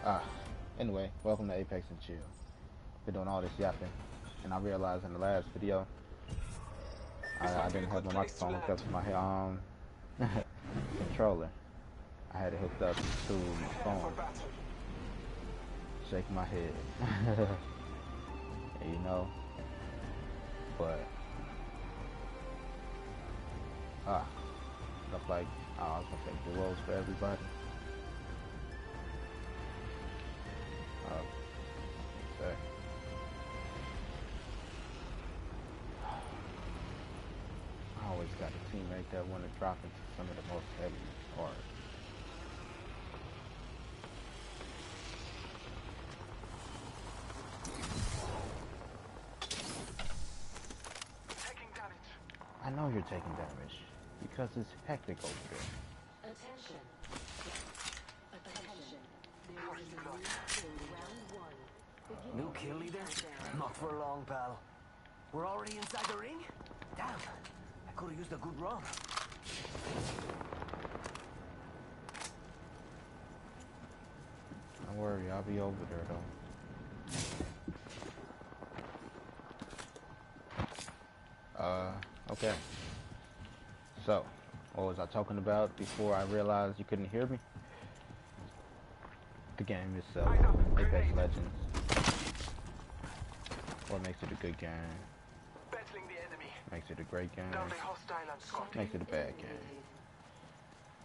Ah, anyway, welcome to Apex and Chill. Been doing all this yapping, and I realized in the last video I didn't have my microphone hooked up to my controller. I had it hooked up to my phone. Shaking my head, and, but look like I was gonna say duos for everybody. Okay. I always got a teammate that want to drop into some of the most heaviest parts. Taking damage. I know you're taking damage because it's hectic over there. Attention. Attention. There is a new kill round one. New kill leader? Not for long, pal. We're already inside the ring? Damn. I could have used a good run. Don't worry, I'll be over there though. Okay. So, what was I talking about before I realized you couldn't hear me? The game itself, Apex Legends. What makes it a good game? Battling the enemy. Makes it a great game. Down the hostile and Scott. Makes it a bad game.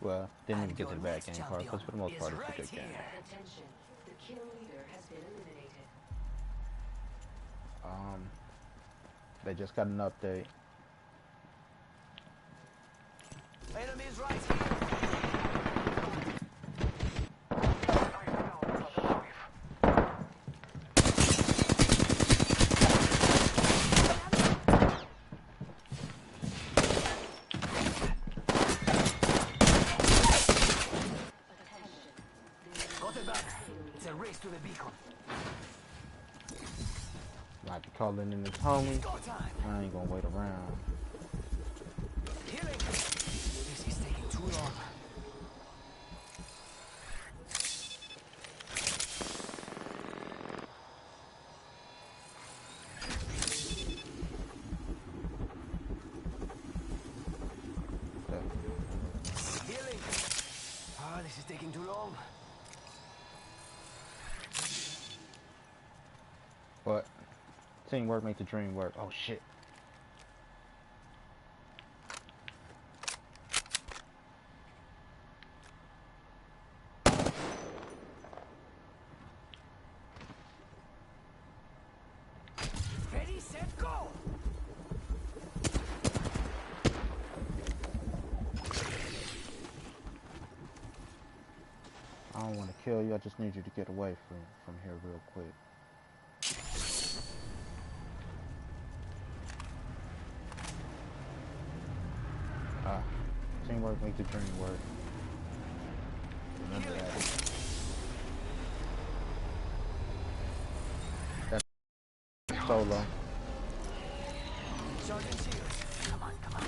Well, didn't even get to the bad game part, because for the most part it's a good game. Attention. The kill leader has been eliminated. They just got an update. Enemies right here. Got it back. It's a race to the beacon. Might be calling in his homie. Go time. I ain't gonna wait around. Healing. This is taking too long. Healing. Ah, this is taking too long. But teamwork makes the dream work. Oh shit. Ready, set, go! I don't want to kill you. I just need you to get away from here real quick. Teamwork makes the dream work. Remember that. That's solo. Sergeant Sears. Come on, come on.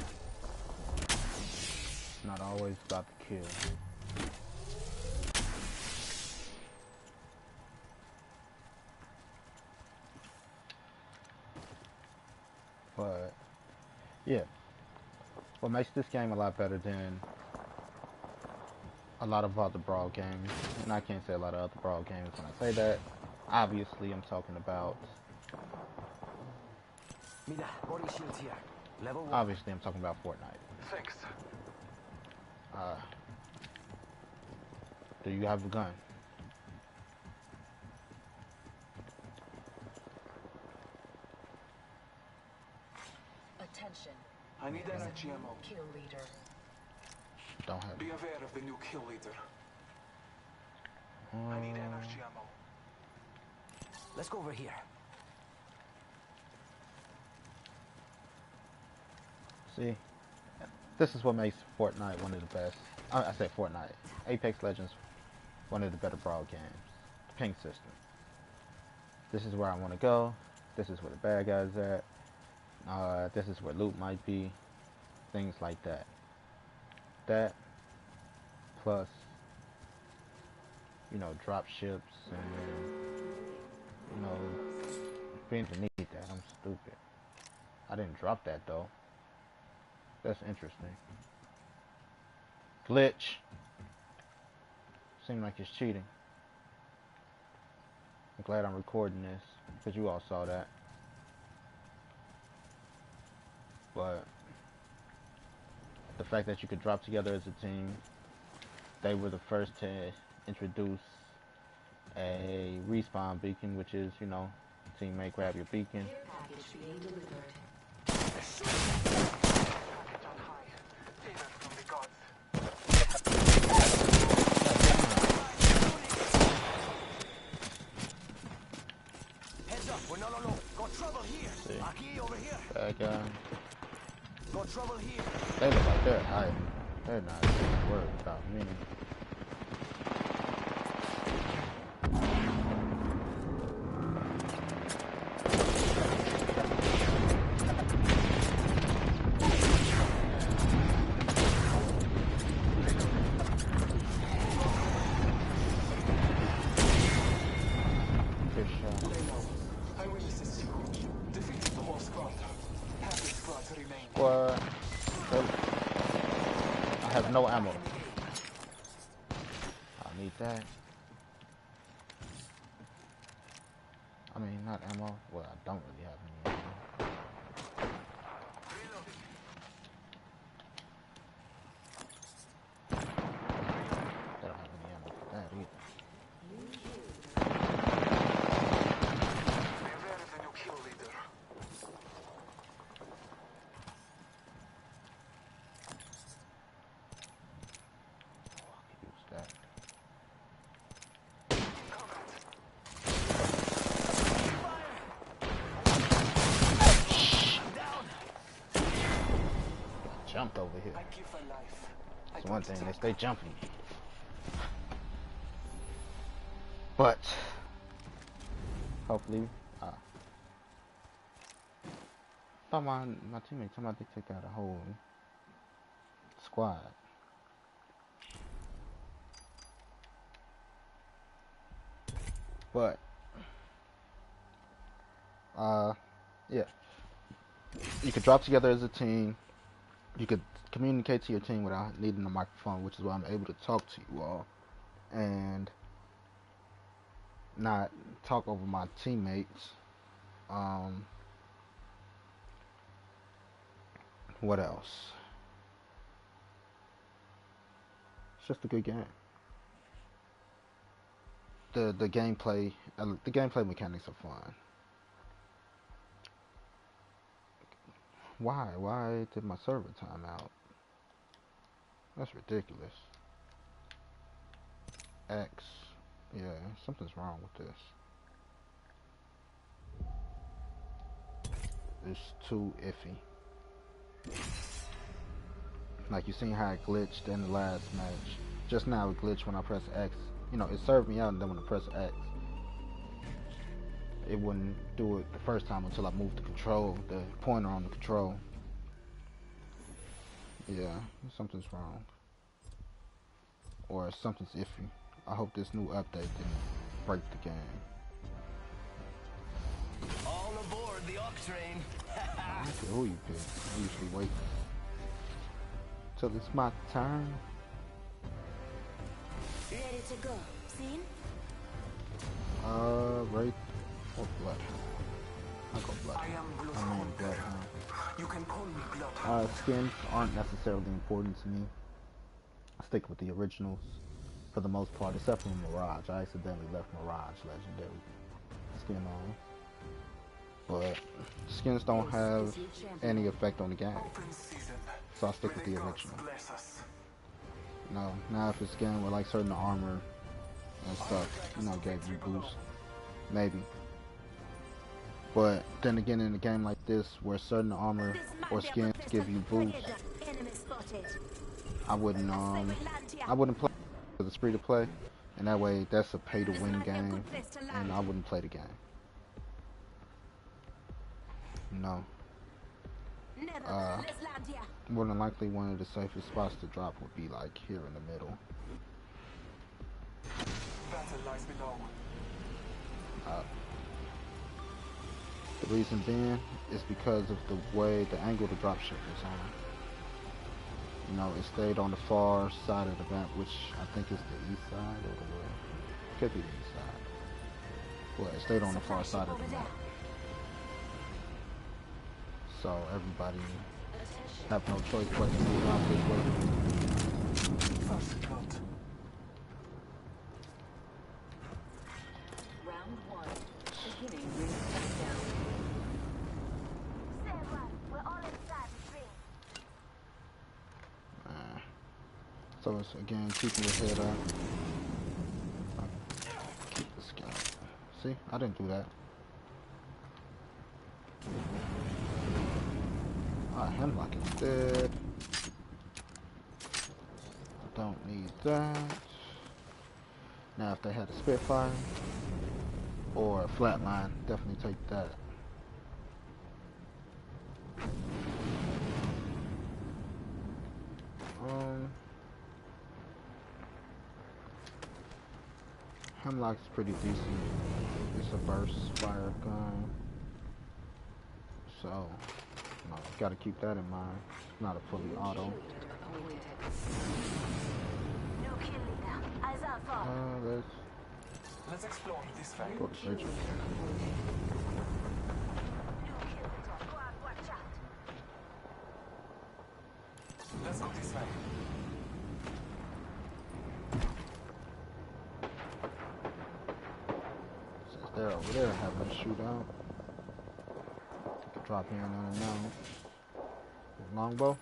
It's not always about the kill. But yeah, what makes this game a lot better than a lot of other Brawl games, and I can't say a lot of other Brawl games when I say that, obviously I'm talking about, Mira, body shields here. Level 1. obviously I'm talking about Fortnite. Thanks. Do you have a gun? Attention. I need energy ammo. Kill leader. Don't have Be aware of the new kill leader. I need energy ammo. Let's go over here. See, this is what makes Fortnite one of the best. I say Fortnite. Apex Legends, one of the better Brawl games. The ping system. This is where I want to go. This is where the bad guys at. This is where loot might be. Things like that. That plus, drop ships and, we didn't need that. I'm stupid. I didn't drop that though. That's interesting. Glitch. Seems like it's cheating. I'm glad I'm recording this because you all saw that. But the fact that you could drop together as a team, they were the first to introduce a respawn beacon, which is, teammate grab your beacon. Care package being delivered. Heads up, we're not alone. Got trouble here. See. Aki over here. That guy. Got trouble here. They look like they're hiding. They're not worried about me. Good shot. I will assist you. Defeat the whole squad. Half the squad remain. Squad. I have no ammo. I need that. I mean, not ammo. Well, I don't really have any ammo. I don't have any ammo for that either. Where is the new kill leader? Oh, I could use that. Jumped over here. I give a life. That's one thing, they stay jumping. But hopefully, thought my teammates told me they took out a whole squad. But yeah, you could drop together as a team. You could communicate to your team without needing a microphone, which is why I'm able to talk to you all and not talk over my teammates. What else? It's just a good game. The gameplay mechanics are fun. Why did my server time out? That's ridiculous. X. Yeah, something's wrong with this. It's too iffy. Like, you seen how it glitched in the last match. Just now it glitched when I press X. It served me out, and then when I press X, it wouldn't do it the first time until I moved the pointer on the control. Yeah, something's wrong. Or something's iffy. I hope this new update didn't break the game. All aboard the Ox train. I don't care who you pick. I usually wait till it's my turn. Ready to go. Seen? Right. Or blood. I'll go blood. I am Blood. I mean bloodhound. You can call me Blood. Skins aren't necessarily important to me. I stick with the originals for the most part, except for Mirage. I accidentally left Mirage Legendary skin on. But skins don't have any effect on the game, Open season. so I stick with May the the gods original. bless us. Now if it's skin with like certain armor and stuff, gave you boost, maybe. But then again, in a game like this, where certain armor or skins give you boost, I wouldn't play because it's free to play, and that way that's a pay to win game, and I wouldn't play the game. More than likely, one of the safest spots to drop would be like here in the middle. lies below. The reason being is because of the way the angle the dropship is on. You know, it stayed on the far side of the map, which I think is the east side or the west. Could be the east side. Well, it stayed on the far side of the map. So everybody have no choice but to move out this way. First blood. Round 1. Beginning ring countdown. We're all inside the ring. So it's again keeping your head up. Keep the scout. See, I didn't do that. Hemlock is dead. I don't need that. Now if they had a Spitfire or a Flatline, definitely take that. Hemlock's pretty decent. It's a burst fire gun. So, you know, gotta keep that in mind. It's not a fully auto. Kill leader appointed. New kill leader. Eyes out for. Let's explore this way. Go to Kill search. leader appointed. New kill leader. Go out, watch out. Let's go this way. Since they're over there having a shootout, could drop in unannounced. Longbow.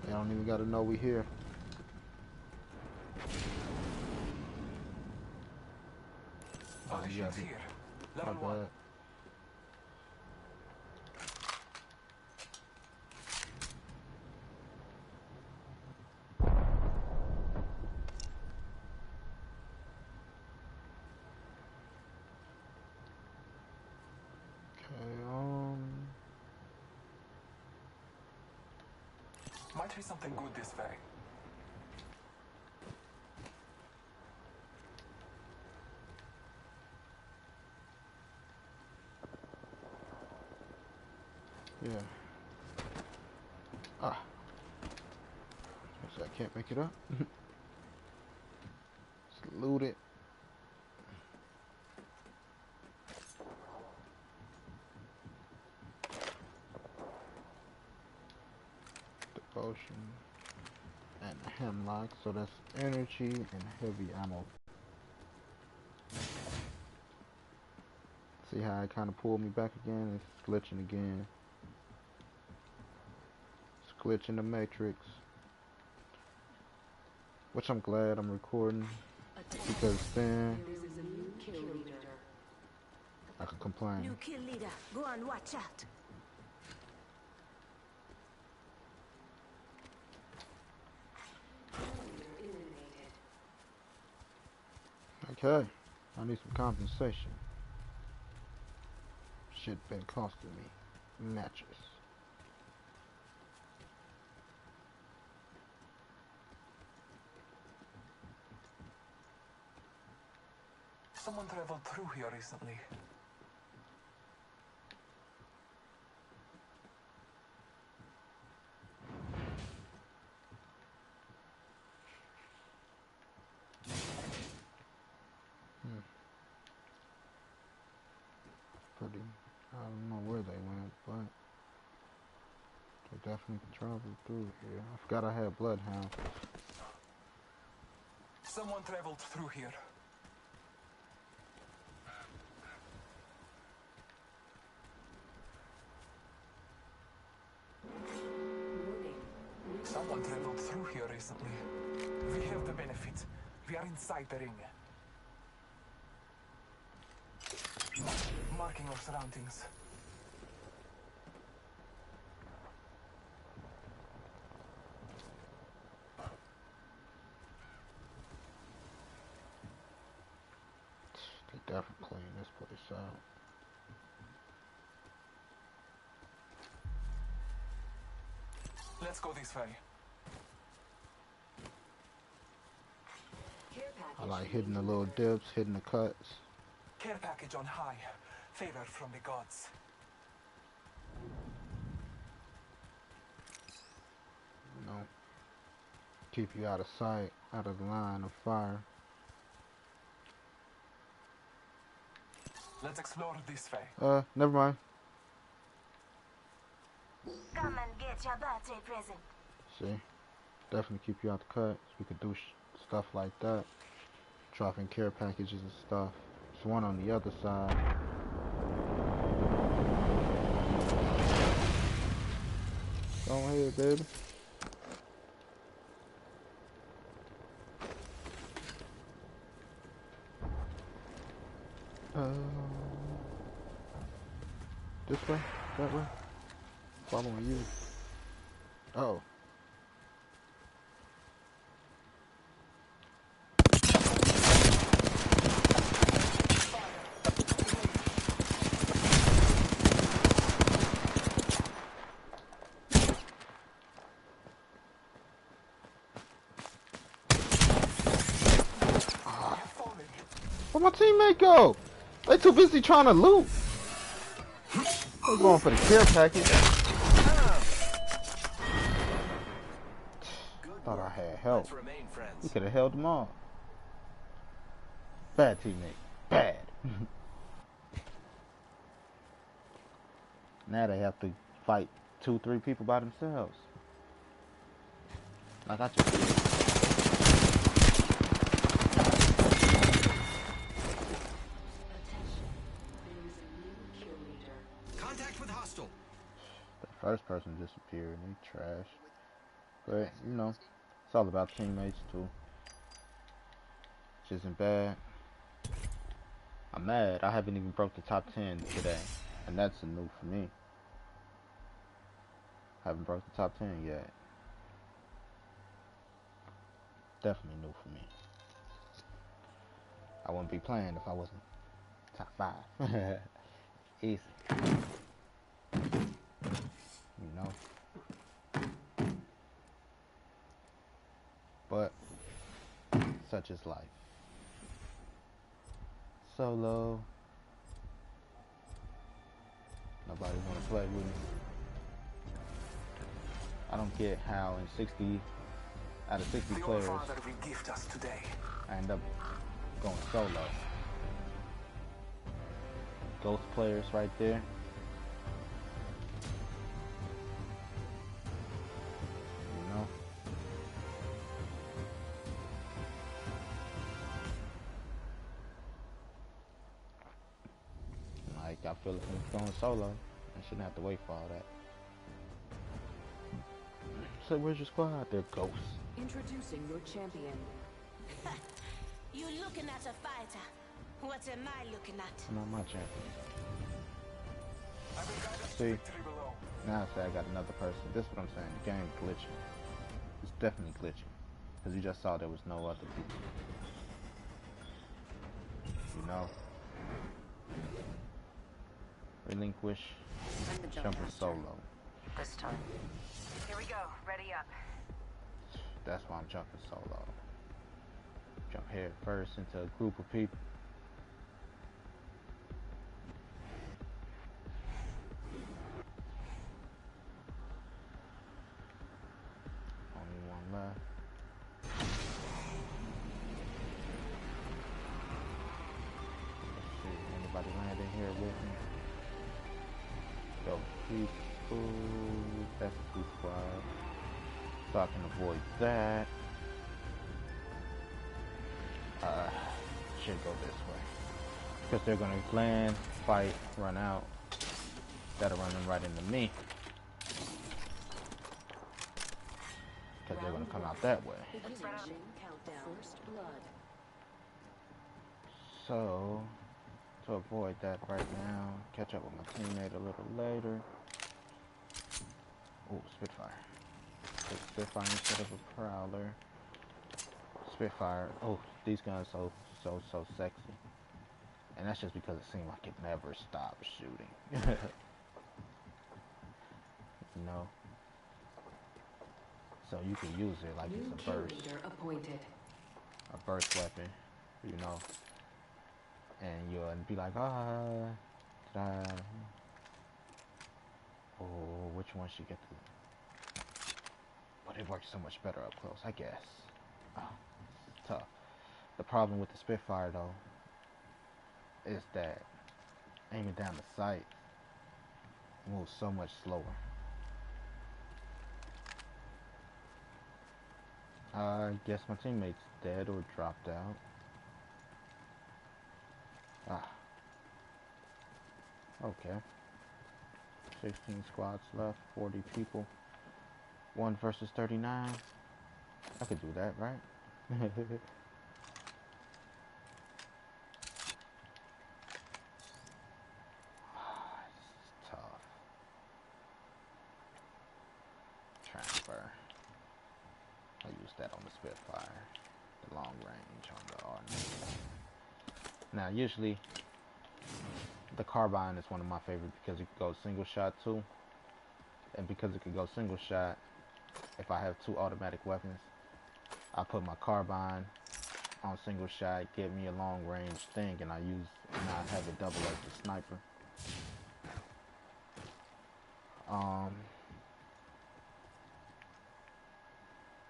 They don't even gotta know we here. Positions here. Level My 1. bad. Might be something good this way. Yeah. Guess I can't make it up. Just loot it. Devotion and hemlock, so that's energy and heavy ammo. See how it kind of pulled me back again? It's glitching again. It's glitching the matrix. Which I'm glad I'm recording, because then There is a new kill leader. I can complain. New kill leader. Go and watch out. Eliminated. Okay, I need some compensation. Shit been costing me matches. Someone traveled through here recently. Pretty. I don't know where they went, but they definitely traveled through here. I forgot I had Bloodhound. Someone traveled through here. Warning. Someone traveled through here recently. We have the benefit. We are inside the ring. Marking our surroundings. They definitely clean this place out. Let's Let's go this way. Care I package like hitting the being little delivered. dips, hitting the cuts. Care package on high. Favor from the gods. You know, keep you out of sight, out of the line of fire. Let's explore this way. Never mind. Come and get your birthday present. See, definitely keep you out the cuts. We could do stuff like that. Dropping care packages and stuff. There's one on the other side. Go ahead, baby. This way? That way? Following you. Oh. Where'd my teammate go? They too busy trying to loot. They're going for the care package. Thought I had help. Let's remain friends. We could have held them all. Bad teammate. Bad. Now they have to fight 2-3 people by themselves. Like I just did. Attention. There is a new kill leader. Contact with hostile. The first person disappeared and he trash. But, you know, it's all about teammates too. Which isn't bad. I'm mad. I haven't even broke the top 10 today. And that's a new for me. Haven't broke the top 10 yet. Definitely new for me. I wouldn't be playing if I wasn't top 5. Easy. You know. But such is life. Solo. Nobody want to play with me. I don't get how in 60 out of 60 The players All-Father will gift us today. I end up going solo. Ghost players right there. You know. Like I feel like I'm going solo. I shouldn't have to wait for all that. So where's your squad? They're ghosts. Introducing your champion. You looking at a fighter. What am I looking at? I'm not my champion. I will guide us to See? victory below. Now I say I got another person. This is what I'm saying. The game glitching. It's definitely glitching. Because you just saw there was no other people. You know? Relinquish. I'm the jump Jumping master. solo. This time. Here we go. Ready up. That's why I'm jumping solo. Jump head first into a group of people. Only one left. Let's see, anybody landing here with me? Go peaceful. That's a two squad. So I can avoid that. Should go this way. Because they're gonna land, fight, run out. That'll run them right into me. Because they're gonna come out that way. Attention countdown. First blood. So, to avoid that right now, catch up with my teammate a little later. Oh, Spitfire. Take Spitfire instead of a Prowler. Spitfire. Oh, these guns so sexy. And that's just because it seemed like it never stopped shooting. You know? So you can use it like New it's kill leader appointed. a burst weapon, you know, and you'll be like, ah, did I? Oh, which one should get the? But it works so much better up close, I guess. Oh, it's tough. The problem with the Spitfire though is that aiming down the sight moves so much slower. I guess my teammate's dead or dropped out. Ah, okay. 16 squads left, 40 people. 1 versus 39. I could do that, right? This is tough. Transfer. I use that on the Spitfire. The long range on the R9. Now, usually, the carbine is one of my favorites because it goes single shot too. And because it can go single shot, if I have 2 automatic weapons, I put my carbine on single shot, give me a long range thing, and I have it double as the sniper.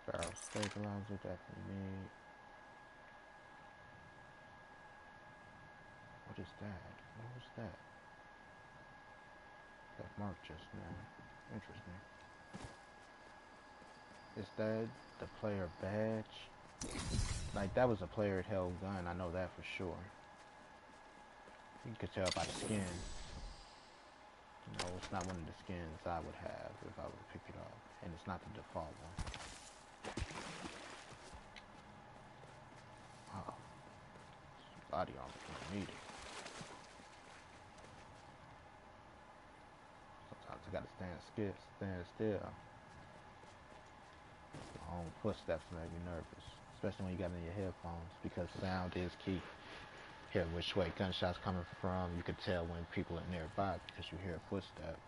Barrel stabilizer definitely need. What is that? What was that? That mark just now. Interesting. Is that the player badge? Like, that was a player held gun, I know that for sure. You could tell by the skin. No, it's not one of the skins I would have if I would have picked it up. And it's not the default one. Oh. Body armor don't need it. Sometimes I gotta stand still. My own footsteps make me nervous. Especially when you got it in your headphones, because sound is key. Hear which way gunshots coming from. You can tell when people are nearby because you hear footsteps.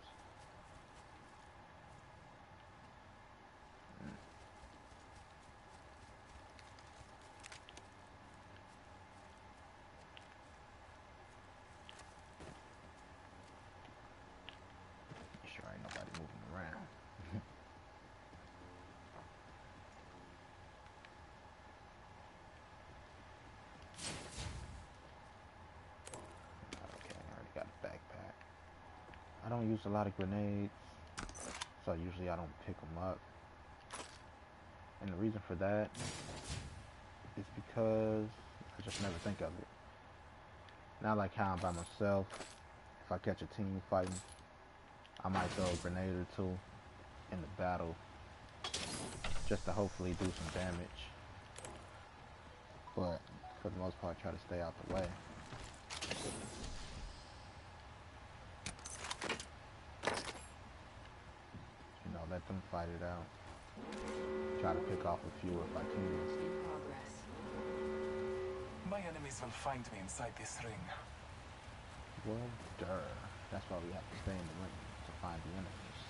Sure ain't nobody moving around. Okay, I already got a backpack. I don't use a lot of grenades, so usually I don't pick them up. And the reason for that is because I just never think of it. Not like how I'm by myself. If I catch a team fighting, I might throw a grenade or two in the battle just to hopefully do some damage. But for the most part, try to stay out the way. You know, let them fight it out. Try to pick off a few if I can. In progress. My enemies will find me inside this ring. Well, duh. That's why we have to stay in the ring to find the enemies.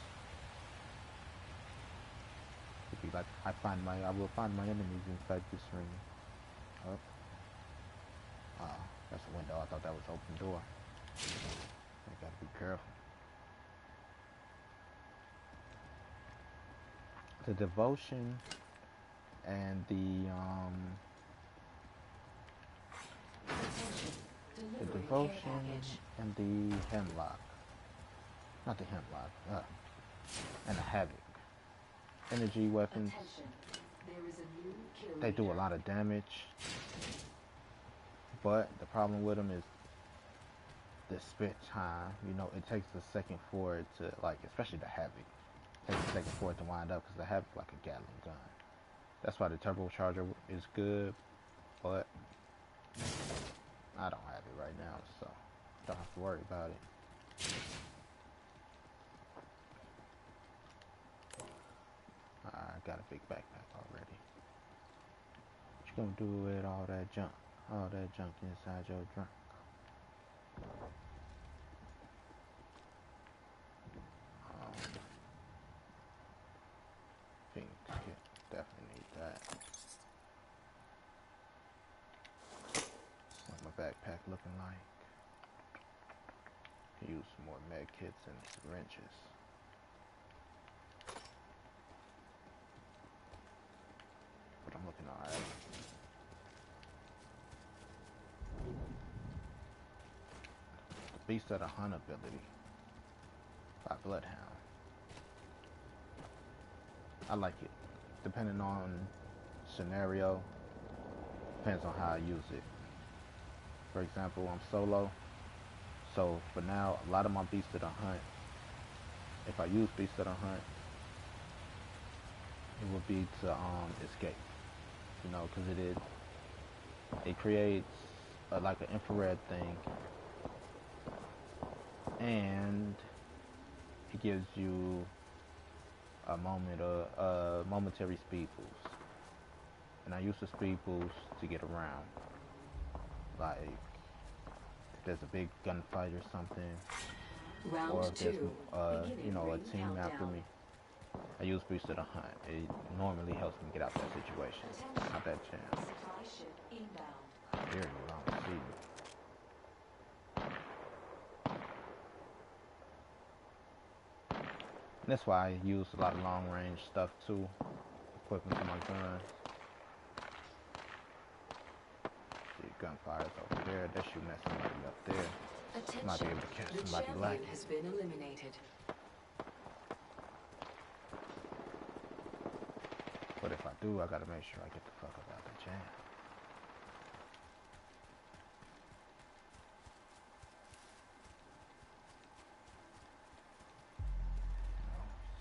It'd be like, I will find my enemies inside this ring. Oh. Ah, that's a window. I thought that was an open door. I gotta be careful. The devotion and the devotion and the hemlock. Not the hemlock. And the havoc. Energy weapons. They do a lot of damage. But the problem with them is the spit time. You know, it takes a second for it to, like, especially the havoc. It takes a second for it to wind up because the havoc like a Gatling gun. That's why the turbocharger is good, but I don't have it right now, so don't have to worry about it. I got a big backpack already. What you gonna do with all that junk? All that junk inside your trunk? Phoenix kit. backpack looking like? Can use some more med kits and syringes. But I'm looking alright. The Beast of the Hunt ability by Bloodhound. I like it. Depending on scenario, depends on how I use it. For example, I'm solo, so for now, a lot of my Beast of the Hunt, if I use Beast of the Hunt, it would be to escape, you know, because it creates like an infrared thing, and it gives you a momentary speed boost. And I use the speed boost to get around. Like, if there's a big gunfight or something, Round or if there's, two. you know, a Ring team after countdown. me, I use Beast of the Hunt. It normally helps me get out that situation. Not that chance. Supply ship inbound. Here you don't see me. And that's why I use a lot of long range stuff too. Equipment to my guns. See, gunfire's over there. They're shooting at somebody up there. Might be Attention. able to catch The somebody champion lacking. has been eliminated. But if I do, I gotta make sure I get the fuck up out the jam.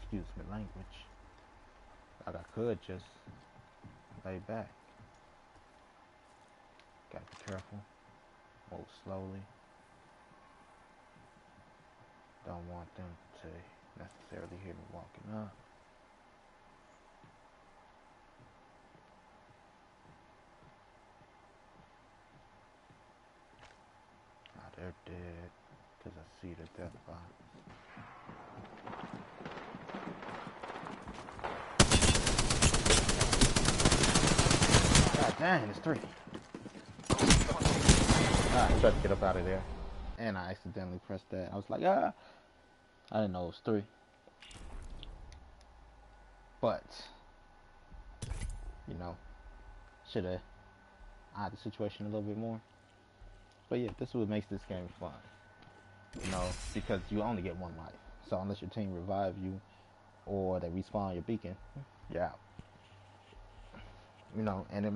Excuse me language. Like I could just lay back. Gotta be careful. Move slowly. Don't want them to necessarily hear me walking up. Ah, they're dead. Because I see the death box. God dang, it's 3. I tried to get up out of there. And I accidentally pressed that. I was like, ah. I didn't know it was 3. But, you know, should have eyed the situation a little bit more. But yeah, this is what makes this game fun. You know, because you only get one life. So unless your team revive you or they respawn your beacon, you're out. You know, and it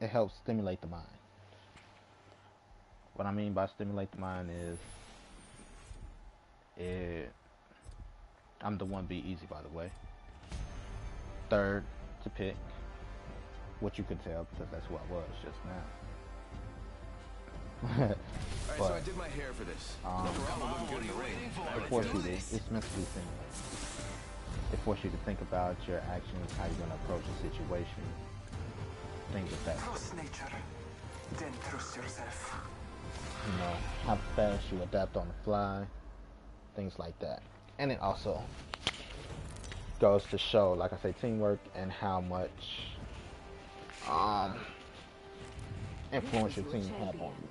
helps stimulate the mind. What I mean by stimulate the mind is I'm the 1B easy, by the way. Third to pick, what you could tell because that's who I was just now. Alright, But, so I did my hair for this. Looking good in the ring. It forces you to, it's mentally stimulating. It forces you to think about your actions, how you're going to approach a situation, things of that. Trust nature, then trust yourself. You know, how fast you adapt on the fly, things like that. And it also goes to show, like I say, teamwork and how much influence your team have on you.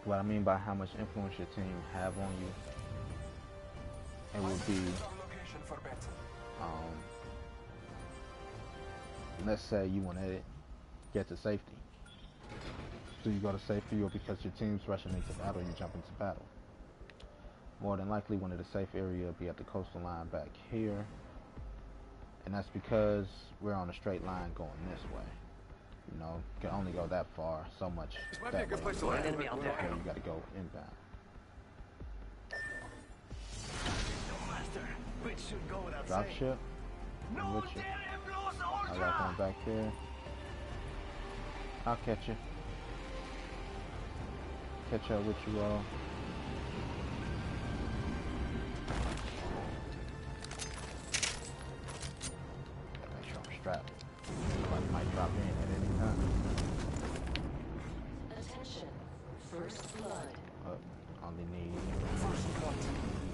What I mean by how much influence your team have on you, it would be, Location for battle. let's say you want to get to safety. Do you go to safety, or because your team's rushing into battle, you jump into battle? More than likely, one of the safe area will be at the coastal line back here. And that's because we're on a straight line going this way. You know, you can only go that far, so much This might be a that good way. place to land. Enemy out there. So you gotta go inbound. No master, which should go without Drop saying. ship. I'm No with you. Terrebros I got one back there. I'll catch you. Catch up with you all. Make sure I'm strapped. Somebody might drop in at any time. Attention. First blood. But only need First blood.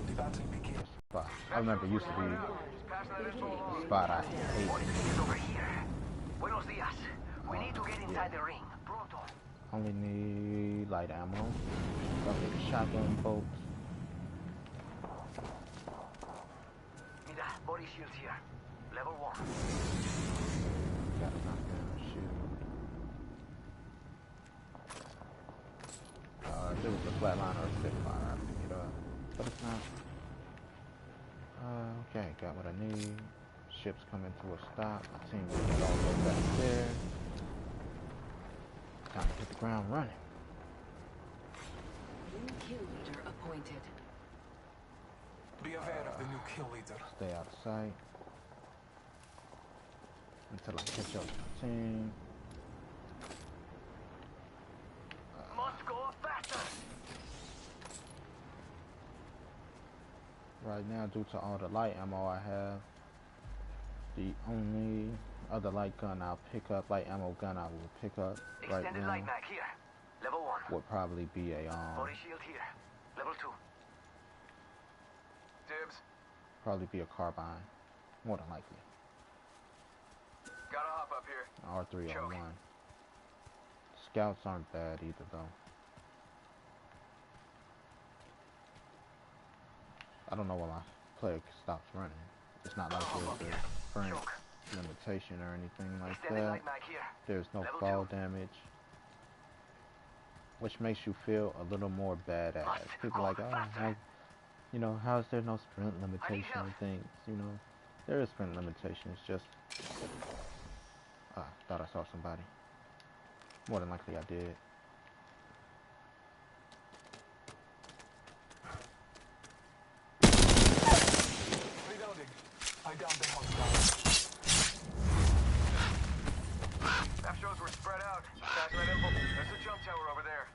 The battle begins. a spot. I remember it used to be a spot I hated. Buenos dias. We need to get inside the ring. Pronto. Only need light ammo. Probably shotgun bolts. Mira, body shields here. Level 1. Got a knockdown shield. If it was a flatliner or a Spitfire, I'd pick it up. But it's not. Okay, got what I need. Ships coming to a stop. My team is all the way back there. Time to hit the ground running. New kill leader appointed. Be aware of the new kill leader. Stay out of sight. Until I catch up with my team. Must go faster. Right now, due to all the light ammo I have, the only other light gun I'll pick up, light ammo gun I will pick up right Extended now light mag here. Level 1. would probably be a Body shield here. Level 2. Dibs. probably be a carbine, more than likely. Gotta hop up here. R301. Scouts aren't bad either though. I don't know when my player stops running. It's not like there's a current limitation or anything like Extended that. light mag here. There's no Level fall 2. damage, which makes you feel a little more badass. Must People go like, oh, faster. how is there no sprint limitation help. and things? There is sprint limitation. It's just, thought I saw somebody. More than likely I did. Reloading. I downed them on fire. That shows we're spread out. Back that info. There's a jump tower over there.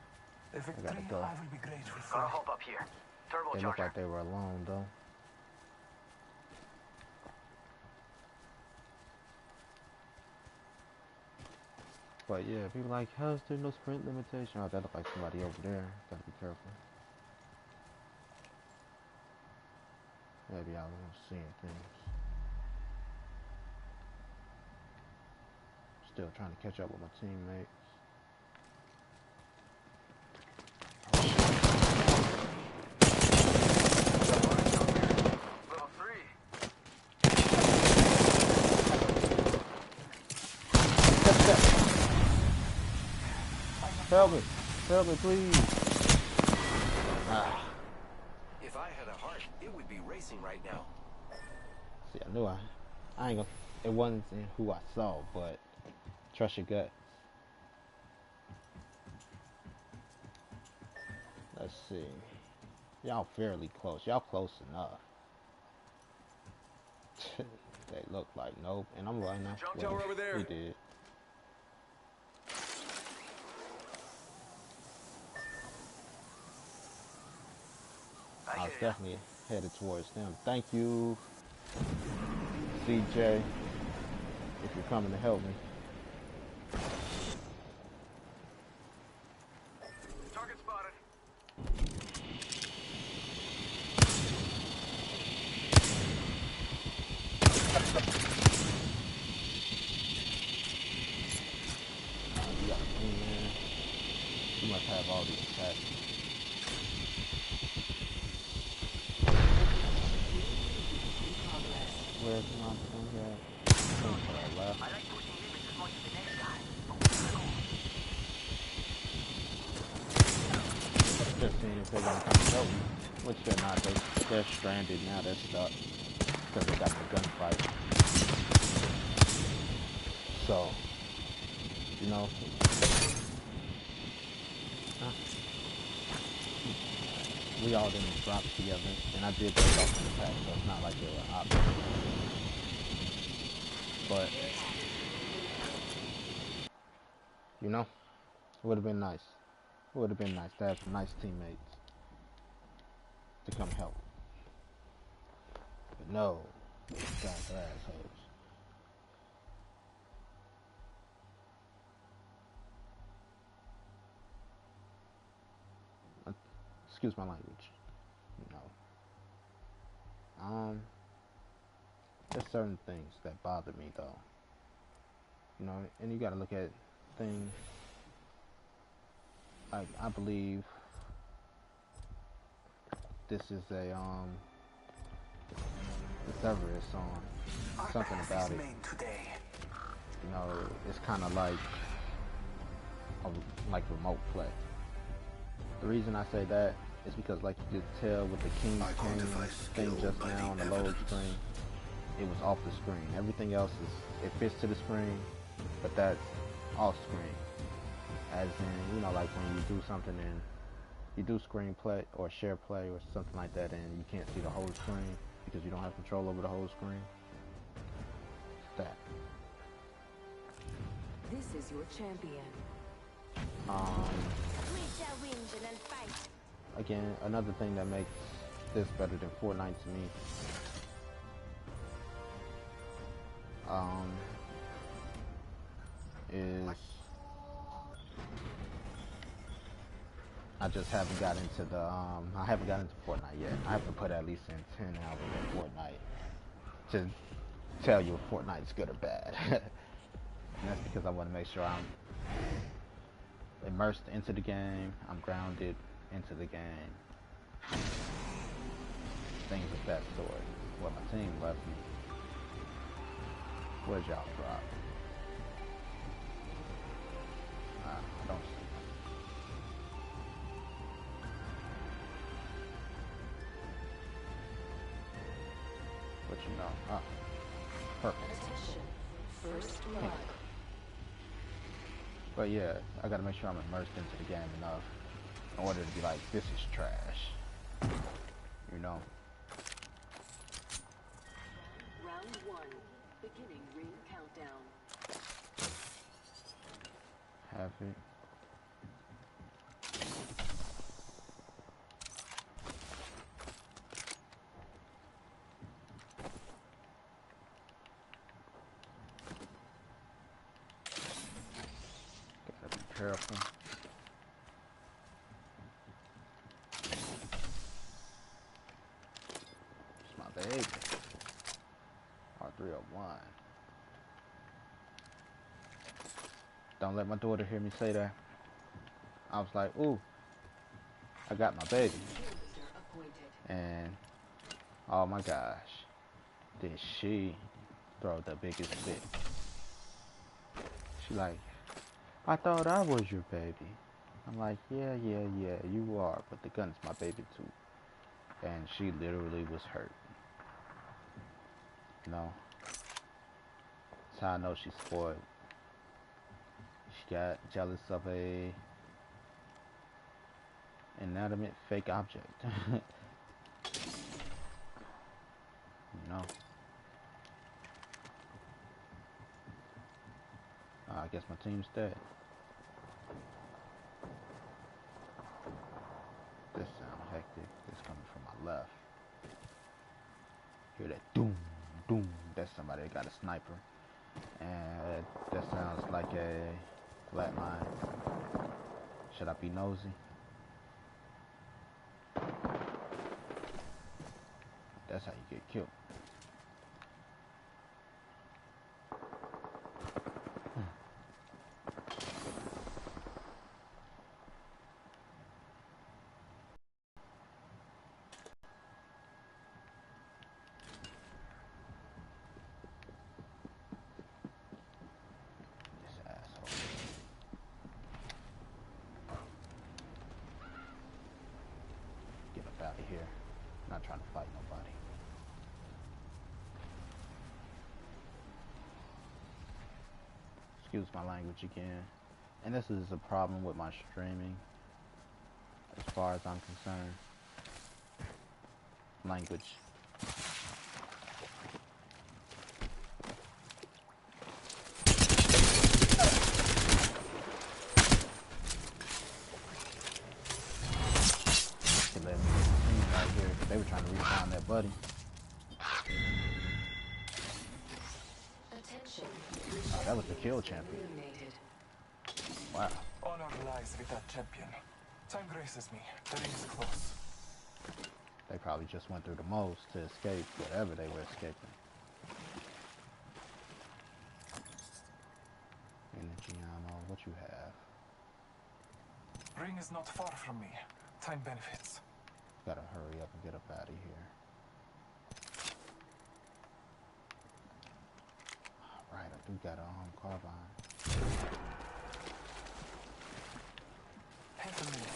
If it gotta three, go. I will be grateful for Gotta it. hop up here. They look Turbocharger. like they were alone though. But yeah, people like, how's there no sprint limitation? Oh, that look like somebody over there. Gotta be careful. Maybe I was seeing things. Still trying to catch up with my teammates. Level 3. Help me, please. Ah, If I had a heart, it would be racing right now. see, I knew I ain't gonna. It wasn't in who I saw, but trust your gut. Let's see. Y'all fairly close. Y'all close enough. They look like nope, and I'm right now. Jump tower over there. We did. I was definitely headed towards them. Thank you, CJ, if you're coming to help me. Target spotted. You got a team, man. You must have all the attacks. Where's my thing at? To the left. I like pushing limits as much as the next guy. Just seeing if they're gonna come help me. Which they're not. They're stranded now. They're stuck because they got the gunfight. So, we all didn't drop together, and I did take off in the pack, so it's not like they were options. But it would have been nice. It would have been nice to have some nice teammates to come help. But no, these guys are assholes. Excuse my language. There's certain things that bother me though. You know, and you got to look at things like, I believe this is a the server is on, something about it. You know, it's kind of like remote play. The reason I say that is because, like you could tell with the King's Canyon thing just now on the load screen, it was off the screen. Everything else it fits to the screen, but that's off screen. As in, you know, like when you do something and you do screen play or share play or something like that, and you can't see the whole screen because you don't have control over the whole screen. It's that. This is your champion. We shall win and fight. Again, another thing that makes this better than Fortnite to me, is I just haven't got into the I haven't got into Fortnite yet. I have to put at least in 10 hours in Fortnite to tell you if Fortnite's good or bad. And that's because I want to make sure I'm immersed into the game, I'm grounded into the game, things of that sort. Well, my team left me. Where'd y'all drop? I don't see. What you know? Ah, perfect. Attention. First blood. But yeah, I gotta make sure I'm immersed into the game enough in order to be like, this is trash. You know? Round 1. Beginning ring countdown. Have it. Gotta be careful. It's my baby. R301. Don't let my daughter hear me say that. I was like, ooh, I got my baby. And, oh my gosh, did she throw the biggest fit. She like, I thought I was your baby. I'm like, yeah, you are, but the gun's my baby too. And she literally was hurt. You know? That's how I know she's spoiled. She got jealous of a inanimate fake object. You know? I guess my team's dead. This sound hectic. It's coming from my left. Hear that doom, doom. That's somebody that got a sniper. And that sounds like a flatline. Should I be nosy? That's how you get killed. Out of here. I'm not trying to fight nobody. Excuse my language again. And this is a problem with my streaming as far as I'm concerned. Language. They were trying to re-find that buddy. Attention. Oh, that was the kill champion. Wow. Honor lies with that champion. Time graces me. The ring is close. They probably just went through the most to escape whatever they were escaping. what you have. Ring is not far from me. Time benefits. Gotta hurry up and get up out of here. Alright, I do got a carbine. Half a minute.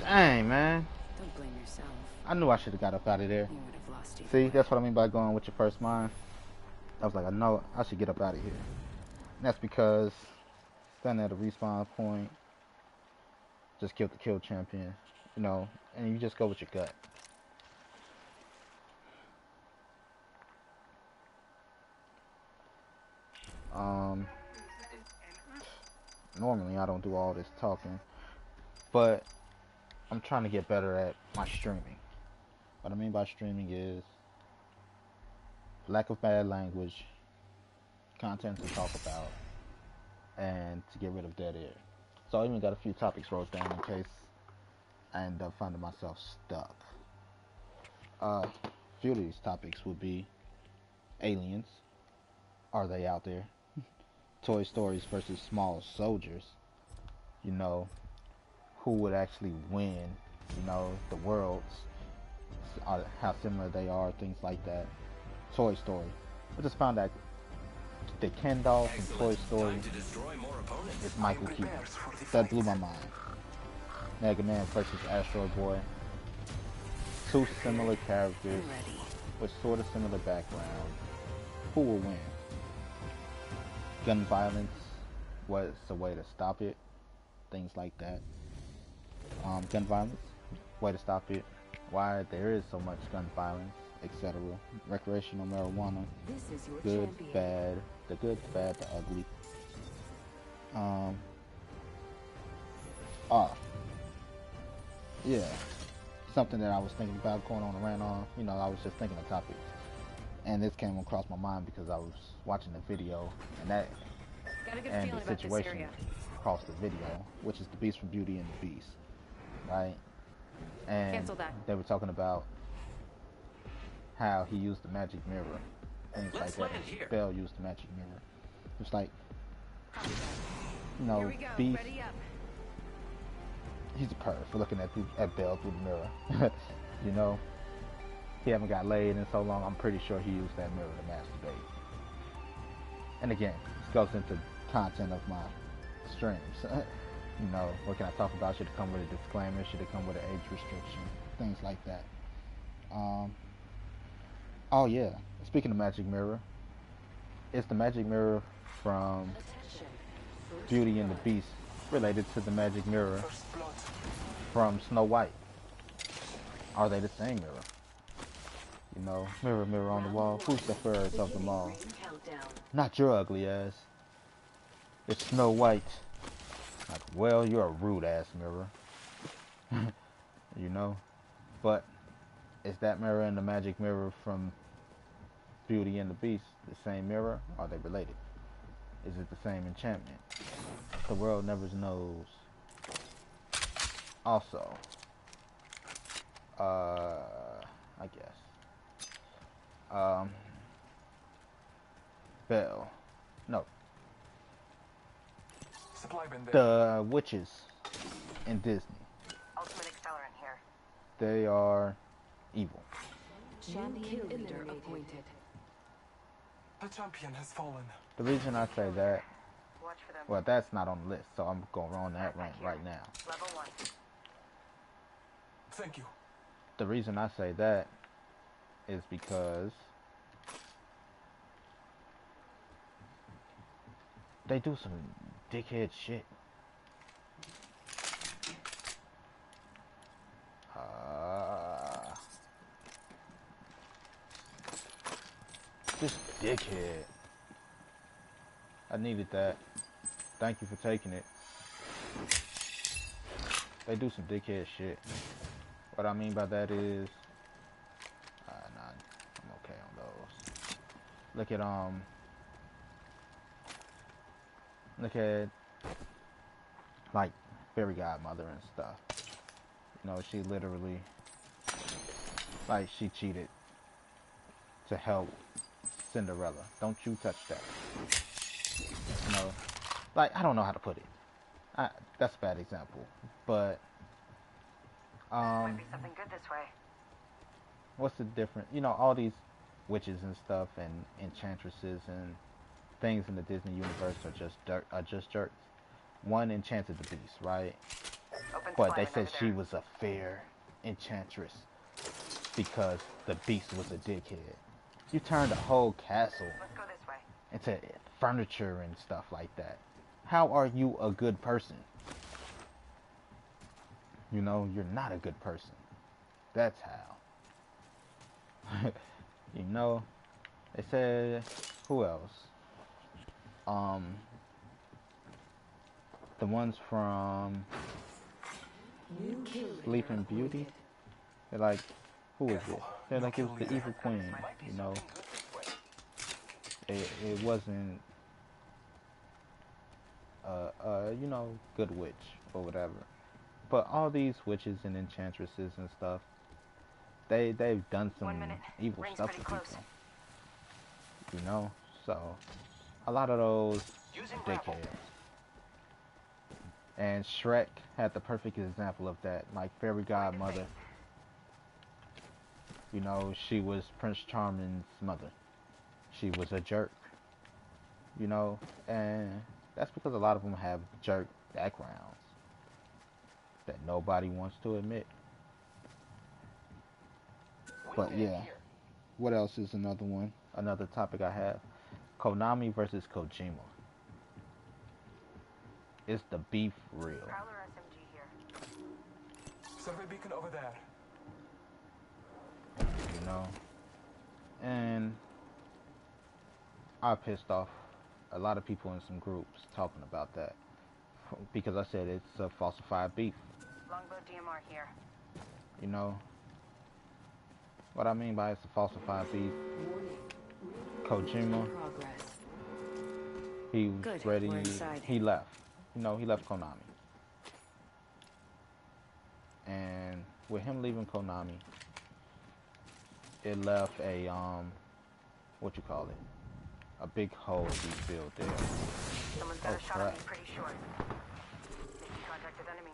Dang, man. Don't blame yourself. I knew I should have got up out of there. You would have lost it. See, that's what I mean by going with your first mind. I was like, I know I should get up out of here. And that's because standing at a respawn point, just killed the kill champion, you know, and you just go with your gut. Normally I don't do all this talking, but I'm trying to get better at my streaming. What I mean by streaming is lack of bad language, content to talk about, and to get rid of dead air. So I even got a few topics wrote down in case I end up finding myself stuck. A few of these topics would be aliens. Are they out there? Toy Stories versus Small Soldiers. You know, who would actually win? You know, the worlds, how similar they are, things like that. Toy Story. I just found that the Ken doll from Toy Story is Michael Keaton. That blew my mind. Mega Man versus Astro Boy. Two similar characters with sort of similar background. Who will win? Gun violence. What's the way to stop it? Things like that. Gun violence. Way to stop it. Why there is so much gun violence, etc. Recreational marijuana. This is your Good, champion. bad. The good, the bad, the ugly. Yeah. Something that I was thinking about going on around on. You know, I was just thinking of topics. And this came across my mind because I was watching the video and that Got a good and feeling the about this situation area. across the video, which is the Beast from Beauty and the Beast, right? And Cancel that. they were talking about how he used the magic mirror, things like that. Belle used the magic mirror. It's like, you know, Here we go. Beast, Ready up. he's a perv for looking at Belle through the mirror. You know, he haven't got laid in so long. I'm pretty sure he used that mirror to masturbate. And again, this goes into content of my streams. You know, what can I talk about? Should it come with a disclaimer? Should it come with an age restriction? Things like that. Oh yeah, speaking of magic mirror, it's the magic mirror from Attention. First Beauty and the blood. Beast related to the magic mirror First blood. from Snow White. Are they the same mirror? You know, mirror, mirror on the wall, who's the fairest of them all? Ring countdown. Not your ugly ass. It's Snow White. Like, well, you're a rude ass mirror. You know? But is that mirror and the magic mirror from Beauty and the Beast the same mirror? Are they related? Is it the same enchantment? The world never knows. Also, I guess. Belle. No. Supply bin there. The witches in Disney. Ultimate accelerant here. They are evil. Champion leader appointed. The champion has fallen. The reason I say that, Watch for them. well, that's not on the list, so I'm going on that rank right now. Level 1. Thank you. The reason I say that is because they do some dickhead shit. This dickhead. I needed that. Thank you for taking it. They do some dickhead shit. What I mean by that is, nah, I'm okay on those. Look at like Fairy Godmother and stuff. You know, she literally Like she cheated to help Cinderella. Don't you touch that. You know, like I don't know how to put it. That's a bad example, but Might be something good this way. what's the difference? You know, all these witches and stuff and enchantresses and things in the Disney universe are just jerks. One enchanted the beast, right? Open But supply they said over she there. was a fair enchantress because the beast was a dickhead. You turned a whole castle Let's go this way. into furniture and stuff like that. How are you a good person? You know, you're not a good person. That's how. You know, they said, who else? The ones from New kill leader Sleeping Beauty. appointed. They're like, who is it? They're like, it was the evil queen. You know, it wasn't, you know, good witch or whatever. But all these witches and enchantresses and stuff, they've done some 1 minute. evil Ring's stuff to pretty people. close. You know, so a lot of those Using dickheads. grapple. And Shrek had the perfect example of that. Like fairy godmother. You know, she was Prince Charming's mother. She was a jerk. You know, and that's because a lot of them have jerk backgrounds that nobody wants to admit. But yeah, what else is another one? Another topic I have. Konami versus Kojima. Is the beef real? Prowler SMG here. Survey beacon over there. You know? And I pissed off a lot of people in some groups talking about that. Because I said it's a falsified beef. Longbow DMR here. You know? What I mean by it's a falsified beef. Warning. Kojima, Progress. he was Good, ready. we're inside. He left. You know, he left Konami. And with him leaving Konami, it left a what you call it? A big hole to be filled there. Someone's got Oh, a shot on crap. me pretty short. Making contact with enemy.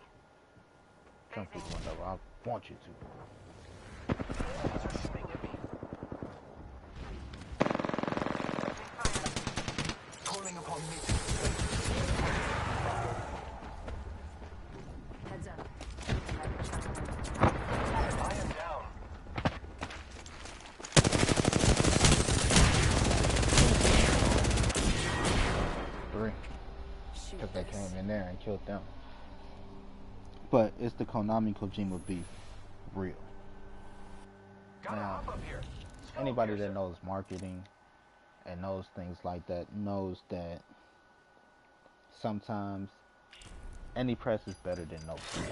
Jump through the window. I want you to. Calling upon me. Heads up. I am down. Three. Shoot Because they this. came in there and killed them. But is the Konami Kojima beef real? Gotta Now, hop up here. anybody that knows marketing and knows things like that knows that sometimes any press is better than no press.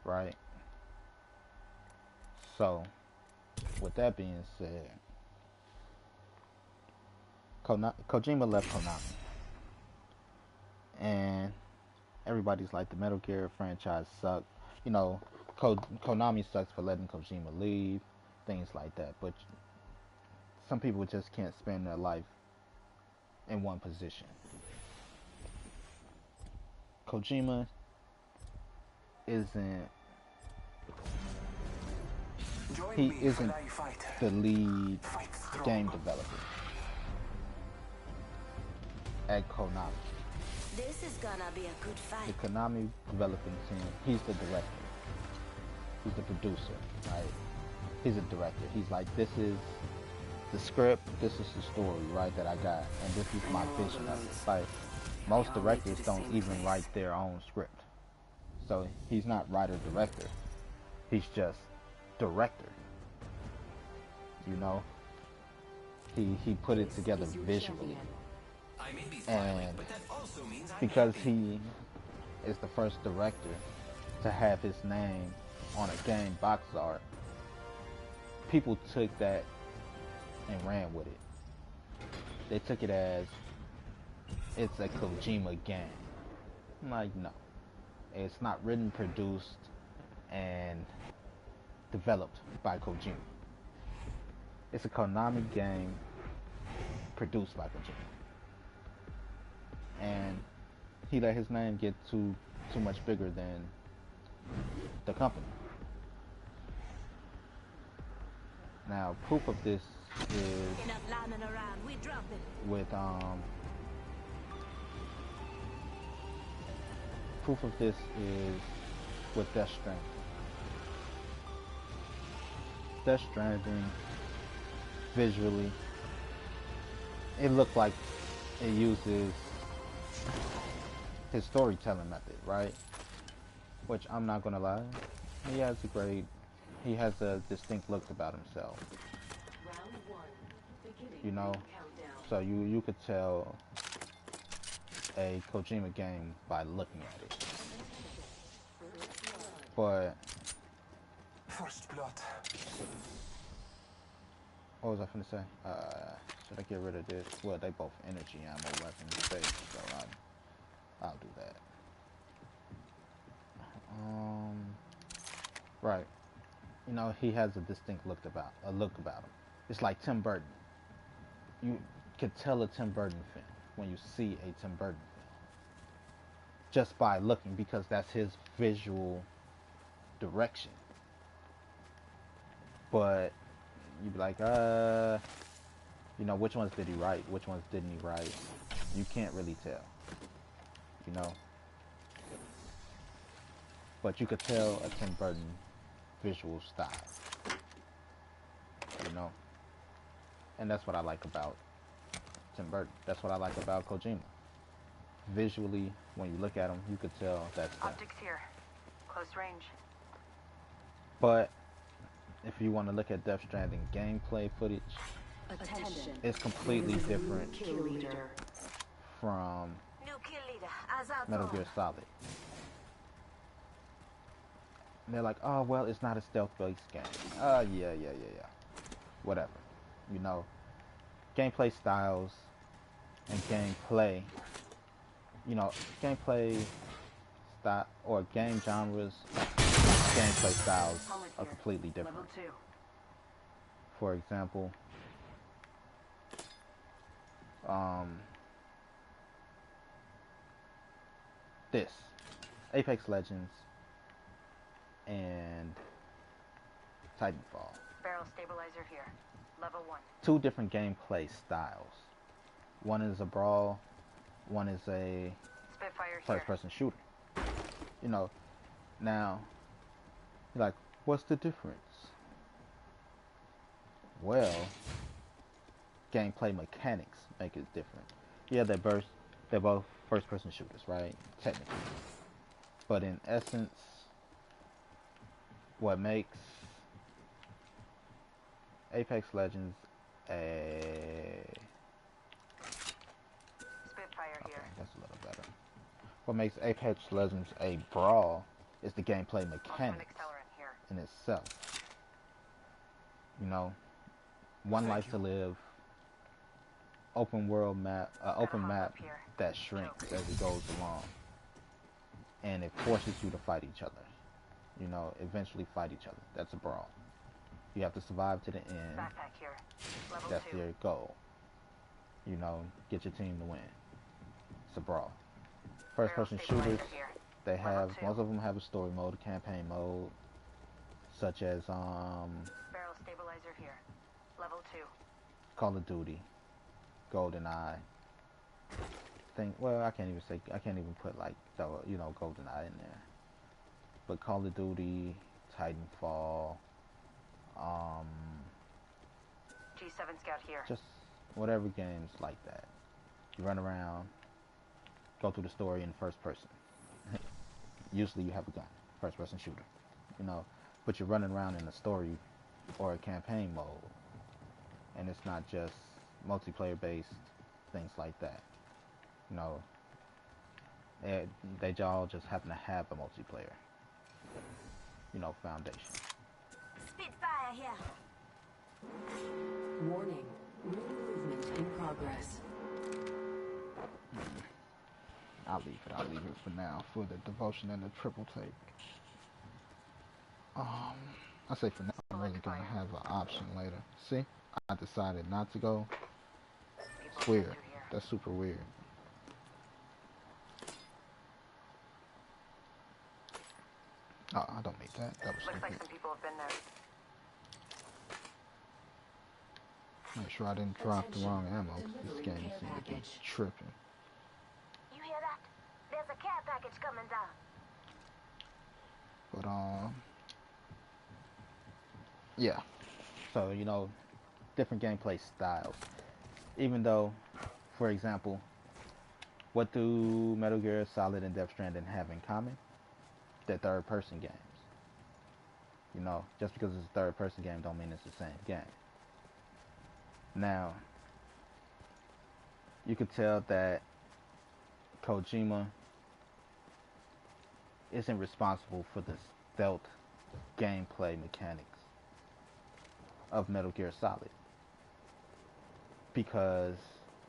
Right? So, with that being said, Kojima left Konami. And everybody's like, the Metal Gear franchise sucked. You know, Konami sucks for letting Kojima leave, things like that. But some people just can't spend their life in one position. Kojima isn't Join he me isn't when I fight. the lead Fight strong. game developer at Konami. This is gonna be a good The fight. Konami developing team, he's the director. He's the producer, right? He's a director. He's like, this is the script, this is the story, right, that I got, and this is my vision of it. Like, most directors don't even write their own script. So he's not writer-director. He's just director. You know? He put it together Is your visually. champion. I may be smiling, And but that also means I'm because happy. he is the first director to have his name on a game box art, people took that and ran with it. They took it as it's a Kojima game. I'm like, no. It's not written, produced, and developed by Kojima. It's a Konami game produced by Kojima. And he let his name get too much bigger than the company. Now, proof of this is Enough lambing around. We drop it. with proof of this is with Death Stranding. Death Stranding, visually, it looked like it uses his storytelling method, right? Which I'm not gonna lie, he has a distinct look about himself. Round one. Beginning You know, countdown. so you could tell a Kojima game by looking at it. But First blood. what was I finna say? Should I get rid of this? Well, they both energy ammo weapons, space, so I'll do that. Right. You know, he has a distinct look about him. It's like Tim Burton. You could tell a Tim Burton film when you see a Tim Burton film, just by looking, because that's his visual direction. But you'd be like, you know, which ones did he write? Which ones didn't he write? You can't really tell, you know. But you could tell a Tim Burton visual style, you know. And that's what I like about Tim Burton. That's what I like about Kojima. Visually, when you look at him, you could tell that's him. Optics here. Close range. But if you want to look at Death Stranding gameplay footage, Attention. it's completely different Kill leader. from New kill leader. As our Metal Gear Solid. And they're like, oh, well, it's not a stealth-based game. Yeah. Whatever. You know, gameplay styles and gameplay, you know, gameplay style or game genres, gameplay styles are completely different. Level 2. For example, this Apex Legends and Titanfall. Barrel stabilizer here. Level 1. Two different gameplay styles. One is a brawl, one is a Spitfire here. first-person shooter. You know, now, you're like, what's the difference? Well, gameplay mechanics make it different. Yeah, they're both first-person shooters, right? Technically. But in essence, what makes Apex Legends a... Spitfire here. That's a little better. What makes Apex Legends a brawl is the gameplay Also an mechanics accelerant here. in itself. You know, one likes to live open world map, open map that shrinks as it goes along, and it forces you to fight each other. You know, eventually fight each other. That's a brawl. You have to survive to the end. Backpack here. Level That's 2. their goal. You know, get your team to win. It's a brawl. First-person Barrel stabilizer shooters, here. they Level have, 2. most of them have a story mode, a campaign mode, such as Barrel stabilizer here. Level 2. Call of Duty, GoldenEye. I can't even put like the, you know, GoldenEye in there. But Call of Duty, Titanfall, G7 Scout here. just whatever games like that. You run around, go through the story in first person. Usually you have a gun, first person shooter, you know, but you're running around in a story or a campaign mode, and it's not just multiplayer based things like that. You know, they all just happen to have a multiplayer, you know, foundation. Spitfire here. Warning. Ring movement in progress. I'll leave it for now, for the devotion and the triple take. I say for now, I'm really gonna have an option later. See, I decided not to go. People It's weird. through here. That's super weird. Oh, I don't make that. That was Looks like stupid. some people have been there. Make sure I didn't drop the wrong ammo, 'cause this game seems to be tripping. You hear that? There's a care package coming down. But yeah. So different gameplay styles. Even though, for example, what do Metal Gear Solid and Death Stranding have in common? They're third-person games. Just because it's a third-person game don't mean it's the same game. Now, you could tell that Kojima isn't responsible for the stealth gameplay mechanics of Metal Gear Solid. Because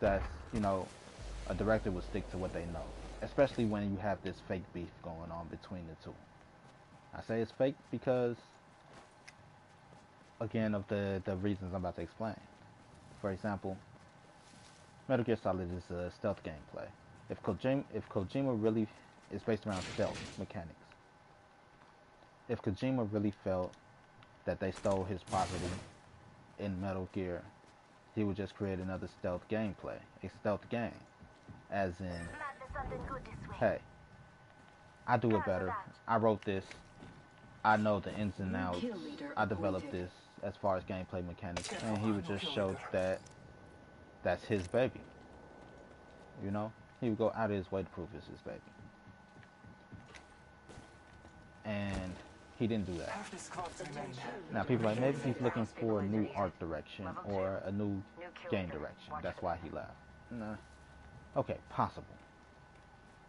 that's, a director would stick to what they know. Especially when you have this fake beef going on between the two. I say it's fake because, again, of the reasons I'm about to explain. For example, Metal Gear Solid is a stealth gameplay. If Kojima really is based around stealth mechanics, if Kojima really felt that they stole his property in Metal Gear, he would just create another stealth gameplay, a stealth game, as in, hey, I do it better. I wrote this. I know the ins and outs. I developed this as far as gameplay mechanics, and he would just show that that's his baby. He would go out of his way to prove it's his baby. And he didn't do that. Half the squads remain. Now people are like, maybe he's looking for a new art direction or a new game direction. That's why he left. Nah. Okay, possible.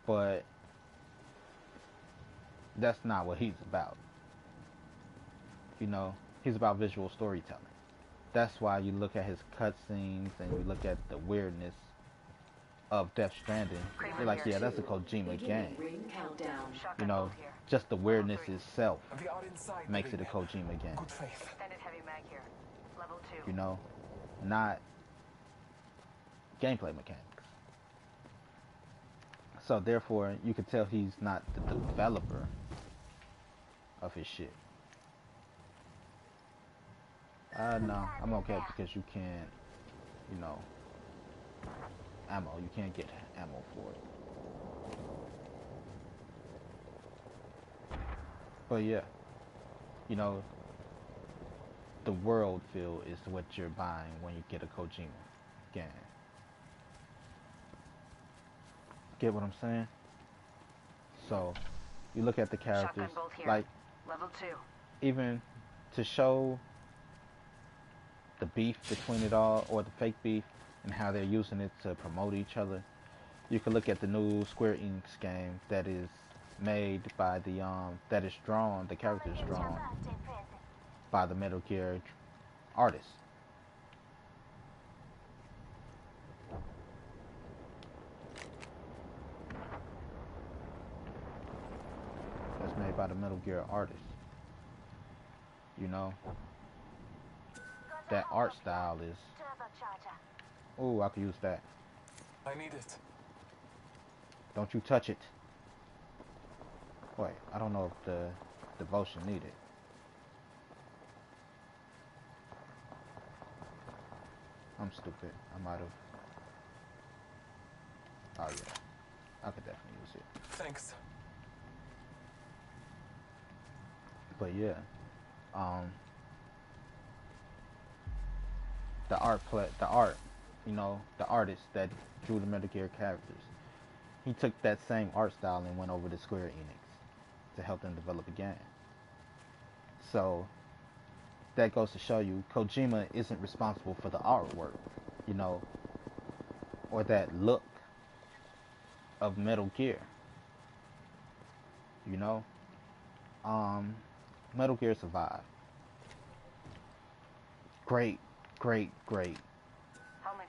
But that's not what he's about. He's about visual storytelling. That's why you look at his cutscenes and you look at the weirdness of Death Stranding. You're like, yeah, that's a Kojima game. Ring countdown. Just the weirdness itself We are inside makes the it a ring. Kojima game. Good faith. Extended heavy mag here. Level 2. Not gameplay mechanics. So therefore, you could tell he's not the developer of his shit. No, I'm okay because you can't, ammo. You can't get ammo for it. But yeah, the world feel is what you're buying when you get a Kojima game. Get what I'm saying? So, you look at the characters, Shotgun bolt here. like, Level 2. even to show the beef between it all, or the fake beef, and how they're using it to promote each other, you can look at the new Square Enix game that is made by the the character is drawn by the Metal Gear artist. That's made by the Metal Gear artist. That art style is, oh, I could use that. I need it. Don't you touch it. Wait, I don't know if the devotion needed. I'm stupid. I might have. Oh yeah, I could definitely use it. Thanks. But yeah, the art, the artist that drew the Metal Gear characters, he took that same art style and went over to Square Enix to help them develop a game. So that goes to show you Kojima isn't responsible for the artwork, or that look of Metal Gear. Metal Gear Survive. Great Helmet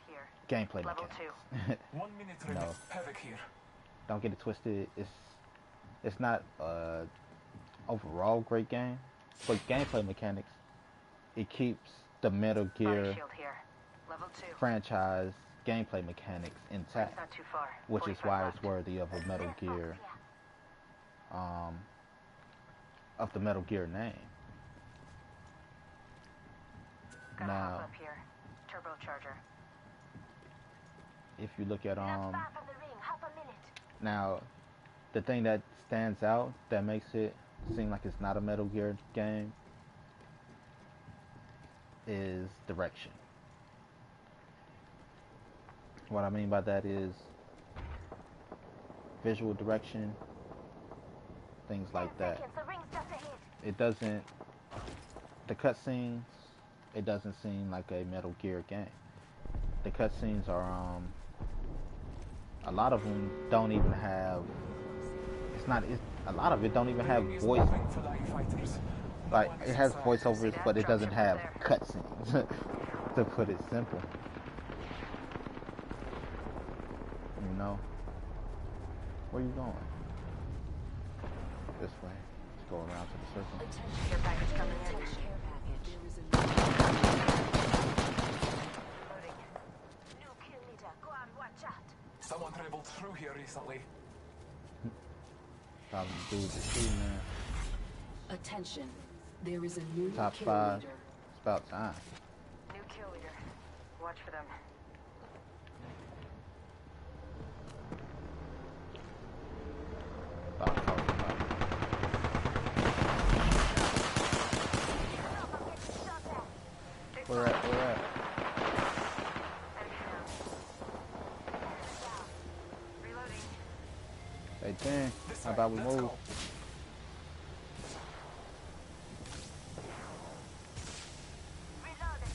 here. gameplay Level mechanics. 1 minute No. remaining. Havoc here. Don't get it twisted. It's not a overall great game, for gameplay mechanics, it keeps the Metal Body Gear shield here. Level 2. franchise gameplay mechanics intact, Not too far. which is 45 why left. it's worthy of a Metal Gear, of the Metal Gear name. Gotta hop Now, up here. Turbocharger. if you look at Not far from the ring. Hop a minute. now, the thing that stands out that makes it seem like it's not a Metal Gear game is direction. What I mean by that is visual direction, things like 10 that. seconds. The ring's just ahead. It doesn't, the cutscenes, it doesn't seem like a Metal Gear game. The cutscenes are, a lot of them don't even have, a lot of it don't even have voice, Moving for the fighters. like, it has voiceovers, but it doesn't have cutscenes, to put it simple. You know? Where you going? This way. Let's go around to the circle. Your package coming in. Loading. New kill leader. Go on, watch out. Someone traveled through here recently. Probably do the shooting man. Attention. There is a new Top kill 5. leader. It's about time. New kill leader. Watch for them. About to talk about it. Where at? Enemy down. Reloading. Hey, dang. This How way, about we let's move? go. Reloading.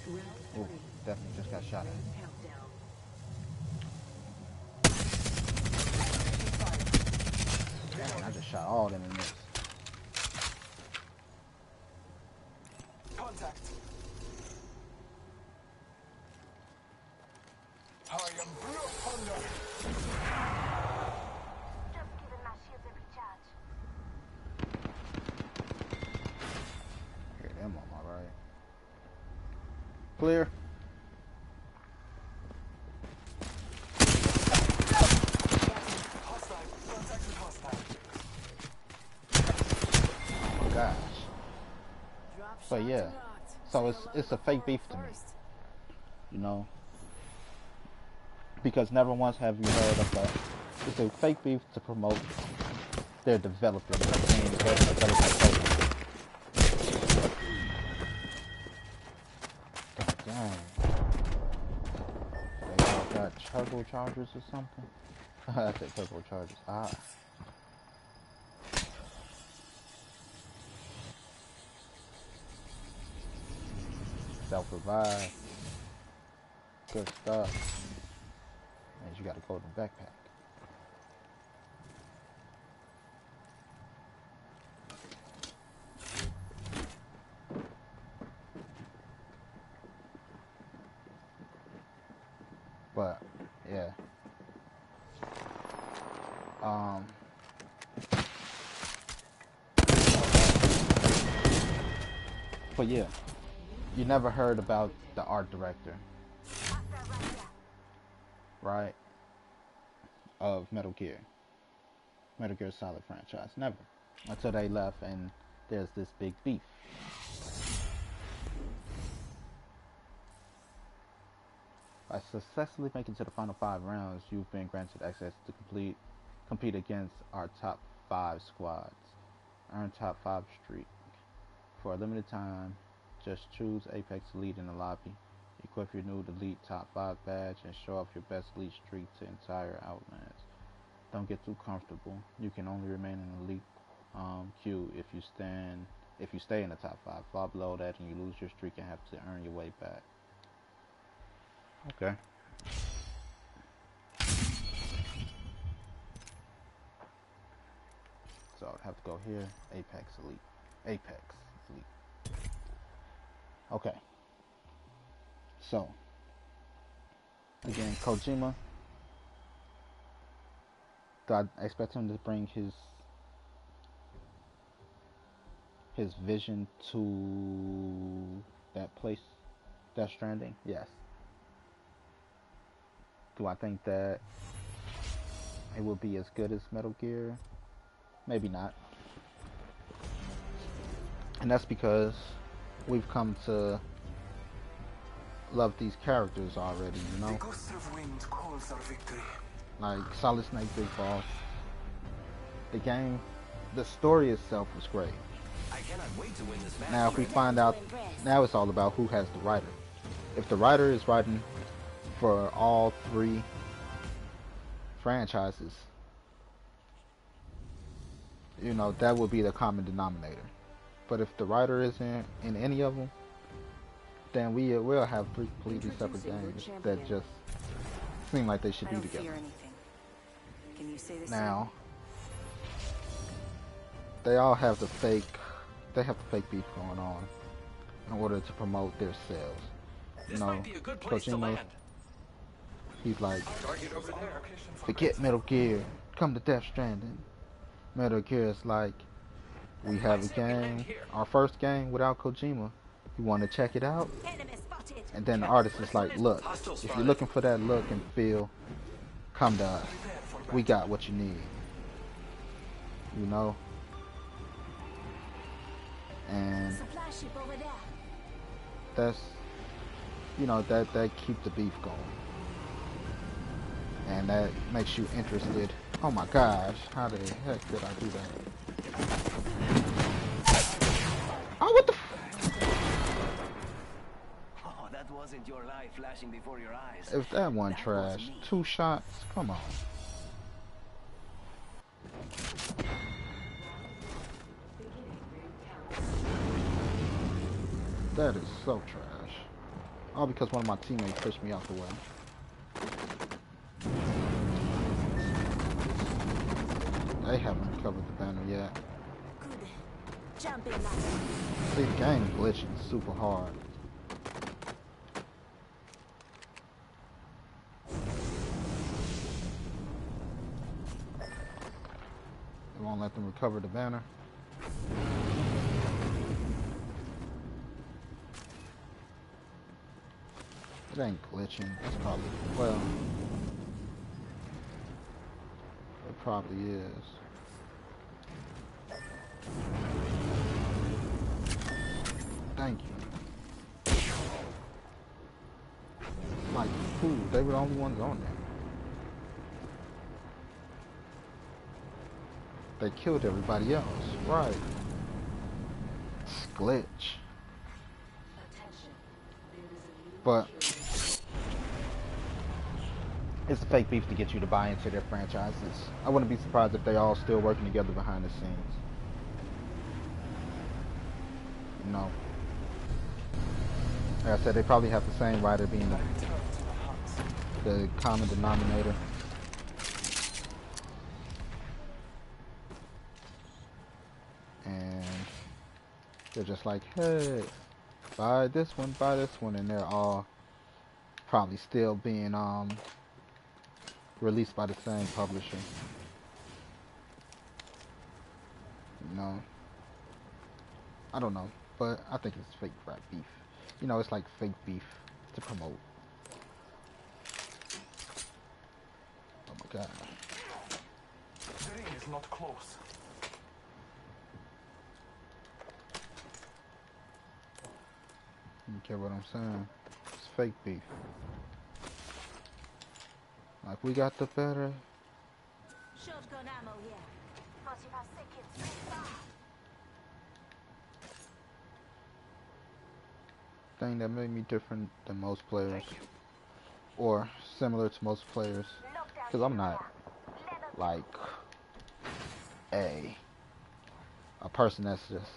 Round Ooh, 3. definitely just got shot at. Countdown. Dang, I just shot all them in this. Contact. I am Blue Thunder. Just giving my shields a recharge. Hear them on my right. Clear. Hostile. Contact with hostile. Oh my gosh. But yeah. So it's a fake beef to me. You know? Because never once have you heard of that. It's a fake beef to promote their developing games, their developing program. God dang. They all got turbochargers or something? I said turbochargers. Ah. Self-revive. Good stuff. And you got a golden backpack. But yeah. But yeah. You never heard about the art director, right? Of Metal Gear Solid franchise. Never. Until they left and there's this big beef. By successfully making to the final 5 rounds, you've been granted access to compete against our top 5 squads. Earn top 5 streak. For a limited time, just choose Apex Elite in the lobby. Equip your new Elite Top 5 badge and show off your best Elite streak to entire Outlands. Don't get too comfortable. You can only remain in Elite queue if you stay in the top 5. Fall below that and you lose your streak and have to earn your way back. Okay. So I'd have to go here. Apex Elite. Apex Elite. Okay. So, again, Kojima Do I expect him to bring his vision to that place, Death Stranding? Yes. Do I think that it will be as good as Metal Gear? Maybe not. And that's because we've come to love these characters already, you know? The gust of wind calls our victory. Like Solid Snake Big Boss. The game, the story itself was great. I cannot wait to win this match. Now if we find out, now it's all about who has the writer. If the writer is writing for all three franchises, you know, that would be the common denominator. But if the writer isn't in any of them, then we will have three completely separate games that just seem like they should be together. Can you say the Now, they all have the fake beef going on in order to promote their sales. You This know, might be a good place to Kojima, land. he's like, Target over there. forget Metal Gear, come to Death Stranding. Metal Gear is like, we have a game, our first game without Kojima. You want to check it out? Enemy spotted. And then the artist is like, look, if you're looking for that look and feel, come to us. We got what you need. You know? And Supply ship over there. that's, you know, that keeps the beef going. And that makes you interested. Oh my gosh, how the heck did I do that? Oh, what the Oh, that wasn't your life flashing before your eyes. If that one That was trash, me. 2 shots, come on. That is so trash. All because one of my teammates pushed me out the way. They haven't recovered the banner yet. Good. Jump in now. See, the game's glitching super hard. They won't let them recover the banner. It ain't glitching. It's probably, well, it probably is. Thank you. Like, who? They were the only ones on there. They killed everybody else. Right. It's glitch. But it's a fake beef to get you to buy into their franchises. I wouldn't be surprised if they all still working together behind the scenes. You know. Like I said, they probably have the same writer being the common denominator. And they're just like, hey, buy this one, and they're all probably still being released by the same publisher. You know, I don't know, but I think it's fake rap beef. You know, it's like fake beef to promote. Oh my god. The ring is not close. You care what I'm saying? It's fake beef. Like, we got the better. Shotgun ammo here. 45 seconds. Thing that made me different than most players, or similar to most players, because I'm not like a person that's just,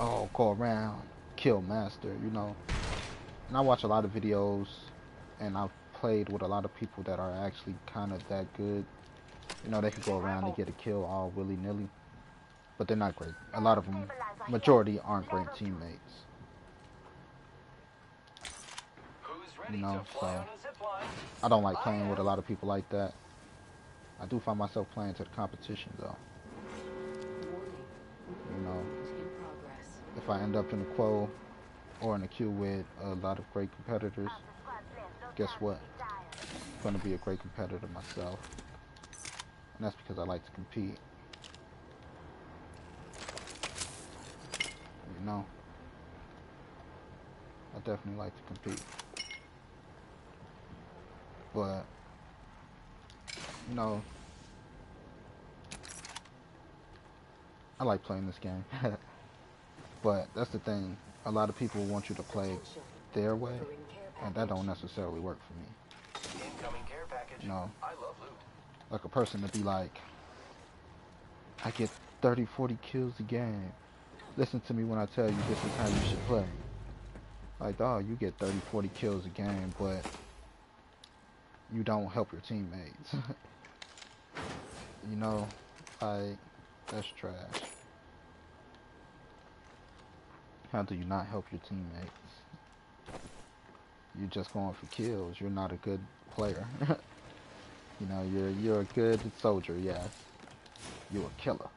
oh, go around, kill master, you know. And I watch a lot of videos, and I've played with a lot of people that are actually kind of that good. You know, they could go around and get a kill all willy-nilly, but they're not great. A lot of them, majority, aren't great teammates. You know, so I don't like playing with a lot of people like that. I do find myself playing to the competition though. Warning. You know, Movement in progress. if I end up in a quo or in a queue with a lot of great competitors, guess what? I'm going to be a great competitor myself. And that's because I like to compete. You know, I definitely like to compete. But, you know, I like playing this game. But that's the thing. A lot of people want you to play their way, and that don't necessarily work for me. Incoming care package. No. I love loot. Like a person to be like, I get 30, 40 kills a game. Listen to me when I tell you this is how you should play. Like, dog, you get 30, 40 kills a game, but you don't help your teammates. You know, like, that's trash. How do you not help your teammates? You're just going for kills. You're not a good player. You know, you're a good soldier, yes. You're a killer.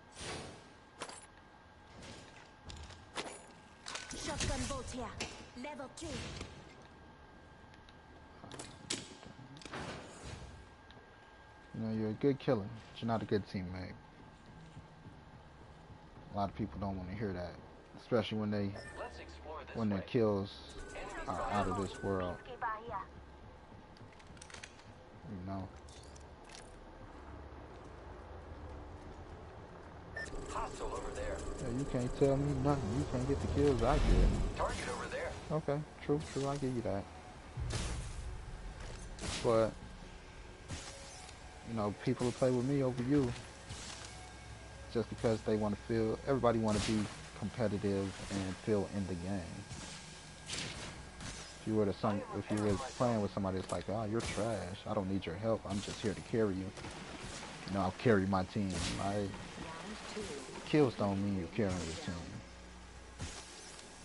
Shotgun bolt here. Level 2. You know, you're a good killer, but you're not a good teammate. A lot of people don't want to hear that, especially when Let's explore this their way. kills are out of this world. You know. Hostile over there. Yeah, you can't tell me nothing. You can't get the kills I get. Target over there. Okay, true, I give you that. But, you know, people will play with me over you just because they want to feel, everybody want to be competitive and feel in the game. If you were playing with somebody that's like, oh, you're trash, I don't need your help, I'm just here to carry you. You know, I'll carry my team. Kills don't mean you're carrying your team.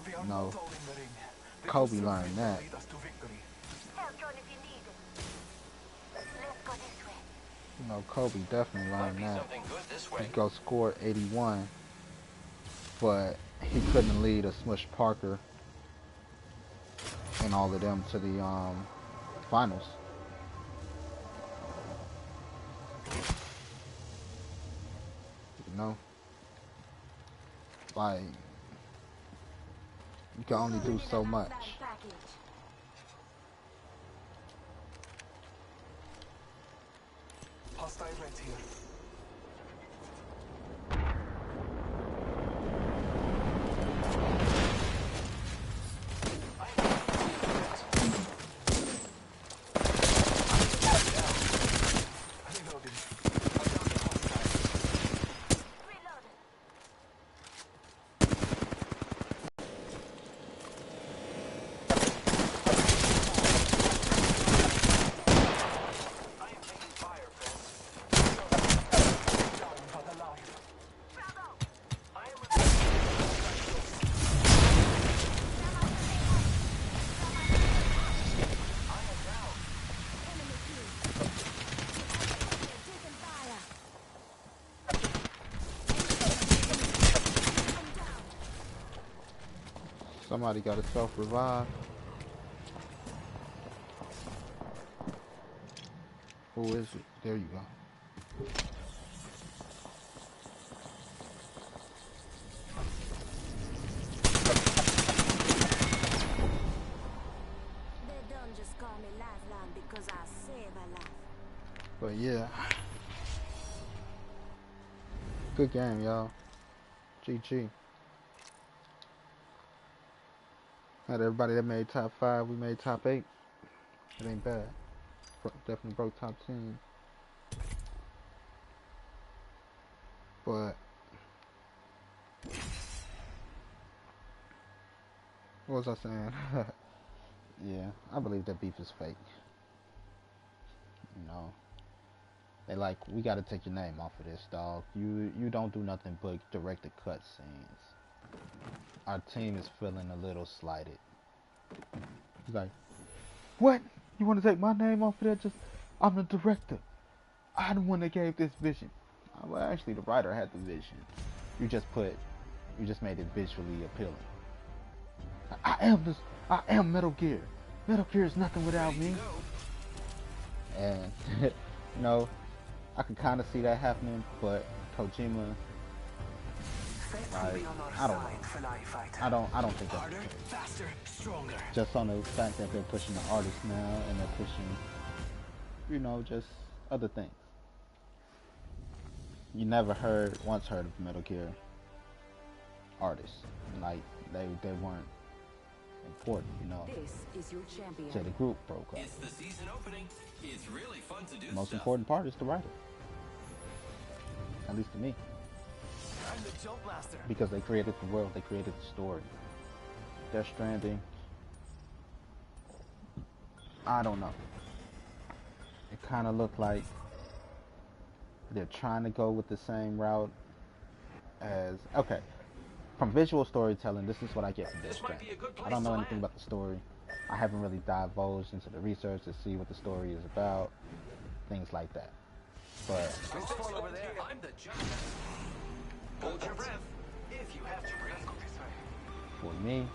We are No. not all in the ring. The Kobe pursuit learned will that. lead us to victory. You know, Kobe definitely Might learned be that. something good this He way. go score 81, but he couldn't lead a Smush Parker and all of them to the finals. You know, like you can only do so much. Hostile right here. Reloading. I found a hostile. I am taking fire, friends. Down but alive. I am repairing. I am down. Enemy kill. Taking fire. I'm down. Somebody got a self-revive. Who is it? There you go. They don't just call me Lifeline because I save a life. But yeah. Good game, y'all. GG. Had everybody that made top 5, we made top 8. It ain't bad. Definitely broke top 10. But what was I saying? Yeah, I believe that beef is fake. You know, they like, we gotta take your name off of this, dog. You don't do nothing but directed cut scenes. Our team is feeling a little slighted. He's like, what? You want to take my name off of that? I'm the director. I'm the one that gave this vision. Well, actually, the writer had the vision. You just made it visually appealing. I am this. I am Metal Gear. Metal Gear is nothing without me. And you know, I could kind of see that happening, but Kojima, like, I don't know. I don't think that's the case. Faster, stronger. Just on the fact that they're pushing the artists now, and they're pushing, you know, just other things. You never once heard of Metal Gear artists. Like, they weren't important, you know. This is your champion. So the group broke up. It's the season opening. It's really fun to do The most stuff. important part is the writer. At least to me. I'm the jump master. Because they created the world, they created the story. Death Stranding, I don't know. It kind of looked like they're trying to go with the same route as, okay, from visual storytelling, this is what I get from Death This might be Stranding. a good place I don't know to anything land. about the story. I haven't really divulged into the research to see what the story is about, things like that. But Let's fall over there. I'm the jump. Hold your breath. If you have to breathe. for me,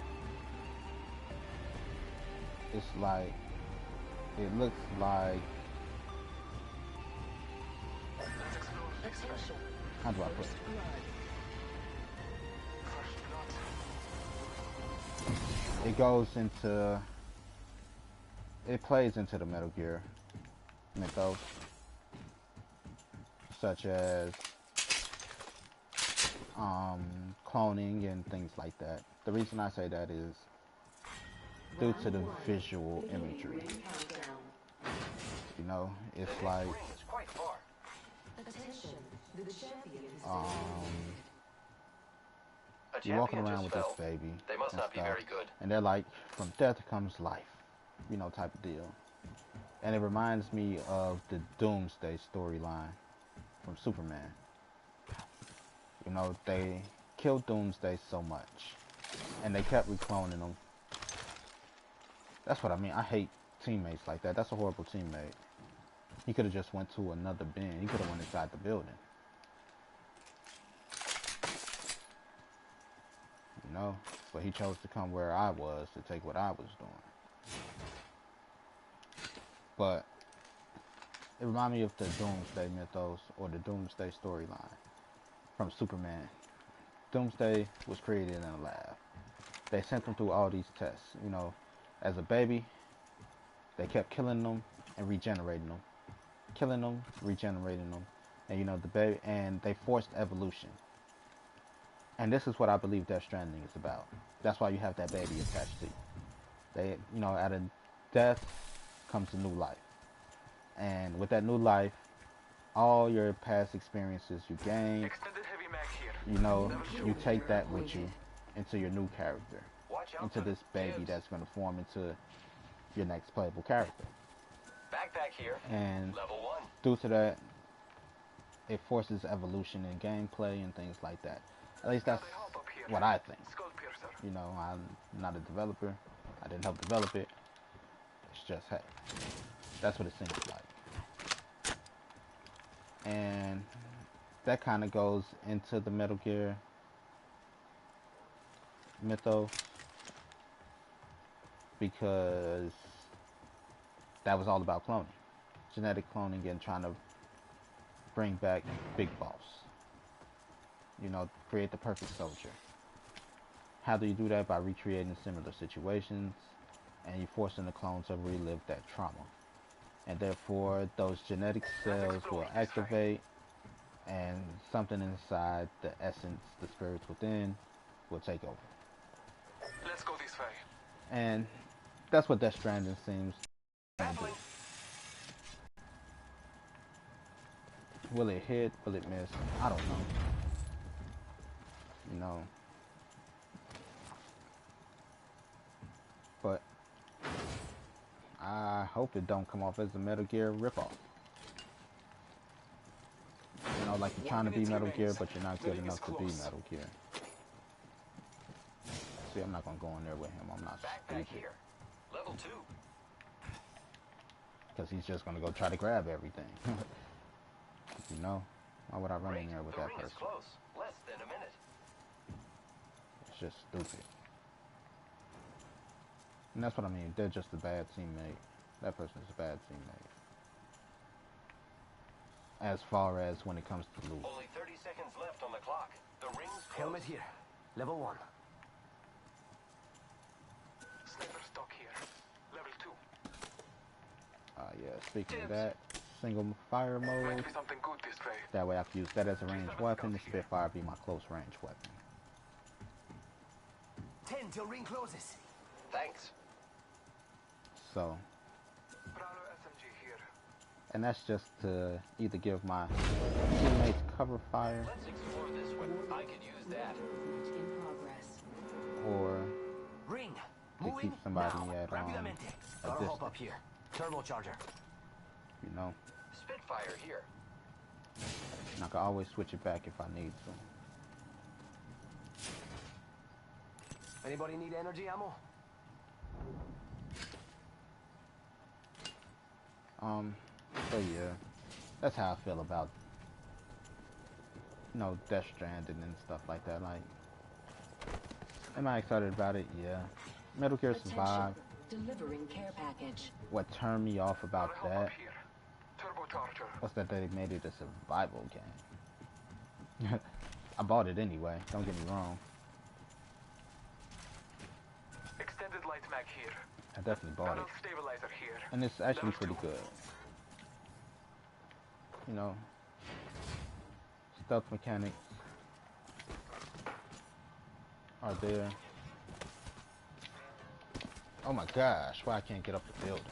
it's like, it looks like, Attention. how do I put it? It goes into, it plays into the Metal Gear mythos, such as cloning and things like that. The reason I say that is due to the visual imagery. Countdown. You know, it's like It's quite far. Attention. The champion is A you're walking champion around just with fell. this baby. They must and not be stuff, very good. And they're like, from death comes life, you know, type of deal. And it reminds me of the Doomsday storyline from Superman. You know, they killed Doomsday so much, and they kept recloning him. That's what I mean. I hate teammates like that. That's a horrible teammate. He could have just went to another bin. He could have went inside the building. You know, but he chose to come where I was to take what I was doing. But it reminded me of the Doomsday mythos or the Doomsday storyline from Superman. Doomsday was created in a lab. They sent him through all these tests. You know, as a baby, they kept killing them and regenerating them, killing them, regenerating them, and you know the baby, and they forced evolution. And this is what I believe Death Stranding is about. That's why you have that baby attached to you. They, you know, out of death comes a new life. And with that new life, all your past experiences you gain, Extended heavy mag here. you know, you take that with you into your new character, Watch out into for this baby kids. that's going to form into your next playable character. Backpack here. And Level 1. due to that, it forces evolution in gameplay and things like that. At least that's Hop up here. what I think. Skull piercer. You know, I'm not a developer. I didn't help develop it. It's just, hey, that's what it seems like. And that kind of goes into the Metal Gear mythos, because that was all about cloning, genetic cloning, and trying to bring back Big Boss. You know, create the perfect soldier. How do you do that? By recreating similar situations, and you're forcing the clone to relive that trauma. And therefore, those genetic cells will activate, and something inside the essence, the spirits within, will take over. Let's go this way. And that's what Death Stranding seems to do. Will it hit? Will it miss? I don't know. You know. But I hope it don't come off as a Metal Gear ripoff. You know, like you're trying to be Metal Gear, but you're not good enough to be Metal Gear. See, I'm not gonna go in there with him. I'm not Backpack stupid. here. Level 2. Because he's just gonna go try to grab everything. You know? Why would I run Great. in there with The that ring is person? close. Less than a minute. It's just stupid. And that's what I mean. They're just a bad teammate. That person is a bad teammate. As far as when it comes to loot. Only 30 seconds left on the clock. The ring's close. Helmet here. Level 1. Sniper stock here. Level 2. Yeah, speaking of that, single fire Might mode. be something good this way. That way I can use that as a ranged weapon. The Spitfire be my close range weapon. 10 till ring closes. Thanks. So, Prowler SMG here. and that's just to either give my teammates cover fire Let's explore this one. I could use that. Movement in progress. or Ring. to Moving keep somebody now. at Rapidamente. a Gotta hop distance, up here. Turbocharger. you know. Spitfire here. And I can always switch it back if I need to. Anybody need energy ammo? So yeah, that's how I feel about, you know, Death Stranding and stuff like that. Like, am I excited about it? Yeah. Metal Gear Survive. Delivering care package. What turned me off about Gotta hop that up here. Turbocharger. was that they made it a survival game. I bought it anyway, don't get me wrong. Extended light mag here. I definitely bought it. Barrel stabilizer here. And it's actually Level pretty 2. good. You know, stealth mechanics are there. Oh my gosh, why I can't get up the building?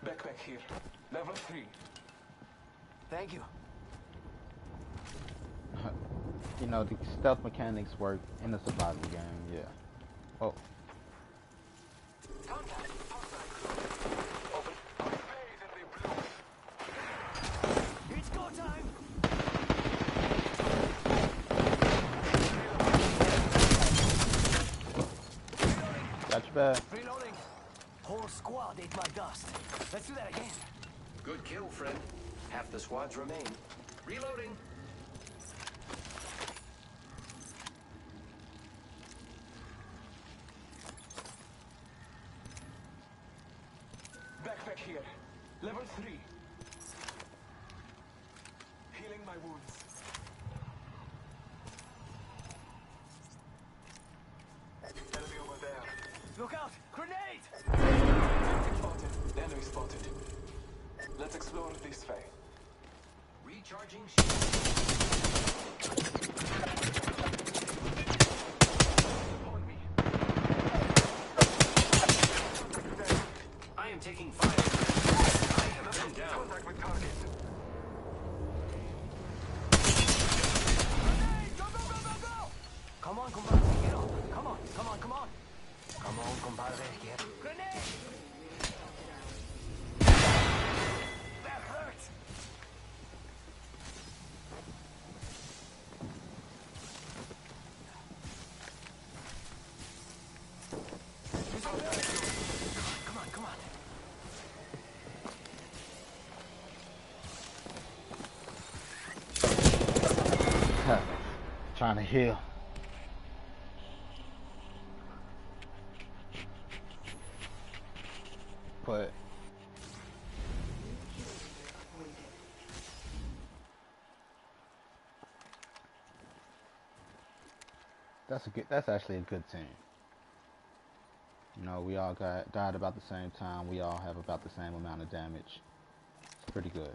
Backpack here. Level 3. Thank you. You know, the stealth mechanics work in a survival game, yeah. Oh, Contact. Outside. Open. Phase in the blue. It's go time. got your back. Reloading. Whole squad ate my dust. Let's do that again. Good kill, friend. Half the squads remain. Reloading. Backpack here. Level 3. Healing my wounds. Enemy over there. Look out! Grenade! Spotted. Enemy spotted. Let's explore this way. Recharging shield. On me. I am taking fire. I have been down. Contact with target. Go, go, go, go, go! Come on, compadre, get up. Come on, come on, come on. Come on, compadre, get up. Grenade! That hurts! Come on, come on. Trying to heal. But that's actually a good team. You know, we all died about the same time. We all have about the same amount of damage. It's pretty good.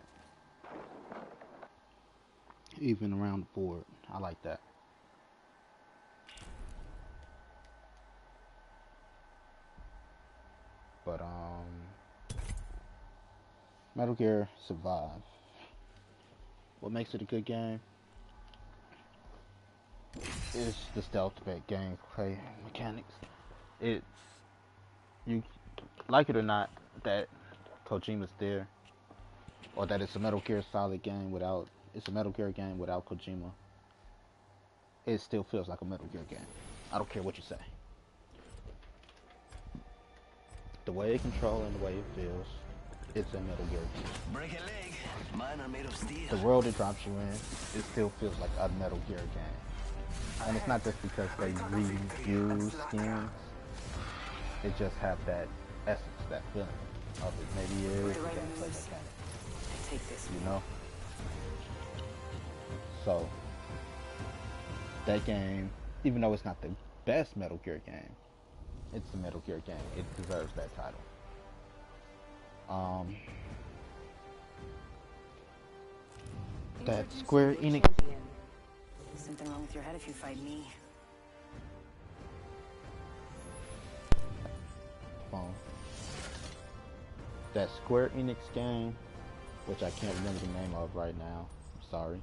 Even around the board. I like that. But Metal Gear Survive. What makes it a good game is the stealth-based gameplay mechanics. It's, you like it or not, that Kojima's there, or that it's a Metal Gear Solid game without, it's a Metal Gear game without Kojima. It still feels like a Metal Gear game. I don't care what you say. The way it controls and the way it feels, it's in Metal Gear Gear. Break a leg. Mine are made of steel. The world it drops you in, it still feels like a Metal Gear game. And it's not just because they reuse skins, it just have that essence, that feeling of it. Maybe it is the gameplay mechanic, Take this. you know? So, that game, even though it's not the best Metal Gear game, it's a Metal Gear game. It deserves that title. That Square Enix. Something wrong with your head if you fight me. Phone. That Square Enix game, which I can't remember the name of right now. I'm sorry.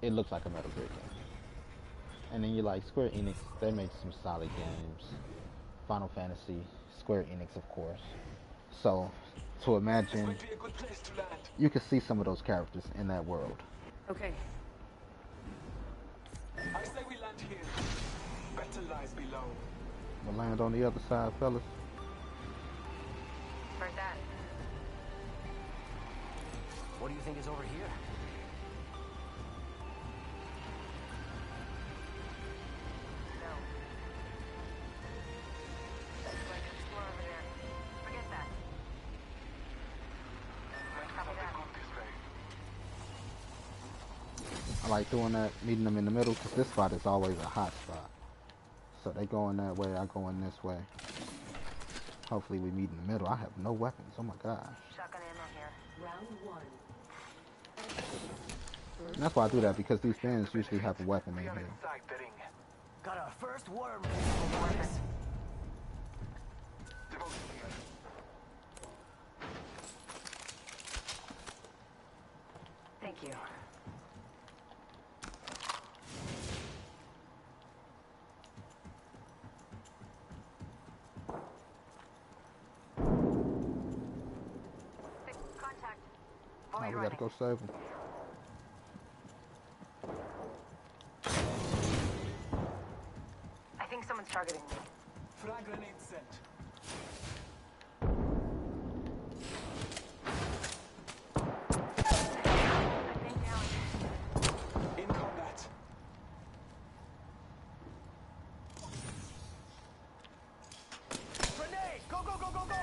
It looks like a Metal Gear game. And then you're like, Square Enix, they make some solid games. Final Fantasy, Square Enix, of course. So, to imagine, Might be a good place to land. you can see some of those characters in that world. Okay. I say we land here. Better lies below. We'll land on the other side, fellas. Where's that? What do you think is over here? No. Like explore over there. Forget that. Might Copy something that. good this way. I like doing that, meeting them in the middle, because this spot is always a hot spot. So they going that way, I go in this way. Hopefully we meet in the middle. I have no weapons, oh my gosh. Shotgun ammo here. Round one. And that's why I do that, because these things usually have a weapon in We are here. inside the ring. Got our first worm. Boys. Devotion here. Thank you. Contact. Now Void we running. gotta go save them. I think someone's targeting me. Frag grenade sent. I think down. In combat. Grenade! Go, go, go, go, go!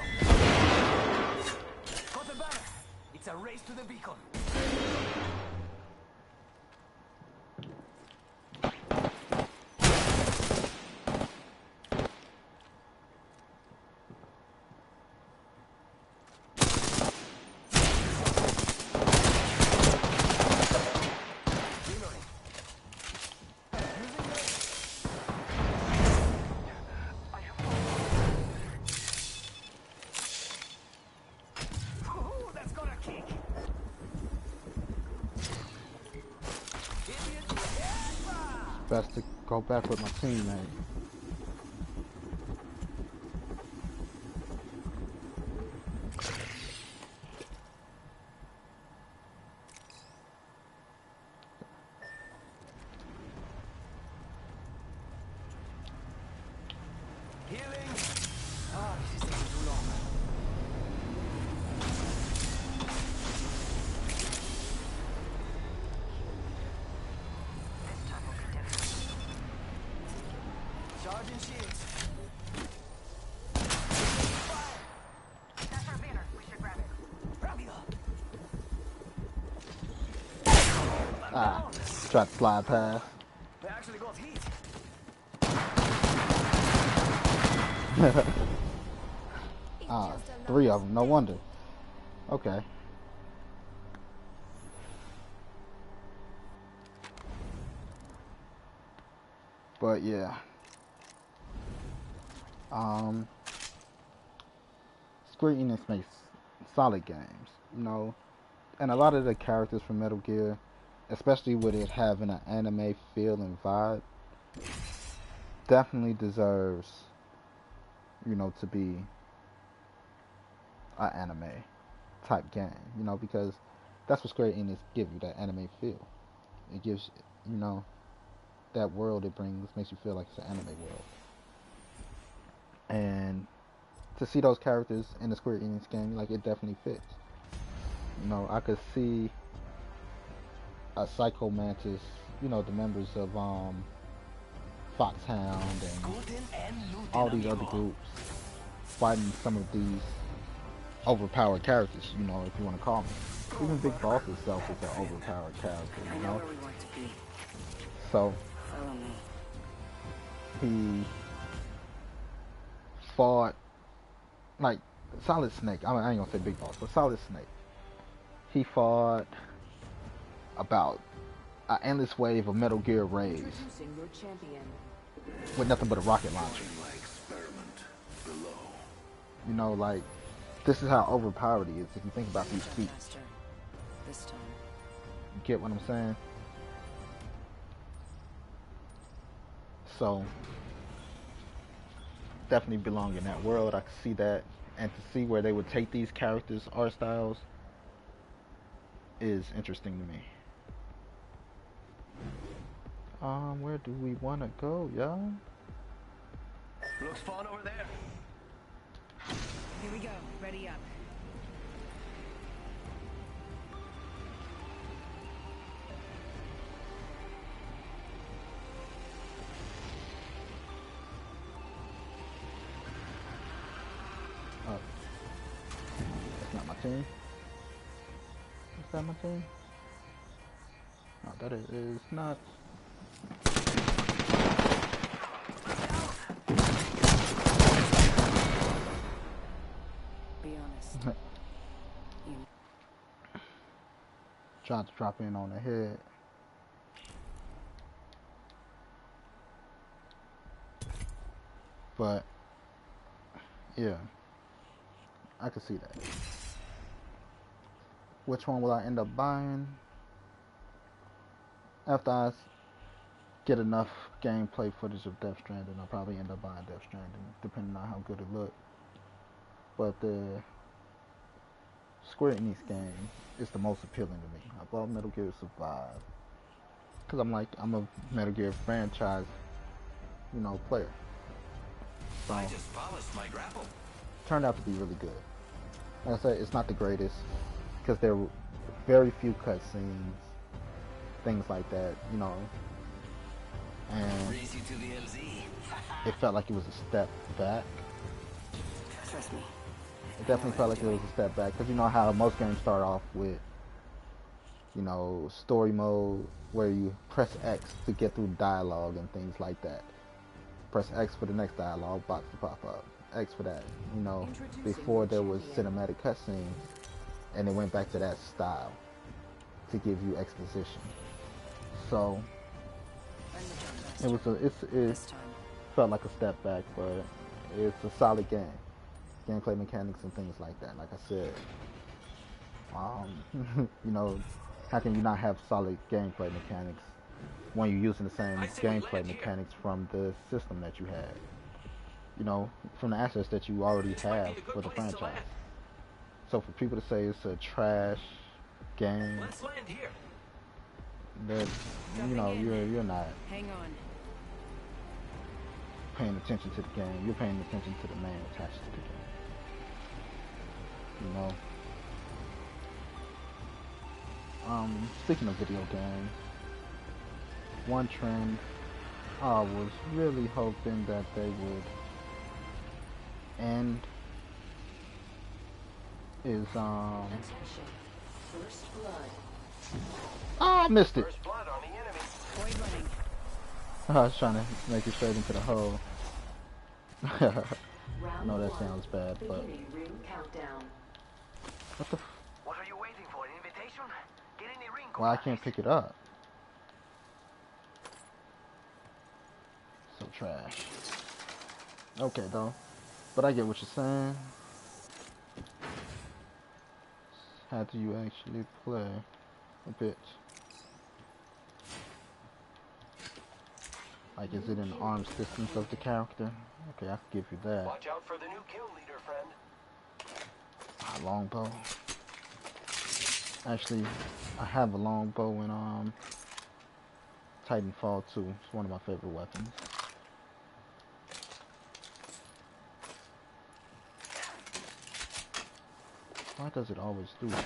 Got the banner. It's a race to the beacon. Reloading. Using this. Ooh, that's got a kick. Idiot. Yeah! Best to go back with my teammate. Healing. Ah, this is taking too long. This time will be different. Charging shields. That's our banner. We should grab it. Rápido. Ah, tried to slide past. They actually got heat. Ah, 3 of them, no wonder. Okay. But yeah. Square Enix makes solid games, you know. And a lot of the characters from Metal Gear, especially with it having an anime feel and vibe, definitely deserves, you know, to be an anime type game, you know, because that's what Square Enix give you, that anime feel. It gives, you know, that world it brings makes you feel like it's an anime world. And to see those characters in the Square Enix game, like, it definitely fits. You know, I could see a Psycho Mantis, you know, the members of Foxhound and Scooting and looting, all these amigo. other groups fighting some of these overpowered characters, you know, if you want to call them. Even Big Boss itself is an overpowered character, I you know know. where we want to be. So Follow me. he fought like Solid Snake. I ain't gonna say Big Boss, but Solid Snake. He fought about an endless wave of Metal Gear raids Introducing your champion. with nothing but a rocket launcher. You know, like, this is how overpowered he is. If you think about these feats, Faster. This time. you get what I'm saying? So, definitely belong in that world. I can see that, and to see where they would take these characters' art styles is interesting to me. Where do we want to go, y'all? Looks fun over there. Here we go. Ready up. Oh, that's not my team. Is that my team? No, that is not. Be honest. You Tried to drop in on the head. But, yeah, I could see that. Which one will I end up buying? After I get enough gameplay footage of Death Stranding, I'll probably end up buying Death Stranding, depending on how good it looks. But the Square Enix game is the most appealing to me. I bought Metal Gear Survive because I'm a Metal Gear franchise, you know, player. So I just polished my grapple. turned out to be really good. Like I said, it's not the greatest because there were very few cutscenes, things like that, you know, and Race you to the LZ. it felt like it was a step back. trust me. It definitely felt like it was a step back because you know how most games start off with, you know, story mode where you press X to get through dialogue and things like that. Press X for the next dialogue box to pop up. X for that. You know, before there was cinematic cutscenes, and it went back to that style to give you exposition. So it was it This time. felt like a step back, but it's a solid game. Gameplay mechanics and things like that. Like I said, you know, how can you not have solid gameplay mechanics when you're using the same gameplay mechanics from the system that you had? You know, from the assets that you already have for the franchise. So for people to say it's a trash game, Let's land here. that, you know, you're not Hang on. paying attention to the game. You're paying attention to the man attached to the game. You know. Speaking of video games, one trend I was really hoping that they would end is Attention. First blood. I missed it. First blood on the enemy. Boy running. I was trying to make it straight into the hole. Round No, that one. sounds bad, but Beginning ring countdown. what the What are you waiting for? An invitation? Get in the ring. why I can't pick it up? So trash. Okay though. But I get what you're saying. How do you actually play a bit? Like, is it in arm's distance of the character? Okay, I can give you that. Watch out for the new kill leader, friend. Longbow. Actually, I have a longbow in Titanfall 2. It's one of my favorite weapons. Why does it always do that?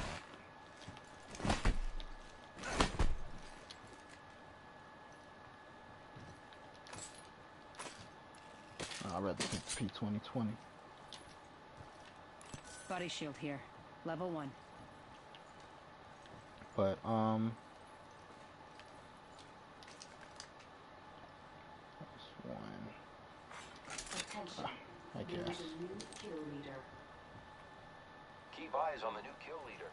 I'd rather take the P2020. Body shield here. Level 1. But this one, Attention. I There guess. is a new kill leader. Keep eyes on the new kill leader.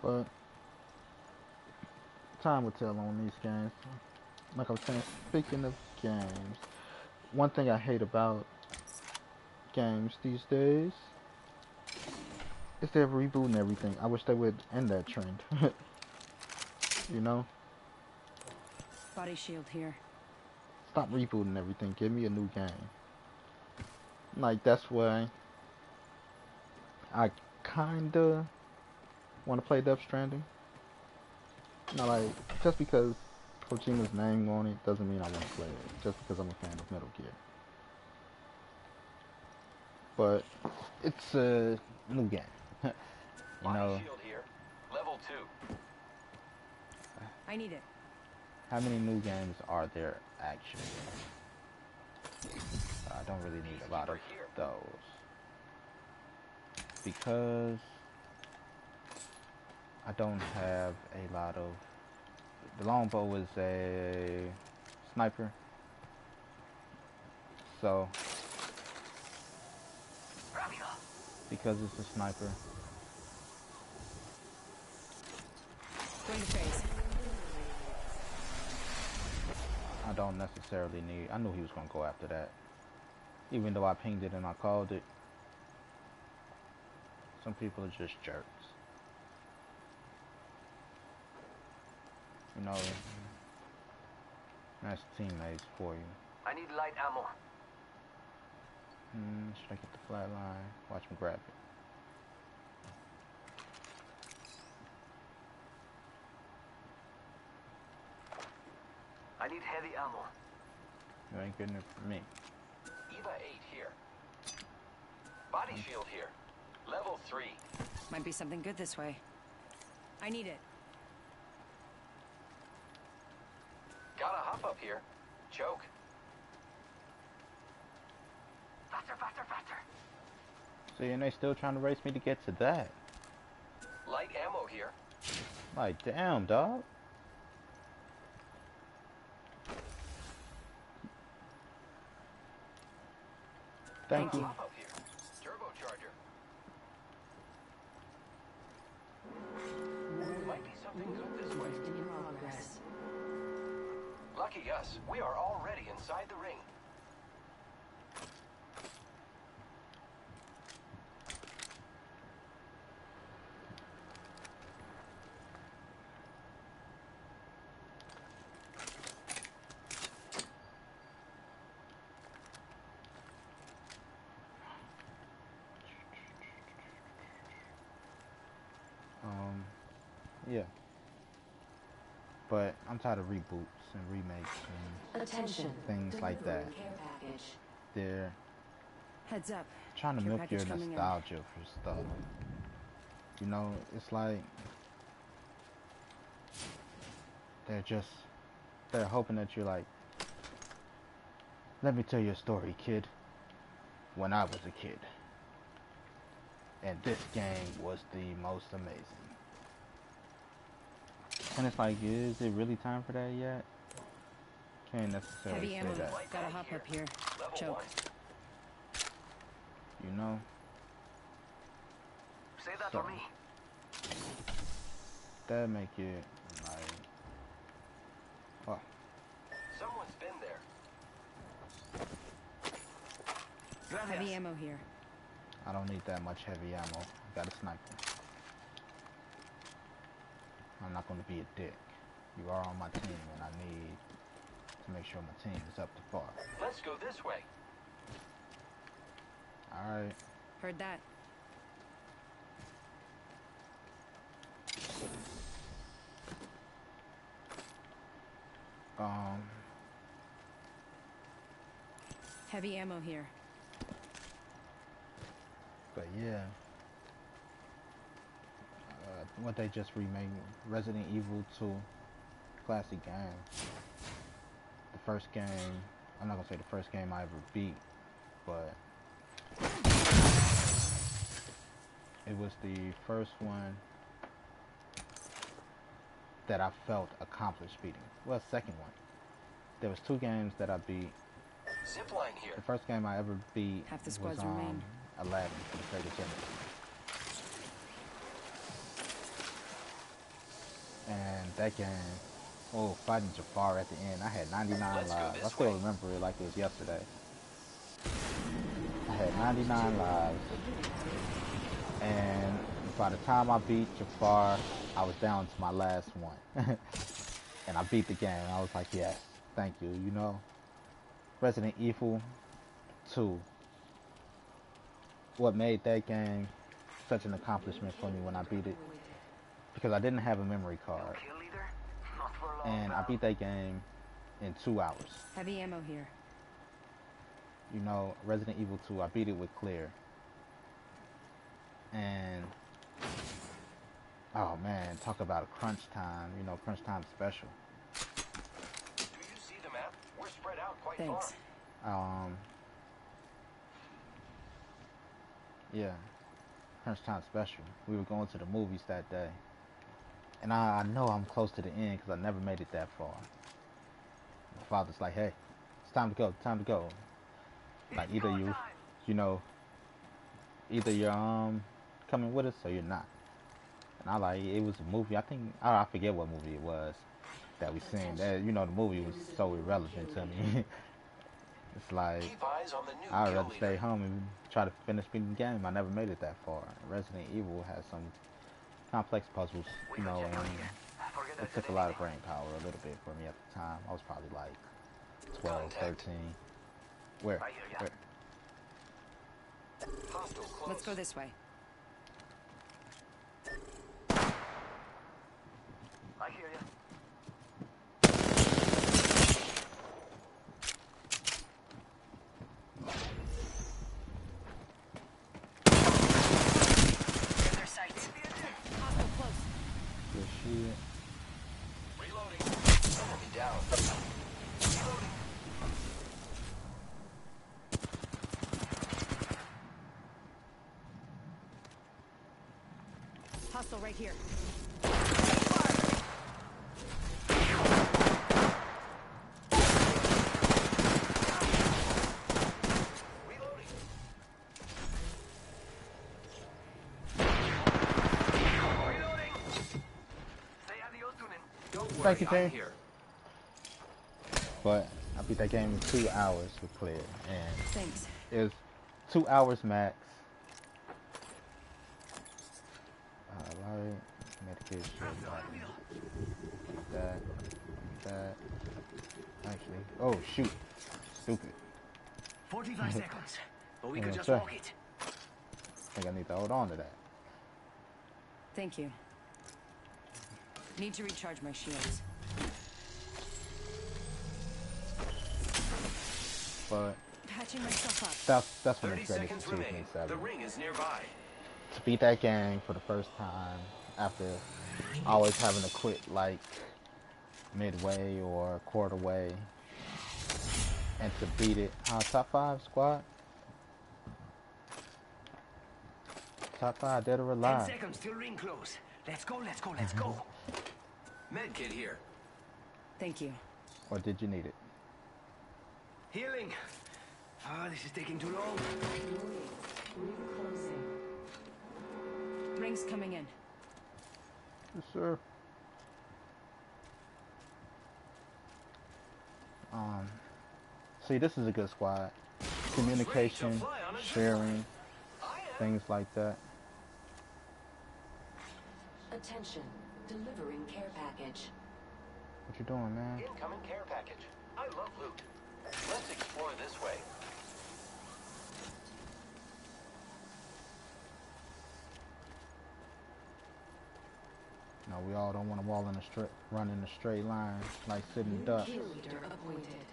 But time will tell on these games. Like I was saying, speaking of games, one thing I hate about games these days is they're rebooting everything. I wish they would end that trend. You know? Body shield here. Stop rebooting everything. Give me a new game. Like, that's why I kinda want to play Death Stranding. Now, like, just because Kojima's name on it doesn't mean I want to play it. Just because I'm a fan of Metal Gear. But it's a new game. You Body know, shield here. Level 2. I need it. how many new games are there actually? I don't really need a lot of those. Because I don't have a lot of... The longbow is a sniper. So, because it's a sniper, Going to phase. I don't necessarily need... I knew he was going to go after that. Even though I pinged it and I called it. Some people are just jerks. You know, that's teammates for you. I need light ammo. Should I get the flatline? Watch him grab it. I need heavy ammo. You ain't getting it from me. EVA 8 here. Body shield here. Level 3. Might be something good this way. I need it. Gotta hop up here. Choke. Faster, faster, faster. See, and they still trying to race me to get to that. Light ammo here. Like, damn, dog. Thank you. Hop up here. Turbocharger. Might be something good this way. In progress. Lucky us, we are already inside the ring. Yeah. But I'm tired of reboots and remakes and Attention. things like that. Care package. They're Heads up. trying to Care milk your package coming in. nostalgia for stuff. You know, it's like they're hoping that you're like, let me tell you a story, kid. When I was a kid. And this game was the most amazing. And it's like, is it really time for that yet? Can't necessarily Heavy say ammo. that. Gotta hop up here. Level Choke. 1. You know? Say that So. for me. That make it like, oh, Someone's been there. Heavy ammo here. I don't need that much heavy ammo. I got a sniper. I'm not going to be a dick. You are on my team, and I need to make sure my team is up to par. Let's go this way. Alright. Heard that. Heavy ammo here. But yeah, what they just remade, Resident Evil 2, classic game. The first game, I'm not gonna say the first game I ever beat, but it was the first one that I felt accomplished beating. Well, second one. There was 2 games that I beat. Zipline here. The first game I ever beat Half the was squads remain. Aladdin for the Sega Genesis. And that game, oh, fighting Jafar at the end, I had 99 Let's go lives. this I still way. remember it like it was yesterday. I had 99 lives. And by the time I beat Jafar, I was down to my last one. And I beat the game. I was like, yes, thank you, you know. Resident Evil 2. What made that game such an accomplishment for me when I beat it, because I didn't have a memory card. Kill leader? Not for long, And I pal. beat that game in 2 hours. Heavy ammo here. You know, Resident Evil 2, I beat it with Claire. And, oh man, talk about a crunch time, you know, crunch time special. Do you see the map? We're spread out quite Thanks. far. Yeah, crunch time special. We were going to the movies that day. And I know I'm close to the end because I never made it that far. My father's like, hey, it's time to go, time to go. Like either you know, either you're coming with us or you're not. And I like, it was a movie, I forget what movie it was that we seen. That, you know, the movie was so irrelevant to me. It's like, Keep eyes on the new I'd kill rather leader. stay home and try to finish beating the game. I never made it that far. Resident Evil has some complex puzzles, you know, and Forget I it said took a lot of anything. brain power a little bit for me at the time. I was probably like 12, Contact. 13. Where? I hear ya. Where? Hostile close. Let's go this way. I hear ya. Near their sights. Hostile close. Good shit. Reloading. Enemy down. Reloading. Hostile right here. Reloading. Reloading! Say adios, Tunin. Don't worry, Thank you, I'm Jay. here. But I beat that game in 2 hours with Claire. And Thanks. it was 2 hours max. Alright, medication, that. Actually, oh shoot, stupid. 45 seconds. But we Yeah, could just sure. walk it. I think I need to hold on to that. Thank you. Need to recharge my shields. But Patching myself up. that's when 30 it's ready seconds for remain. The 2007. ring is nearby. To beat that game for the first time after always having to quit like midway or quarter way, and to beat it, top 5 squad, top 5 dead or 10 alive. seconds till ring close. Let's go, let's go, let's go. Medkit here. Thank you. Or did you need it? Healing. Ah, this is taking too long. Ring's coming in. Yes, sir. See, this is a good squad. Communication, sharing, things like that. Attention, delivering care package. What you doing, man? Incoming care package. I love loot. Let's explore this way. No, we all don't want to run in a straight line like sitting ducks. Kill leader appointed.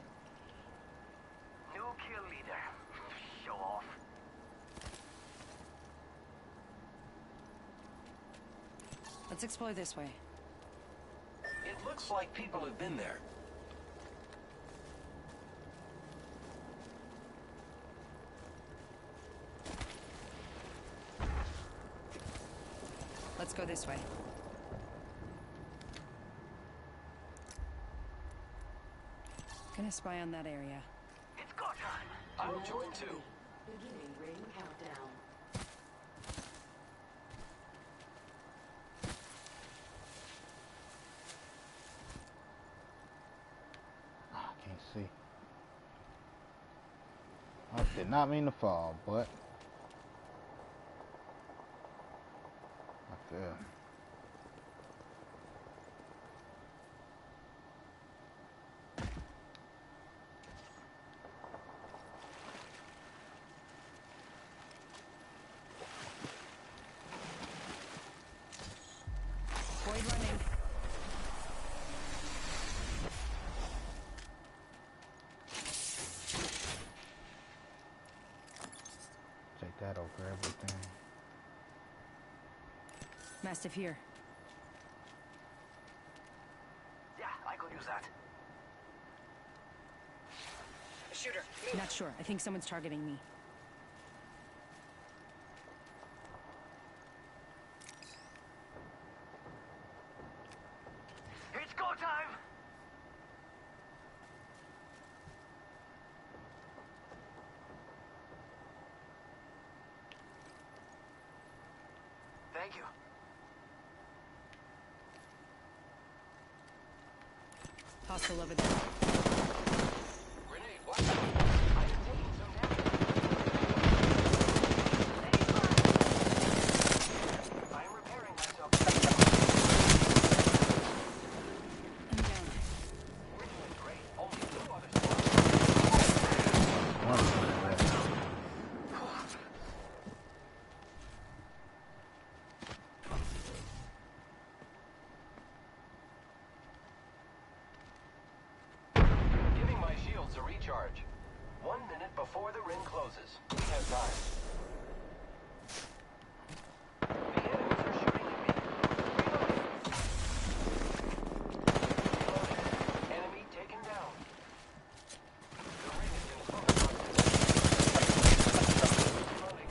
New kill leader. Let's explore this way. It looks like people have been there. Let's go this way. Gonna spy on that area. It's go time. I'll join too. Beginning ring countdown. Ah, I can't see. I did not mean to fall, but I fell. Void running. Take that over everything. Mastiff here. Yeah, I could use that. Shooter. Not sure. I think someone's targeting me. It's go time. Thank you. Hostile over there. Grenade, watch out. I am taking some damage. I am repairing myself. I'm down. We're doing great. Only 2 other squads. One of them. Giving my shields a recharge. 1 minute before the ring closes. We have time. The enemies are shooting at me. Reloading. Enemy taken down. The ring has been photographed. Reloading.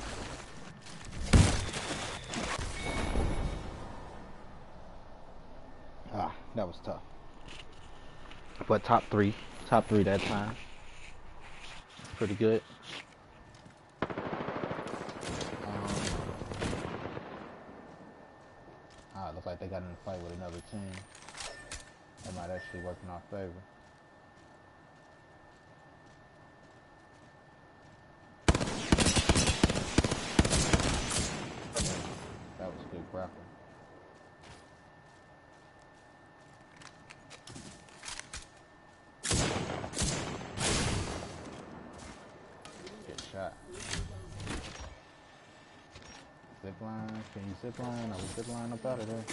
Ah, that was tough. But top three that time. Pretty good. It looks like they got in a fight with another team. That might actually work in our favor. That was good grappling. Get shot. Zipline, can you zipline? I will zipline up out of there.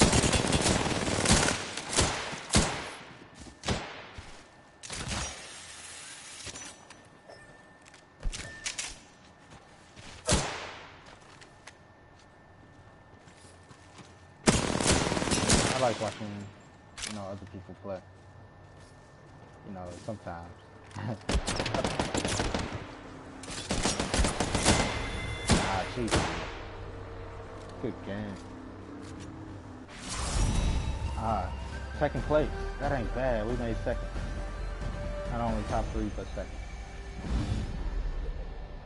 I like watching, other people play. Sometimes. Jeez. Good game. Second place. That ain't bad. We made second. Not only top 3, but second.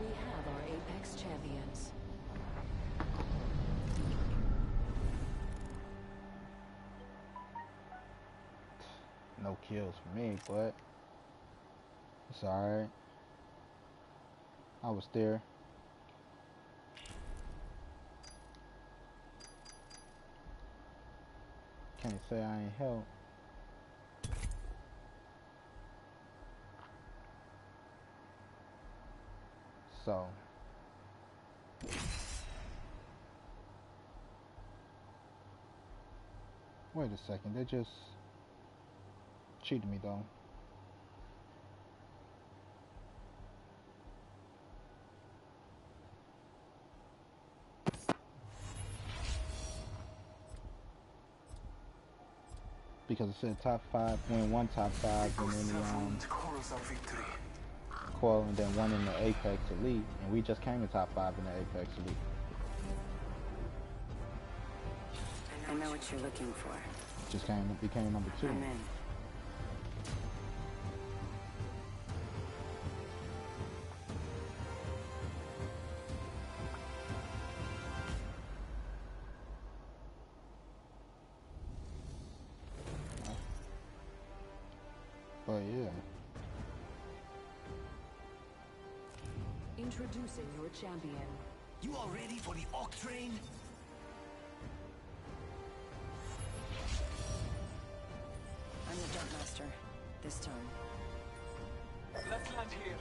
We have our Apex champions. No kills for me, but it's alright. I was there. Can't say I ain't helped. So wait a second, they just cheated me though. because it said top 5, win 1 top 5, and then the chorus of victory. coil, and then 1 in the Apex Elite, and we just came in top 5 in the Apex Elite. I know what you're looking for. Just became number 2. I'm in. But yeah. Introducing your champion. You all ready for the Orc train? I'm the Jump Master. This time. Let's land here.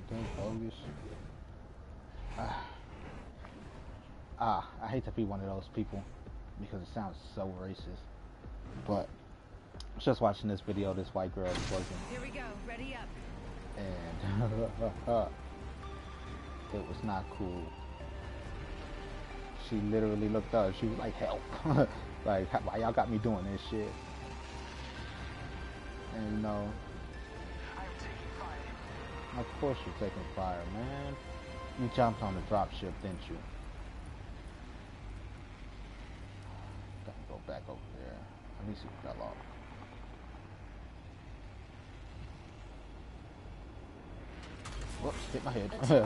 Don't bogus. I hate to be one of those people because it sounds so racist. But I was just watching this video, this white girl is working. Here we go. Ready up. And it was not cool. She literally looked up. She was like, "Help!" Like, why y'all got me doing this shit? And you know, I'm taking fire. of course you're taking fire, man. You jumped on the dropship, didn't you? Gotta go back over there. At least he fell off. Whoops, hit my head. Taking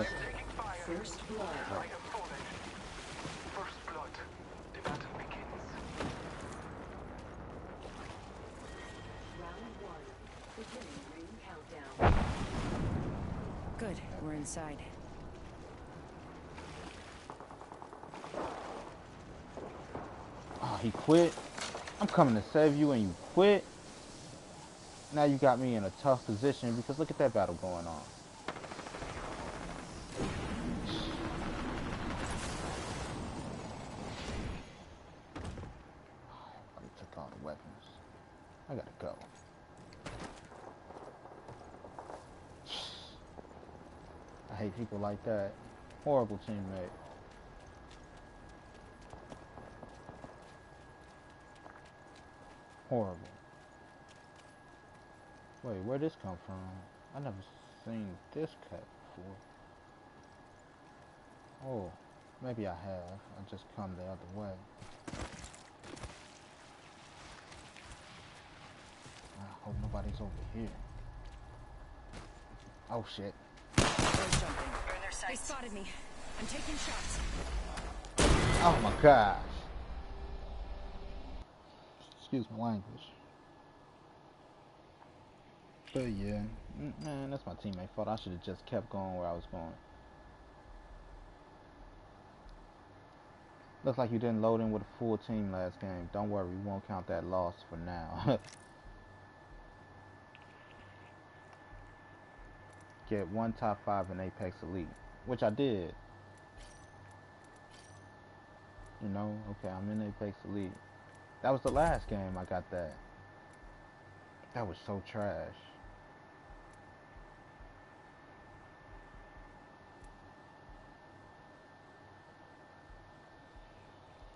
fire. First blood. I have fallen. First blood. The battle begins. Round 1. Beginning ring countdown. Good. We're inside. Oh, he quit. I'm coming to save you and you quit. Now you got me in a tough position because look at that battle going on. I took all the weapons. I gotta go. I hate people like that. Horrible teammate. Horrible. Wait, where'd this come from? I never seen this cut before. Oh, maybe I have. I just come the other way. I hope nobody's over here. Oh shit. There's something. They spotted me. I'm taking shots. Oh my gosh. Excuse my language. But yeah, man, that's my teammate fault. I should have just kept going where I was going. Looks like you didn't load in with a full team last game. Don't worry, we won't count that loss for now. Get 1 top 5 in Apex Elite, which I did. You know, okay, I'm in Apex Elite. That was the last game I got that. That was so trash.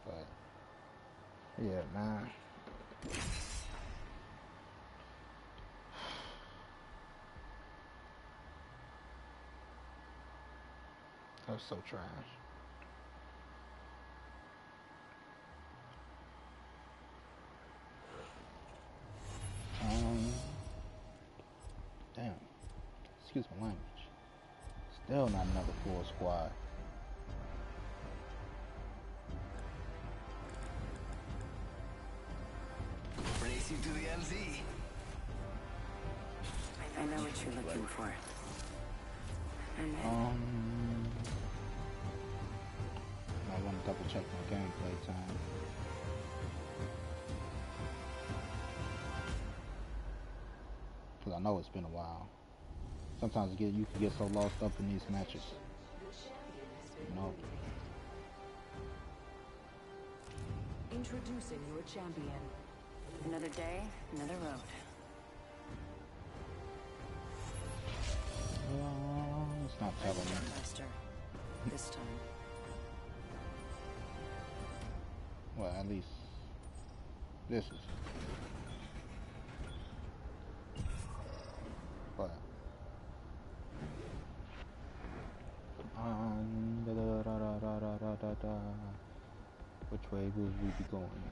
But yeah, man. That was so trash. Damn. Excuse my language. Still not another full squad. Race you to the LZ. I know what you're looking for. I'm in. I want to double check my gameplay time. Because I know it's been a while. Sometimes you can get so lost up in these matches. You know? Introducing your champion. Another day, another road. It's not telling me. Master. this time. Well, at least this is. But da, da, da, da, da, da, da, da, da. Which way will we be going?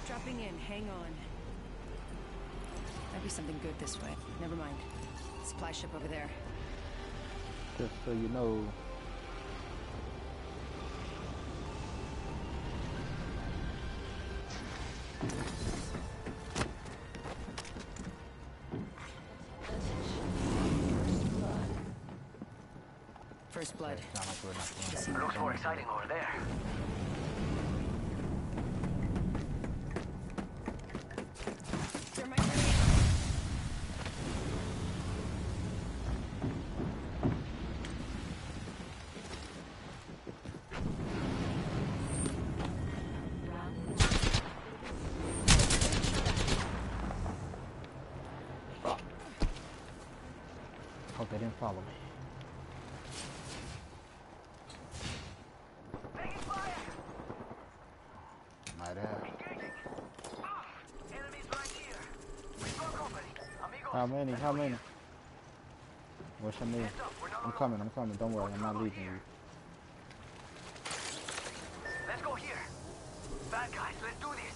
Dropping in, hang on. Might be something good this way. Never mind. Supply ship over there. Just so you know. First blood. Sound like we're not going. Looks more exciting over there. Thermite grenade. Hope they didn't follow me. Taking fire! Might have. Engaging! Enemies right here! We've got company! Amigos! How many? How many? What's your name? Heads up, we're not I'm alone. coming. I'm coming. Don't worry. I'm not leaving you. Let's go here! Bad guys, let's do this!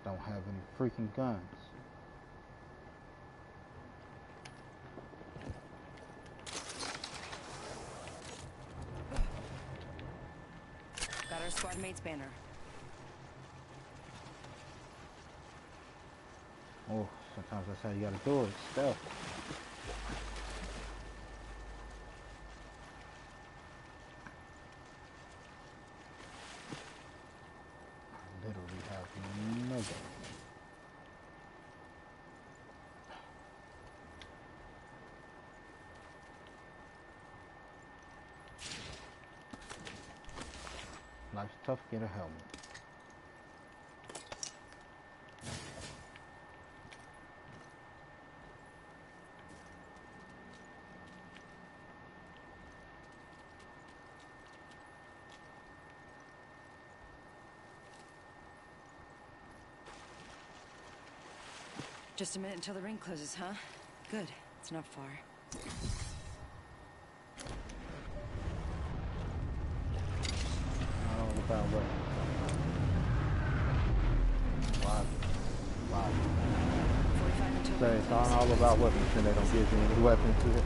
Don't have any freaking guns. Got our squad mate's banner. Oh, sometimes that's how you gotta do it. Stealth. I literally have no gun. Life's tough, get a helmet. Just a minute until the ring closes, huh? Good. It's not far. I don't know about what. Wow. 45 until Say ring it's close. all about weapons and they don't give you any weapons to it.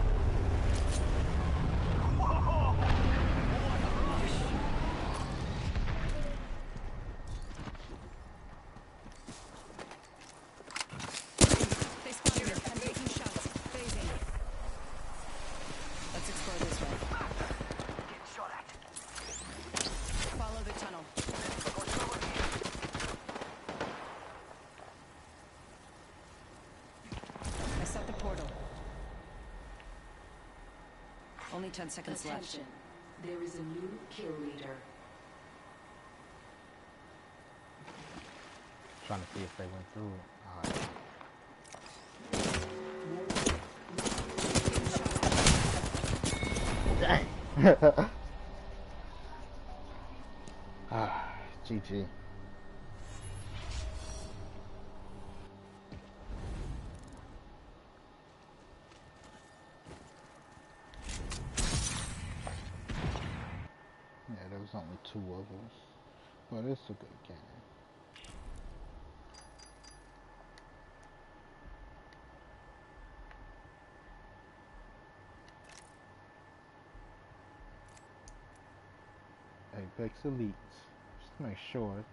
They spotted me. I'm taking shots. Phasing. Let's explore this way. Getting shot at. Follow the tunnel. I set the portal. Only 10 seconds left. Attention. There is a new kill leader. Trying to see if they went through it. Alright. Dang. GG. Yeah, there was only 2 of us, but it's a good game. Apex Elites. Just to make sure.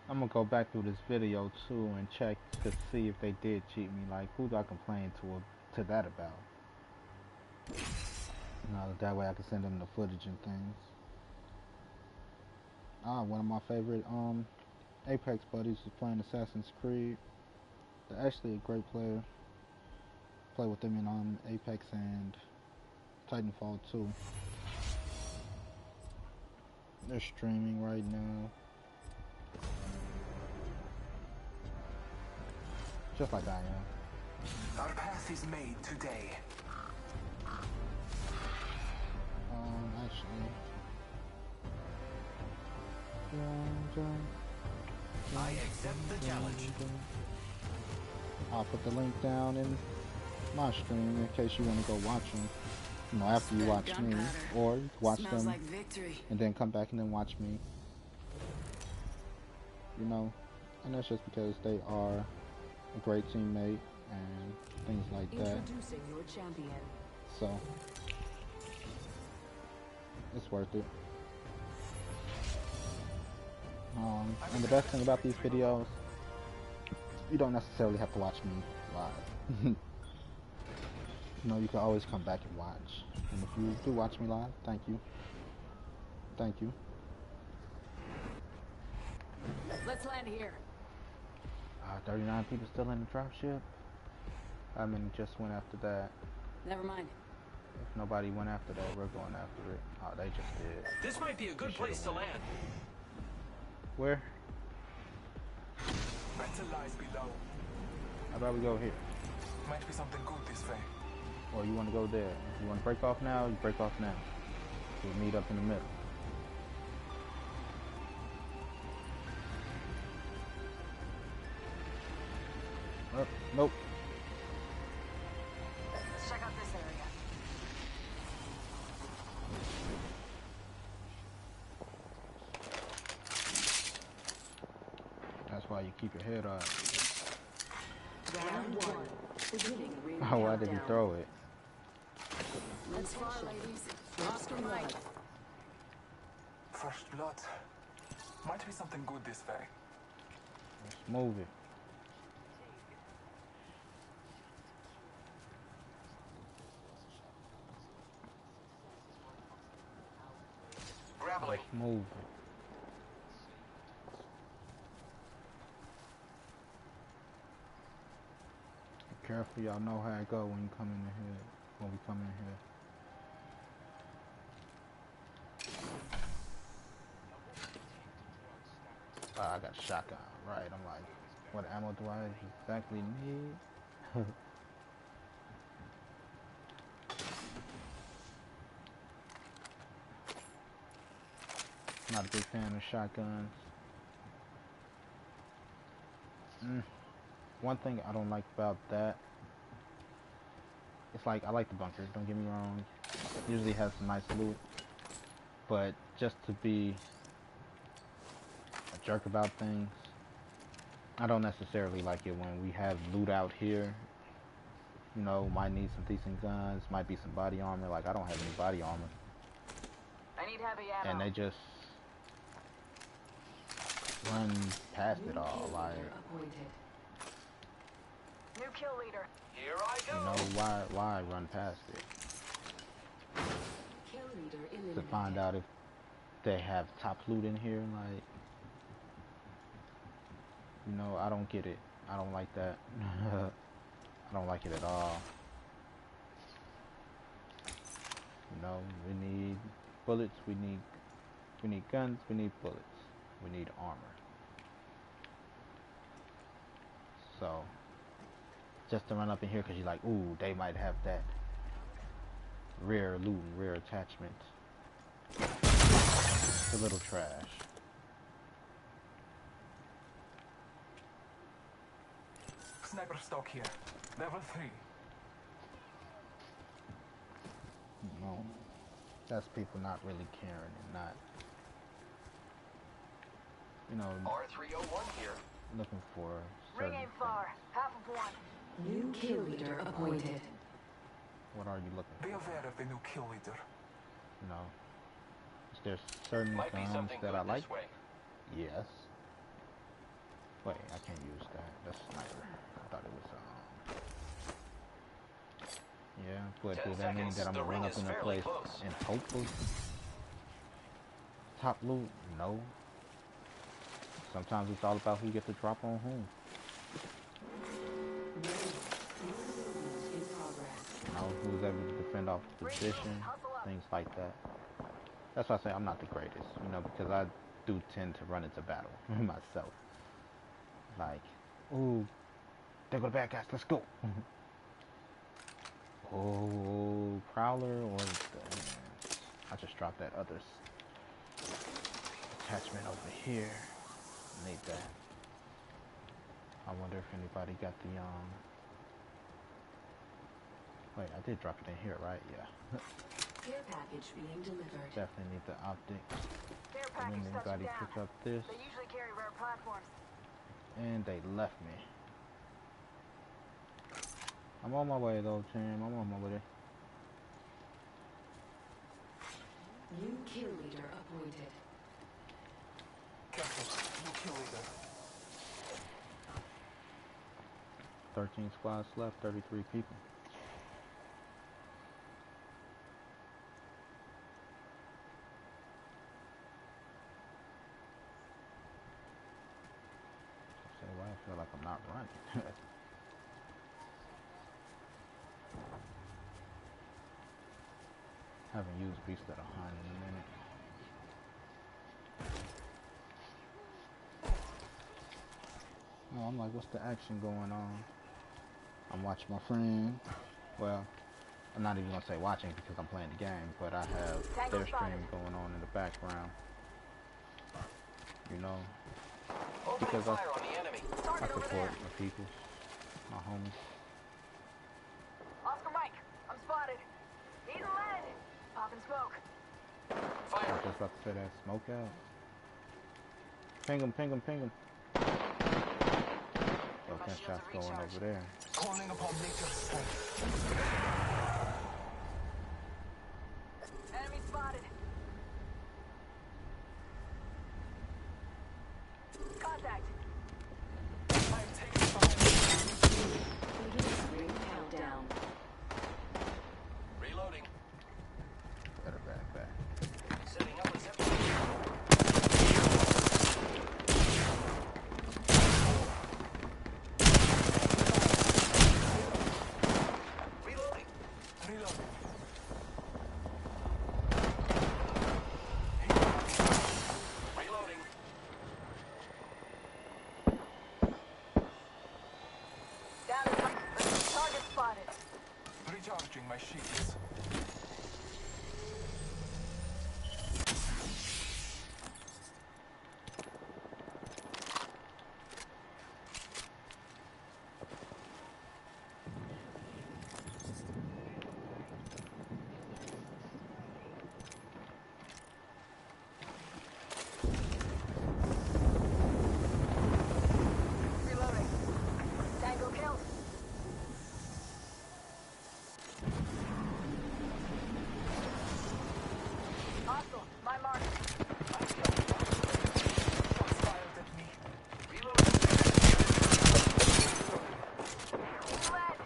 I'm gonna go back through this video too and check to see if they did cheat me. Like, who do I complain to that about? That way I can send them the footage and things. One of my favorite Apex buddies is playing Assassin's Creed. They're actually a great player. Play with them in Apex and Titanfall 2. They're streaming right now. Just like I am. Our path is made today. Actually. I accept the challenge. I'll put the link down in my stream in case you want to go watch them. You know, after you watch me, or watch them like victory. and then come back and then watch me. You know, and that's just because they are a great teammate and things like that. Introducing your champion. So it's worth it. And the best thing about these videos, you don't necessarily have to watch me live. You know, you can always come back and watch. And if you do watch me live, thank you. Thank you. Let's land here. 39 people still in the dropship. I mean, just went after that. Never mind. If nobody went after that, we're going after it. Oh, they just did. This might be a good place to land. Where? Better lies below. How about we go here? Might be something good this way. Or you want to go there? If you want to break off now, you break off now. We'll meet up in the middle. Nope. Let's check out this area. That's why you keep your head up. Round one. Beginning ring Oh, why did he countdown. throw it? Let's far, ladies. Oscar Mike. First blood. Might be something good this way. Let's move it. Grappling. Let's move it. Be careful, y'all know how it go when you come in here. When we come in here. I got a shotgun, right? I'm like, what ammo do I exactly need? Not a big fan of shotguns. One thing I don't like about that, it's like, I like the bunker, don't get me wrong. Usually has some nice loot. But just to be a jerk about things, I don't necessarily like it when we have loot out here. You know, might need some decent guns, might be some body armor. Like, I don't have any body armor. I need heavy ammo. And they just run past it all. Like, Appointed. New kill leader. Here I you go. know, why run past it? Kill leader To eliminated. find out if they have top loot in here, like, you know, I don't get it. I don't like that. I don't like it at all. You know, we need bullets, we need guns, we need bullets, we need armor. So, just to run up in here because you're like, ooh, they might have that rare loot and rare attachment. It's a little trash. Sniper stock here. Level 3. You know, that's people not really caring and not, you know, R301 here. looking for Ring certain aim things. far. Half of one. New kill leader appointed. What are you looking Be for? aware of the new kill leader. You know, there's certain Might be guns something that good I like. this way. Yes. Wait, I can't use that. That's sniper. I thought it was Yeah, but 10 does that mean seconds. that I'm The gonna ring run up is in a fairly place close. and hopefully top loot? No. Sometimes it's all about who gets to drop on whom. In progress. You know, who's able to defend off position, things like that. That's why I say I'm not the greatest, you know, because I do tend to run into battle myself. Like, ooh, there go the bad guys, let's go. Oh, Prowler or I just dropped that other attachment over here. Need that. I wonder if anybody got the wait, I did drop it in here, right? Yeah. Care package being delivered. Definitely need the optic. Care And package then touching anybody down. pick up this. They usually carry rare platforms. And they left me. I'm on my way though, Tim. I'm on my way. New kill leader appointed. Careful. No kill leader. 13 squads left, 33 people. Say why I feel like I'm not running. Haven't used Beast of the Hunt in a minute. Oh, I'm like, what's the action going on? I'm watching my friend. Well, I'm not even gonna say watching because I'm playing the game, but I have their stream going on in the background. You know, Opening because fire on the enemy. I support my people, my homies. Oscar Mike, I'm spotted. Eating lead. Popping smoke. I Fire. was just about to say that. Smoke out. Ping him, ping him, ping him. Yo, 10 shots going over there. Calling upon nature's strength. Enemy spotted. Contact. I am taking fire. Beginning ring countdown. Reloading. Better back. Setting up a zip. Reloading. Reload. Reloading. Down to target spotted. Recharging my shields. Reloading. Tango killed. Hostile. My mark. Shots fired at me. Reloading. Lead.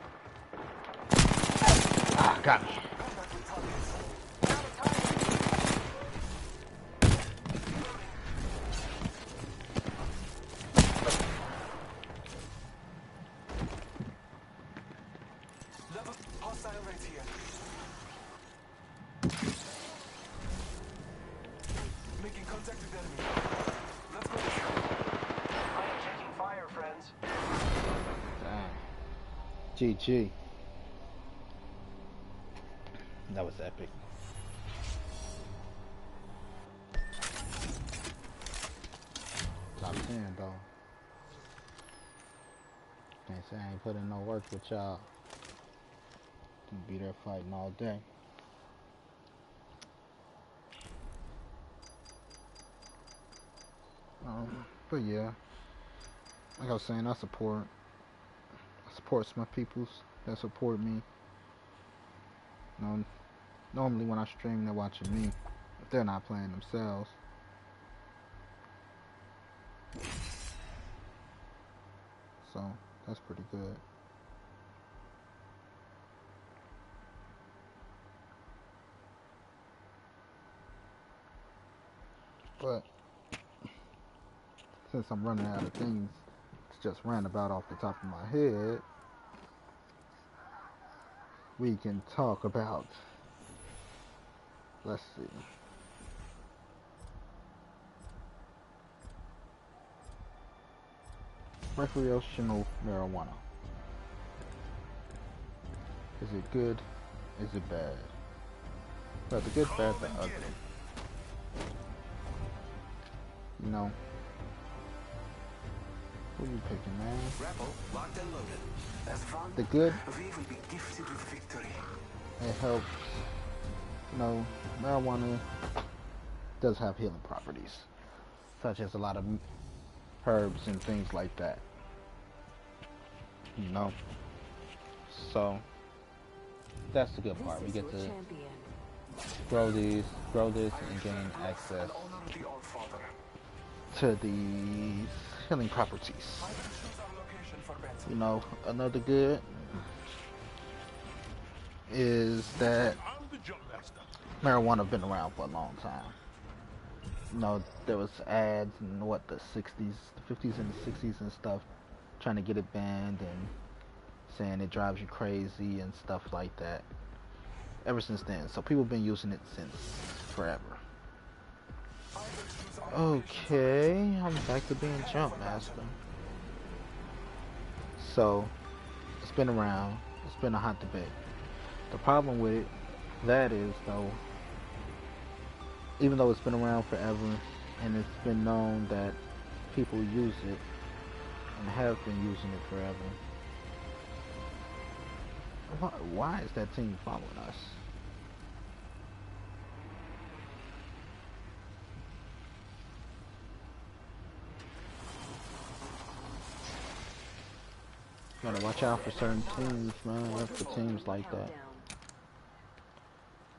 Ah, got me. Contact with targets. Down to target. Level hostile right here. Making contact with enemy. Let's go. I am taking fire, friends. Damn. GG. That was epic. Top 10 though. Can't say I ain't put in no work with y'all. Can be there fighting all day. But yeah, like I was saying, I support my peoples that support me. You know, normally when I stream, they're watching me if they're not playing themselves. So that's pretty good. But since I'm running out of things to just rant about off the top of my head, we can talk about, let's see. Recreational marijuana. Is it good? Is it bad? Well, the good, bad, the ugly. You know, who you picking, man? Grapple, locked and loaded. As fun, The good, we will be gifted with victory. it helps. You know, marijuana does have healing properties, such as a lot of herbs and things like that. You know, so that's the good part. We get to Champion. grow this, and gain access Honor the Allfather. to these healing properties. I will choose our location for battle. You know, another good is that I'm the jump master. marijuana been around for a long time. You know, there was ads in what, the 60s, the 50s and the 60s and stuff, trying to get it banned and saying it drives you crazy and stuff like that. Ever since then, so people have been using it since forever. Okay, I'm back to being jump master. So it's been around. It's been a hot debate. The problem with it, that is though, even though it's been around forever and it's been known that people use it and have been using it forever, why is that team following us? Gotta watch out for certain teams, man. For teams like that.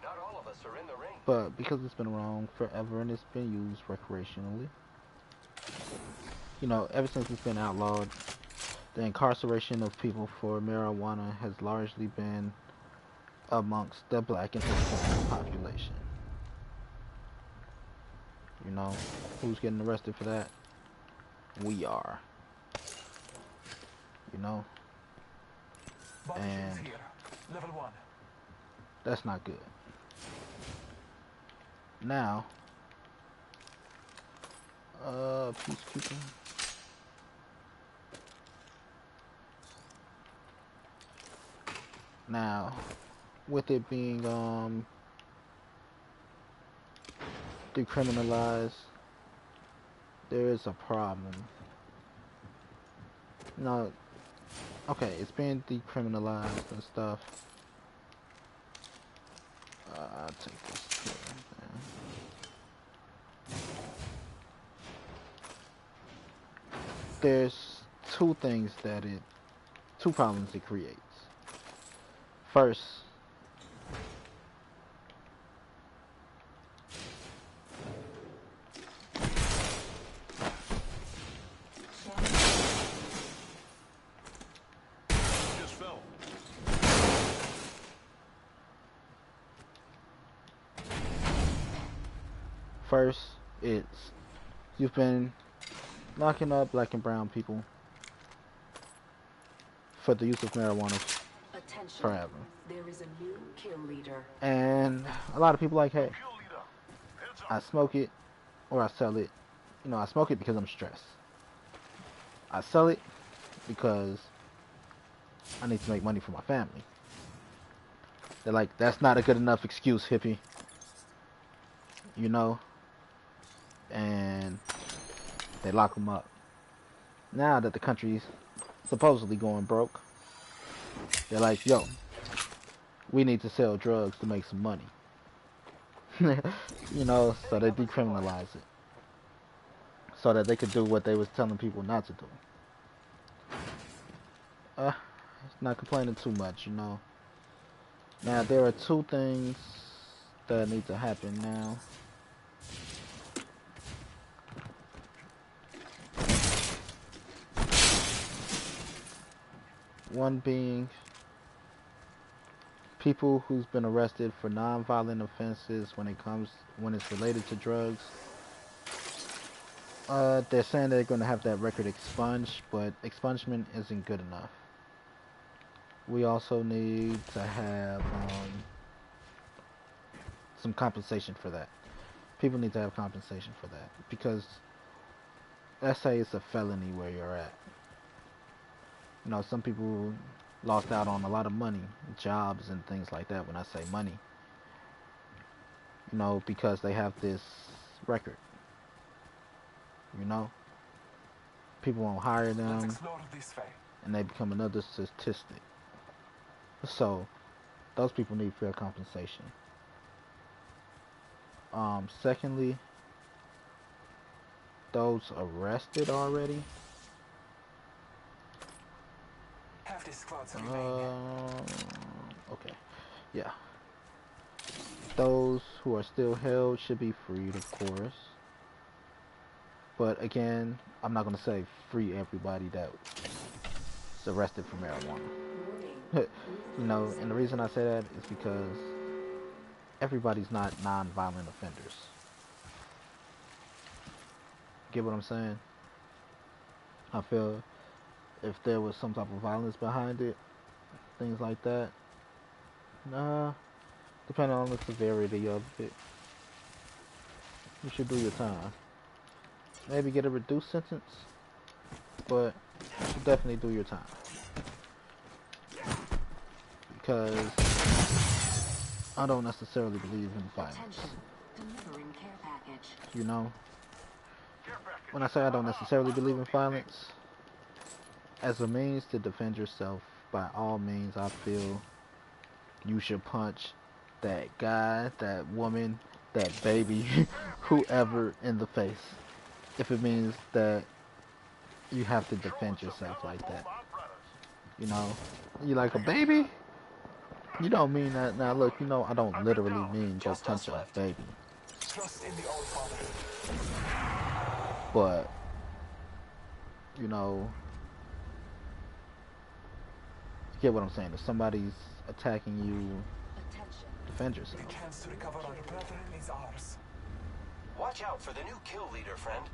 Not all of us are in the ring. But because it's been around forever and it's been used recreationally, you know, ever since it's been outlawed, the incarceration of people for marijuana has largely been amongst the black and Hispanic population. You know, who's getting arrested for that? We are. You know? And Here. Level 1. that's not good. Now, peacekeeping. Now, with it being decriminalized, there is a problem. No, okay, it's being decriminalized and stuff. I'll take this here. There's two problems it creates. First, Just fell. it's you've been locking up black and brown people for the use of marijuana Attention. forever. There is a new kill leader. And a lot of people like, hey, Kill leader. Heads up. I smoke it or I sell it. You know, I smoke it because I'm stressed. I sell it because I need to make money for my family. They're like, that's not a good enough excuse, hippie. You know? And they lock them up. Now that the country's supposedly going broke, they're like, yo, we need to sell drugs to make some money. You know, so they decriminalize it. So that they could do what they was telling people not to do. Not complaining too much, you know. Now, there are two things that need to happen now. One being people who's been arrested for non-violent offenses when it's related to drugs They're saying they're going to have that record expunged, but expungement isn't good enough. We also need to have some compensation for that. People need to have compensation for that, because let's say it's a felony where you're at. You know, some people lost out on a lot of money, jobs and things like that. When I say money, you know, because they have this record. You know, people won't hire Let's them, explore this way. and they become another statistic. So those people need fair compensation. Secondly, those arrested already. Half the squads remain. Okay, yeah. Those who are still held should be freed, of course. But again, I'm not gonna say free everybody that's arrested for marijuana. You know, and the reason I say that is because everybody's not non-violent offenders. Get what I'm saying? I feel if there was some type of violence behind it, things like that, depending on the severity of it, you should do your time. Maybe get a reduced sentence, but you should definitely do your time. Because I don't necessarily believe in violence. Delivering care package. You know? When I say I don't necessarily believe in violence, as a means to defend yourself, by all means, I feel you should punch that guy, that woman, that baby, whoever in the face. If it means that you have to defend yourself like that. You know? You like a baby? You don't mean that. Now look, you know I don't literally mean go punch a baby. Trust in the old father. But, you know, you get what I'm saying. If somebody's attacking you, defend yourself. The chance to recover our brethren is ours. Watch out for the new kill leader, friend.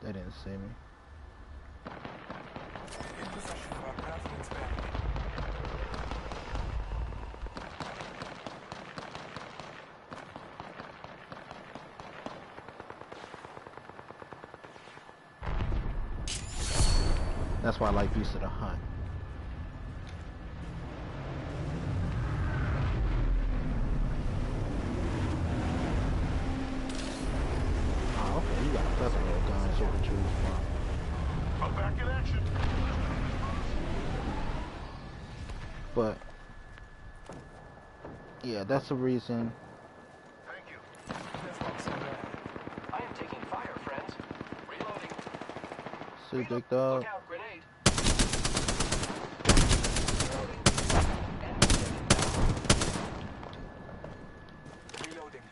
They didn't see me. In possession of our brethren's banner. That's why I like use of the hunt. Oh, okay, you got a plethora of guns here to choose from. I'm back in action. But yeah, that's the reason. Thank you. Let's not so bad. I am taking fire, friends. Reloading. See, big dog. Look out, grenade. Reloading.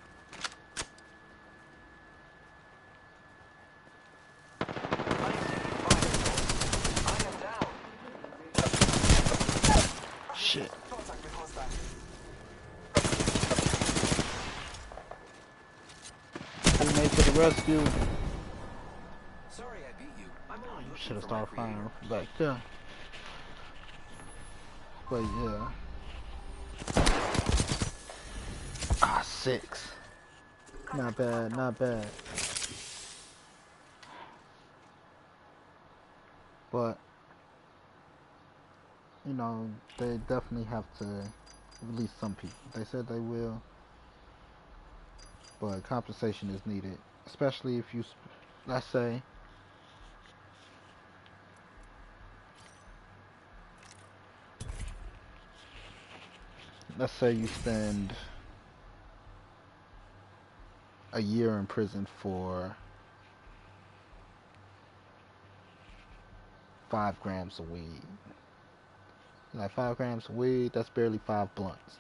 I am down. Shit. Contact with hostile. Teammate to the rescue. Sorry I beat you. I'm only You looking should have for my started firing creator. from back there. But yeah. Ah, 6. Not bad, not bad. But, you know, they definitely have to release some people. They said they will. But compensation is needed. Especially if you, let's say, you spend a year in prison for 5 grams of weed. Like 5 grams of weed, that's barely 5 blunts,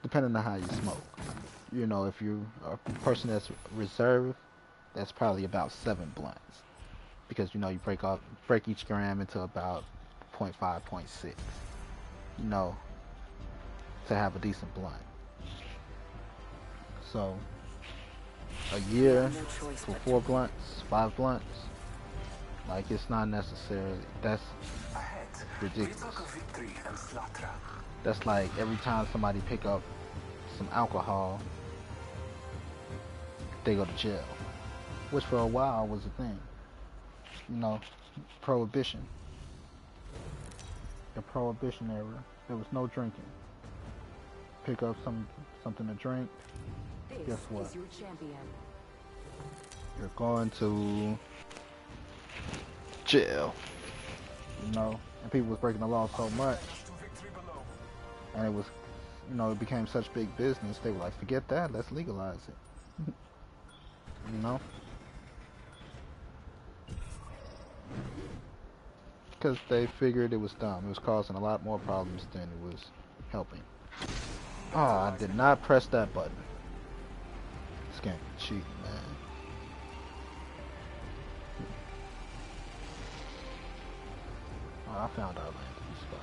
depending on how you smoke. You know, if you're a person that's reserved, that's probably about 7 blunts. because you know you break each gram into about 0.5, 0.6. You know, to have a decent blunt. So a year for 4 blunts, 5 blunts, like it's not necessarily. That's Ahead, ridiculous. we talk of victory and slaughter. That's like every time somebody pick up some alcohol, they go to jail, which for a while was a thing. You know, prohibition. The prohibition era, there was no drinking. Pick up something to drink. Guess what? Is your champion. You're going to jail. You know, and people was breaking the law so much, and it was, you know, it became such big business. They were like, forget that, let's legalize it. You know, because they figured it was dumb. It was causing a lot more problems than it was helping. Oh, I did not press that button. This game is cheating, man. Oh, I found our landing spot.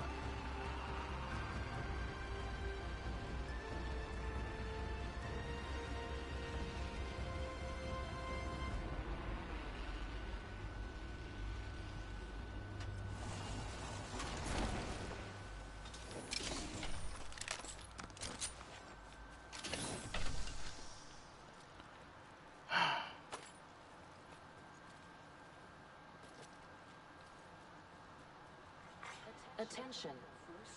Attention.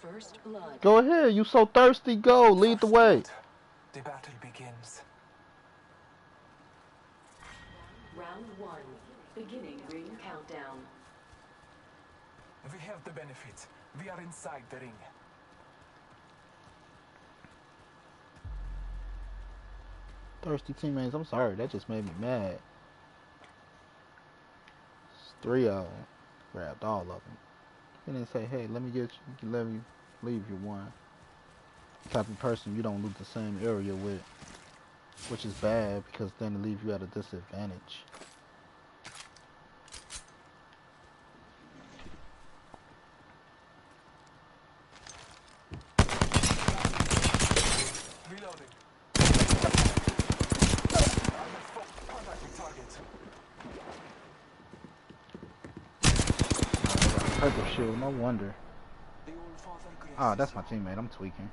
First blood. Go ahead, you so thirsty, go, lead the way. The battle begins. Round 1. Beginning ring countdown. We have the benefit. We are inside the ring. Thirsty teammates, I'm sorry, that just made me mad. It's 3 of them. Grabbed all of them. And then say, hey, let me leave you one. Type of person you don't loot the same area with. Which is bad, because then it leaves you at a disadvantage. Reloading. Contact with target. Purple shield, no wonder. The old father graces. Ah, that's my teammate, I'm tweaking.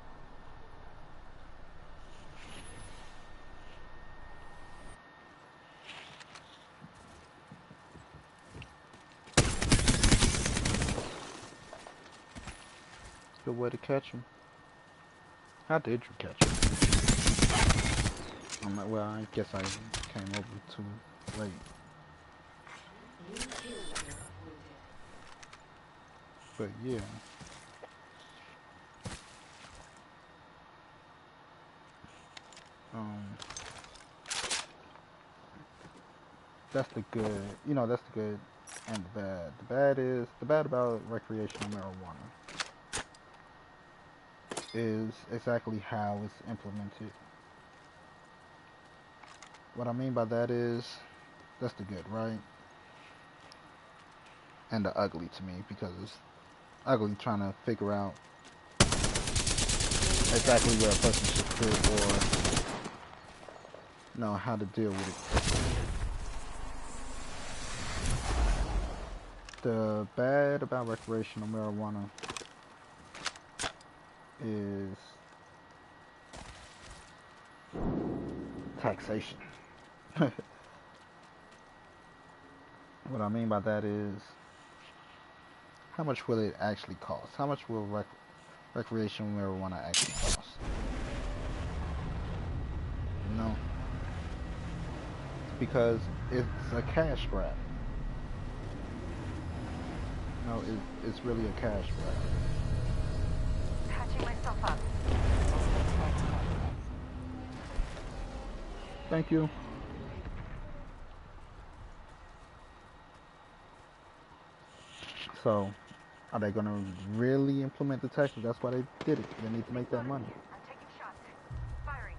Good way to catch him. How did you catch him? I'm like, well, I guess I came over too late. But yeah. That's the good, you know, that's the good and the bad. The bad about recreational marijuana is exactly how it's implemented. What I mean by that is, that's the good, right? And the ugly to me, because it's ugly trying to figure out exactly where a person should fit or know how to deal with it. The bad about recreational marijuana is taxation. What I mean by that is, how much will it actually cost? How much will recreational marijuana actually cost? You know? Because it's a cash grab. No, it's really a cash grab. Patching myself up. Thank you. So, are they going to really implement the taxes? That's why they did it. They need to make that money. I'm taking shots. Firing.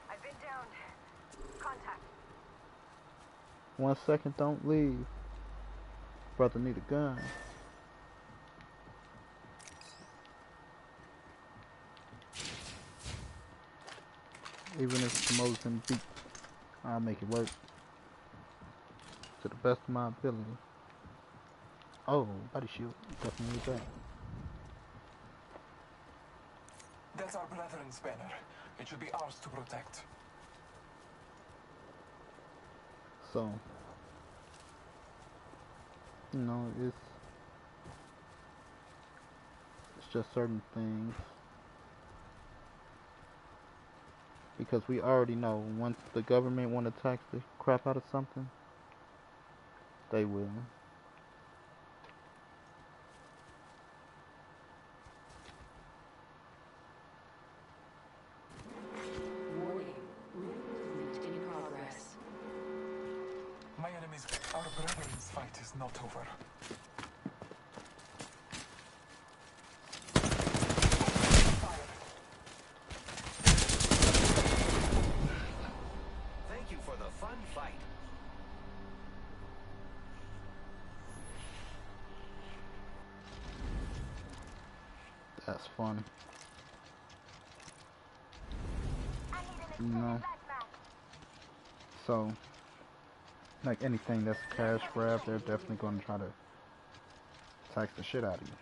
I've been down Contact. 1 second, don't leave. Brother need a gun. Even if it's Mozambique, I'll make it work to the best of my ability. Oh, body shield, definitely need that. That's our brethren's banner. It should be ours to protect. So, you know, it's just certain things. Because we already know once the government want to tax the crap out of something, they will. Warning. Movement in progress. My enemies, our brethren's fight is not over. Thank you for the fun fight. That's funny. You know. So, like anything that's a cash grab, they're definitely going to try to tax the shit out of you.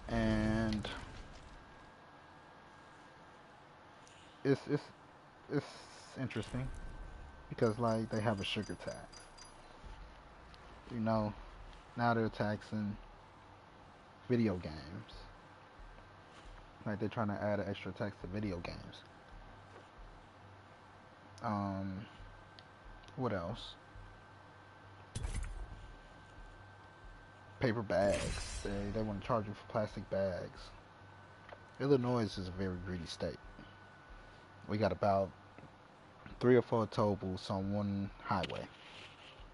And it's interesting because like they have a sugar tax. You know, now they're taxing video games. Like they're trying to add an extra tax to video games. What else? Paper bags. They want to charge you for plastic bags. Illinois is a very greedy state. We got about 3 or 4 toll booths on one highway.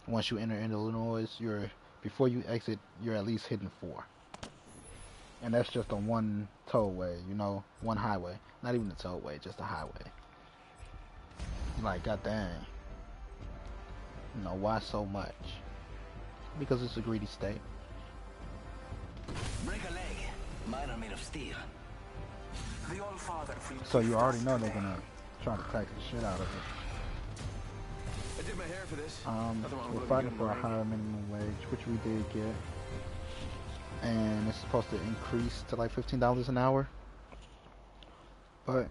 Once you enter into Illinois, before you exit, you're at least hitting 4. And that's just on one tollway, you know, one highway. Not even a tollway, just a highway. Like, god dang. You know, why so much? Because it's a greedy state. Break a leg. Mine are made of steel. The All-Father freed So you already know they're gonna try to tax the shit out of it. I did my hair for this. We're fighting for a higher minimum wage, which we did get. And it's supposed to increase to like $15 an hour. But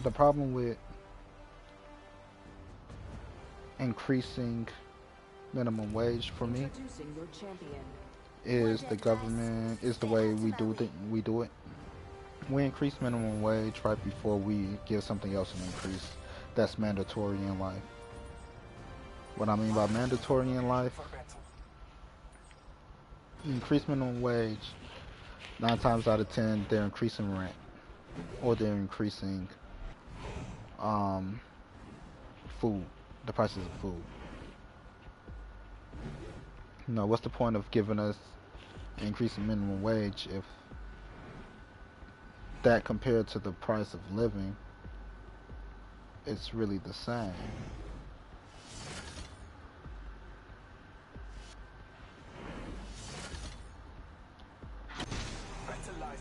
the problem with increasing minimum wage for me Introducing your champion. is the government, is the way we do it. We increase minimum wage right before we give something else an increase that's mandatory in life. What I mean by mandatory in life, increase minimum wage, 9 times out of 10 they're increasing rent, or they're increasing food, the prices of food. You know, what's the point of giving us increasing minimum wage if that compared to the price of living, it's really the same?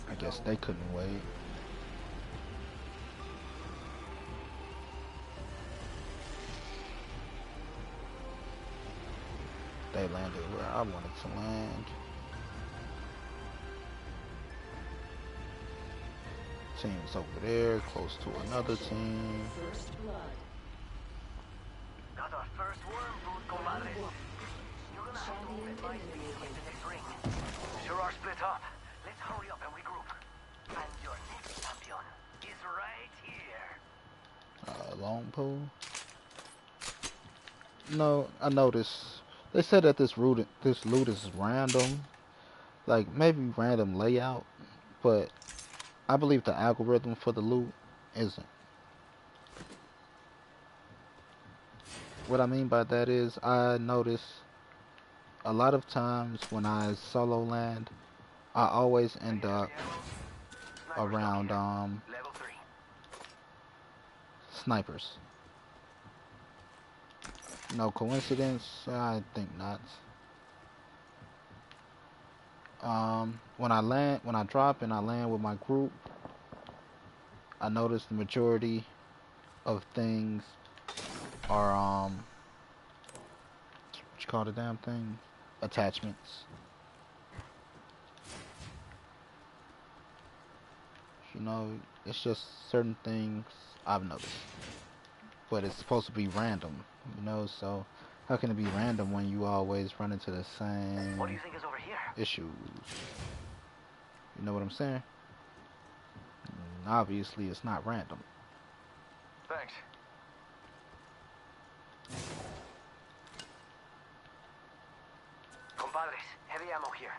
I guess they couldn't wait. They landed where I wanted to land. Team's over there, close to another team. First blood. Got our first worm food, comadres. You're gonna have to advise me to win the next ring. Sure are split up. Let's hurry up and regroup. And your next champion is right here. Long pool? No, I noticed. They said that this loot is random. Like, maybe random layout. But I believe the algorithm for the loot isn't. What I mean by that is, I notice a lot of times when I solo land, I always end up around snipers. No coincidence? I think not. When I drop and I land with my group, I notice the majority of things are what you call the damn thing? Attachments. You know, it's just certain things I've noticed. But it's supposed to be random, you know, so how can it be random when you always run into the same What do you think is over here? issues? You know what I'm saying? Obviously it's not random. Thanks. Compadres, heavy ammo here.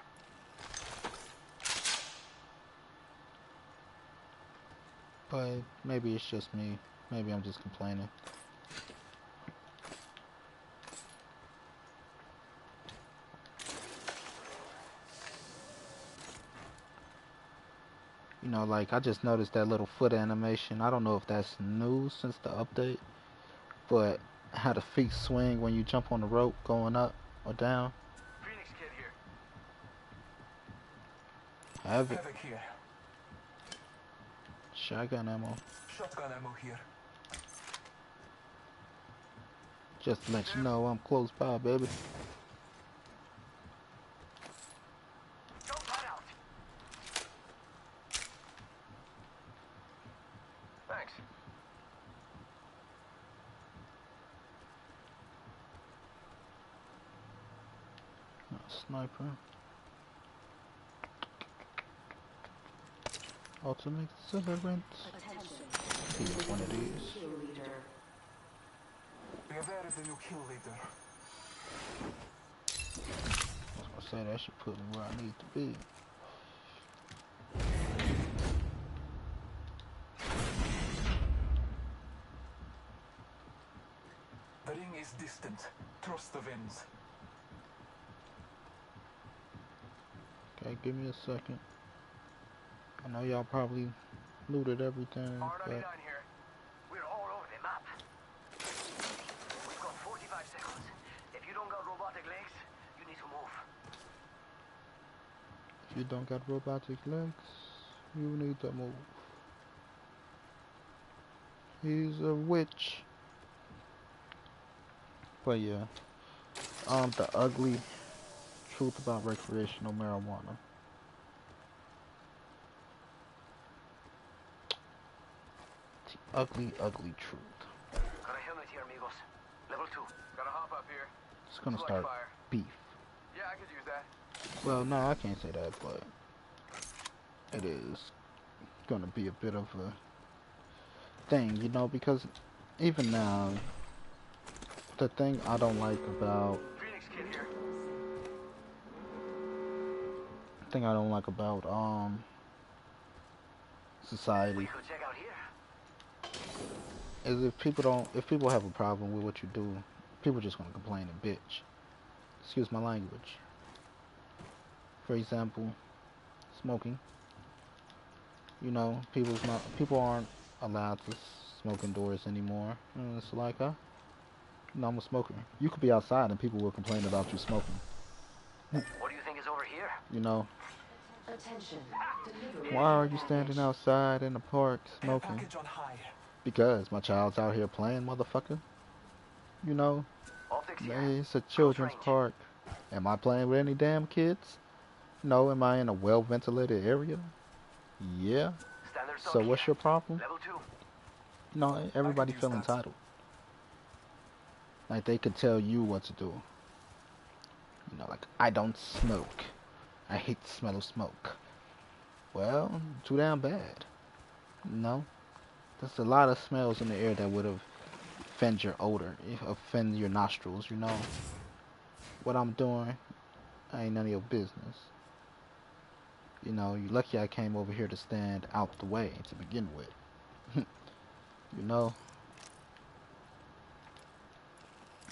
But maybe it's just me. Maybe I'm just complaining. You know, like, I just noticed that little foot animation. I don't know if that's new since the update, but how the feet swing when you jump on the rope going up or down. Phoenix Kid here. Have it. Havoc here. Shotgun ammo. Shotgun ammo here. Just to let you know I'm close by, baby. Jump that out. Thanks. Sniper. Ultimate Accelerant. Here's one of these. Kill leader. Beware of the new kill leader. I was gonna say that should put me where I need to be. The ring is distant. Trust the winds. Okay, give me a second. I know y'all probably looted everything, but R99 here. We're all over the map. We've got 45 seconds. If you don't got robotic legs, you need to move. if you don't got robotic legs, you need to move. He's a witch. But yeah, the ugly truth about recreational marijuana. The ugly, ugly truth. Got a helmet here, amigos. Level 2. Gotta hop up here. It's gonna Flush start fire. beef. Yeah, I could use that. Well, no, I can't say that, but it is gonna be a bit of a thing, you know, because even now, the thing I don't like about Phoenix Kid here. the thing I don't like about society We could check out here. is if people have a problem with what you do, people just gonna complain and bitch. Excuse my language. For example, smoking. You know, people aren't allowed to smoke indoors anymore. And it's like, no, I'm a smoker. You could be outside and people will complain about you smoking. What do you think is over here? You know, Attention. Delivery. why are you standing outside in the park smoking? Package on high. Because my child's out here playing, motherfucker. You know, Optics here. it's a children's range. park. Am I playing with any damn kids? No. Am I in a well-ventilated area? Yeah. Standard stock So what's here. your problem? Level 2. No, everybody use feel that. entitled. Like they could tell you what to do. You know, like, I don't smoke. I hate the smell of smoke. Well, too damn bad. No. There's a lot of smells in the air that would offend your odor, offend your nostrils, you know. What I'm doing ain't none of your business. You know, you're lucky I came over here to stand out the way to begin with. You know.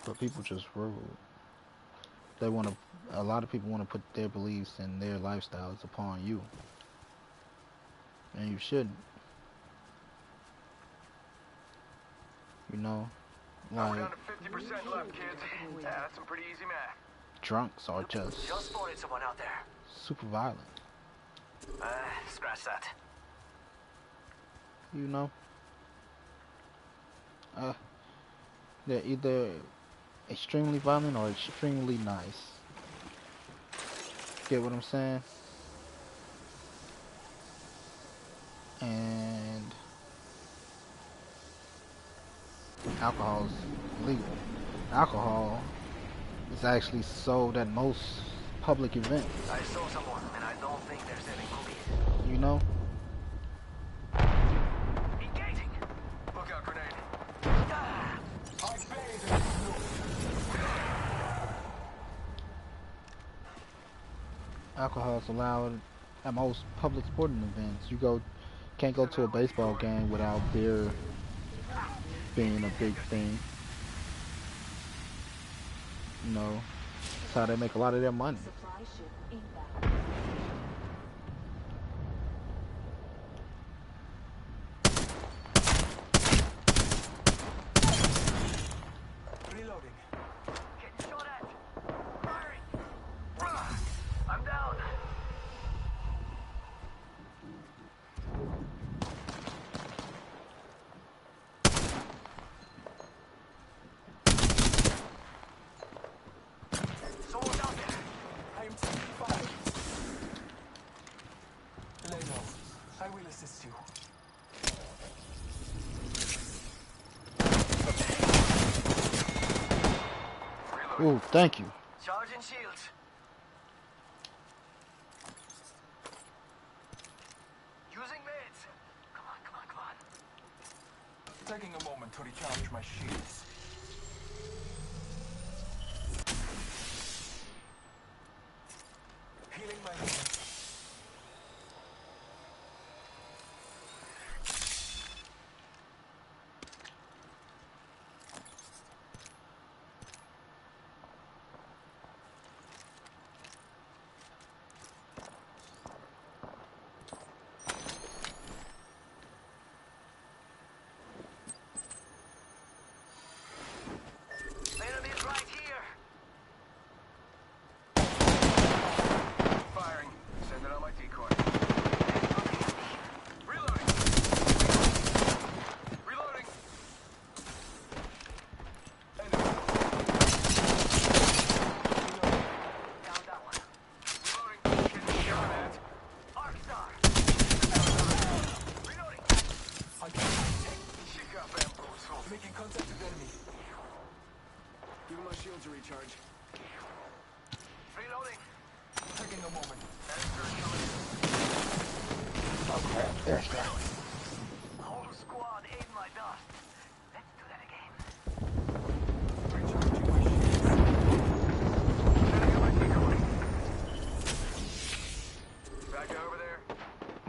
But people just rude. A lot of people want to put their beliefs and their lifestyles upon you. And you shouldn't. You know, Now we're like down to 50% left, kids. Yeah, that's some pretty easy math. drunks are just Just spotted someone out there. super violent. Scratch that. You know, they're either extremely violent or extremely nice. Get what I'm saying? And alcohol is legal. Alcohol is actually sold at most public events. I saw someone, and I don't think they're selling cookies. You know? Engaging! Look out, grenade. Ah! I bathe in blue. Alcohol is allowed at most public sporting events. Can't go to a baseball game without beer being a big thing. You know, that's how they make a lot of their money. Supply ship inbound. Reloading. Getting shot at! Firing! I'm down! Someone's out there! I am taking fire. Lay low. I will assist you. Ooh, thank you. Charging shields. Using meds. Come on, come on, come on. Taking a moment to recharge my shields. Healing my wounds. Enemies right here. Firing. Sending out my decoy. Reloading. Reloading. Down that one. Reloading. Getting shot at. Arcstar. Reloading. I can't She got bamboozled. making contact with enemy. Giving my shields a recharge. Reloading. Taking a moment. There's that. Whole squad ate my dust. Let's do that again. Recharging my shields. Sending out my decoy. Back guy over there.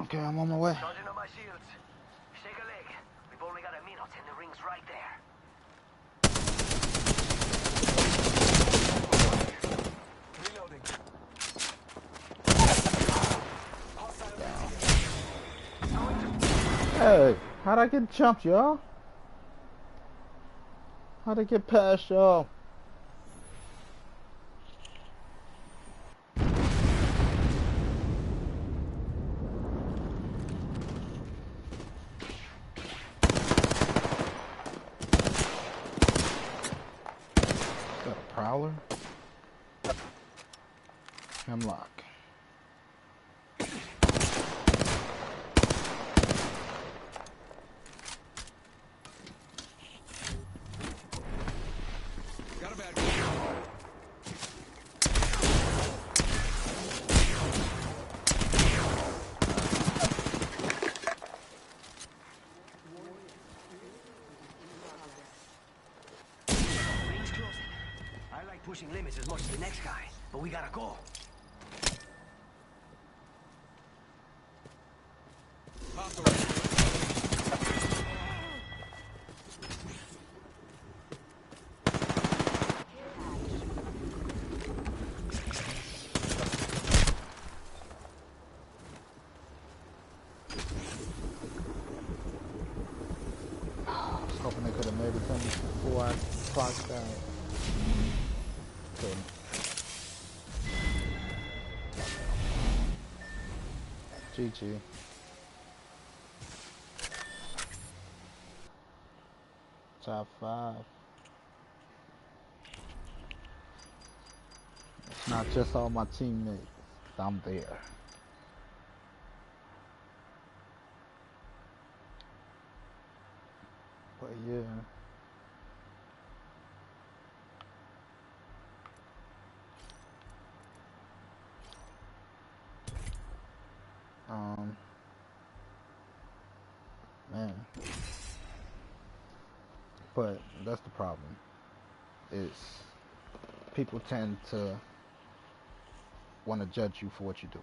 Okay, I'm on my way. Charging on my shields. Shake a leg. We've only got a minute and the ring's right there. Reloading. Hey, how'd I get jumped, y'all? How'd I get past y'all? Got a prowler? Hemlock. Got a bad guy. Ring's closing. I like pushing limits as much as the next guy, but we gotta go. Hoping they could have made it to me before I clocked out. Couldn't. GG. Top 5. It's not just all my teammates. I'm there. But yeah. Man. But that's the problem. Is people tend to want to judge you for what you do.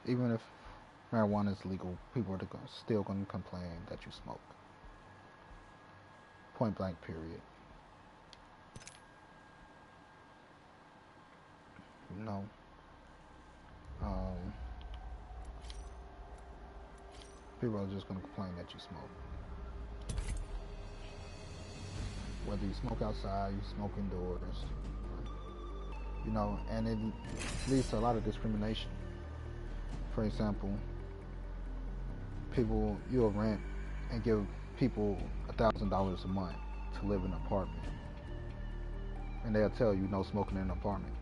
Even if marijuana is legal, people are still going to complain that you smoke. Point blank, period. You know, people are just going to complain that you smoke. Whether you smoke outside, you smoke indoors, you know, and it leads to a lot of discrimination. For example, you'll rent and give people $1,000 a month to live in an apartment, and they'll tell you no smoking in an apartment.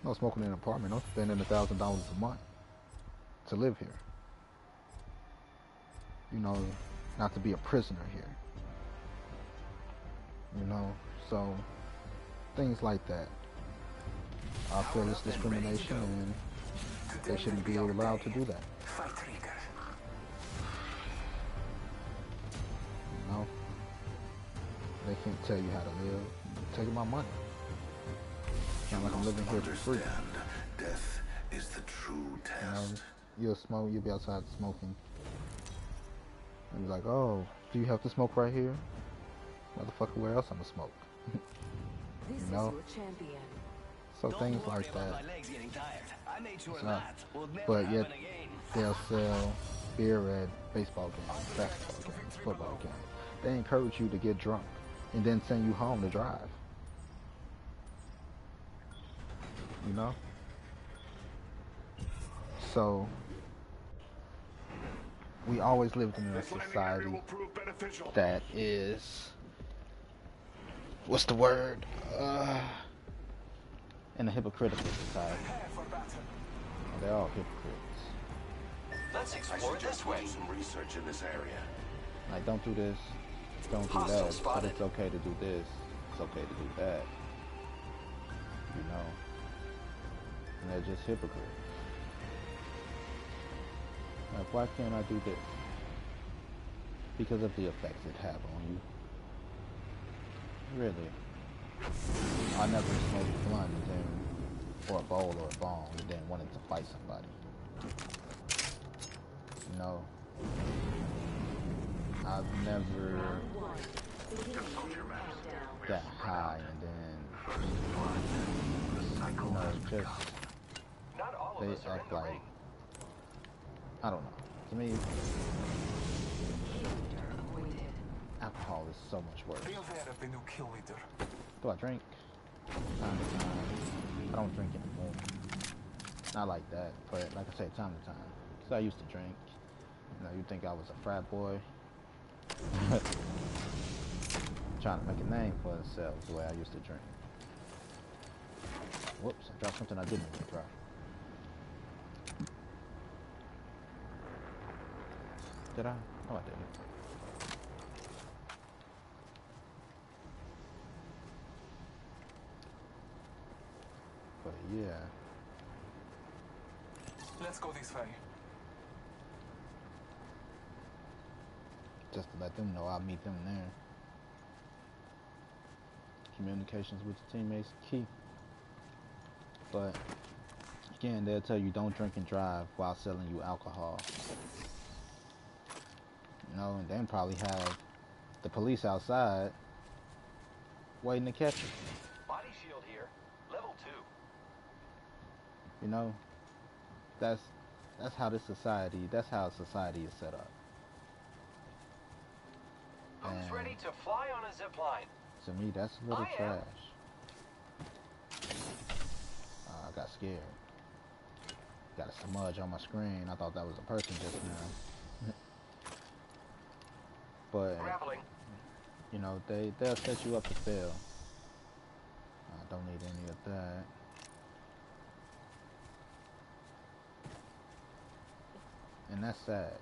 No smoking in an apartment. No spending $1,000 a month to live here. You know, not to be a prisoner here. You know, so things like that. I feel it's discrimination, and they shouldn't be allowed to do that. You know, they can't tell you how to live. Taking my money. Not like I'm living here for free. Death is the true test. You know, you'll be outside smoking. And be like, oh, do you have to smoke right here? Motherfucker, where else I'm gonna smoke? You know? So things like that. But yet, they'll sell beer at baseball games, basketball games, football games. They encourage you to get drunk and then send you home to drive. You know? So, we always lived in a society that is, what's the word? In a hypocritical society. They're all hypocrites. Let's explore this way. Some research in this area. Like, don't do this, don't do that, but it's okay to do this, it's okay to do that. You know? And they're just hypocrites. Like, why can't I do this? Because of the effects it have on you. Really. I never smoked a blunt and then, or a bowl or a bong, and then wanted to fight somebody. You know? I've never got high and then, you know, just, they act like, I don't know. To me, alcohol is so much worse. Do I drink? Time to time. I don't drink anymore. Not like that, but like I say, time to time. Because I used to drink. You know, you'd think I was a frat boy. Trying to make a name for themselves the way I used to drink. Whoops, I dropped something I didn't need to drop. Did I? Oh, I didn't. But yeah. Let's go this way. Just to let them know I'll meet them there. Communications with your teammates key. But again, they'll tell you don't drink and drive while selling you alcohol. You know, and then probably have the police outside waiting to catch you. Body shield here, level 2. You know, that's how this society, that's how society is set up. Who's ready to fly on a zip line? To me, that's a little I am. trash. I got scared. Got a smudge on my screen. I thought that was a person just now. But Grappling. you know, they'll set you up to fail. I don't need any of that. And that's sad.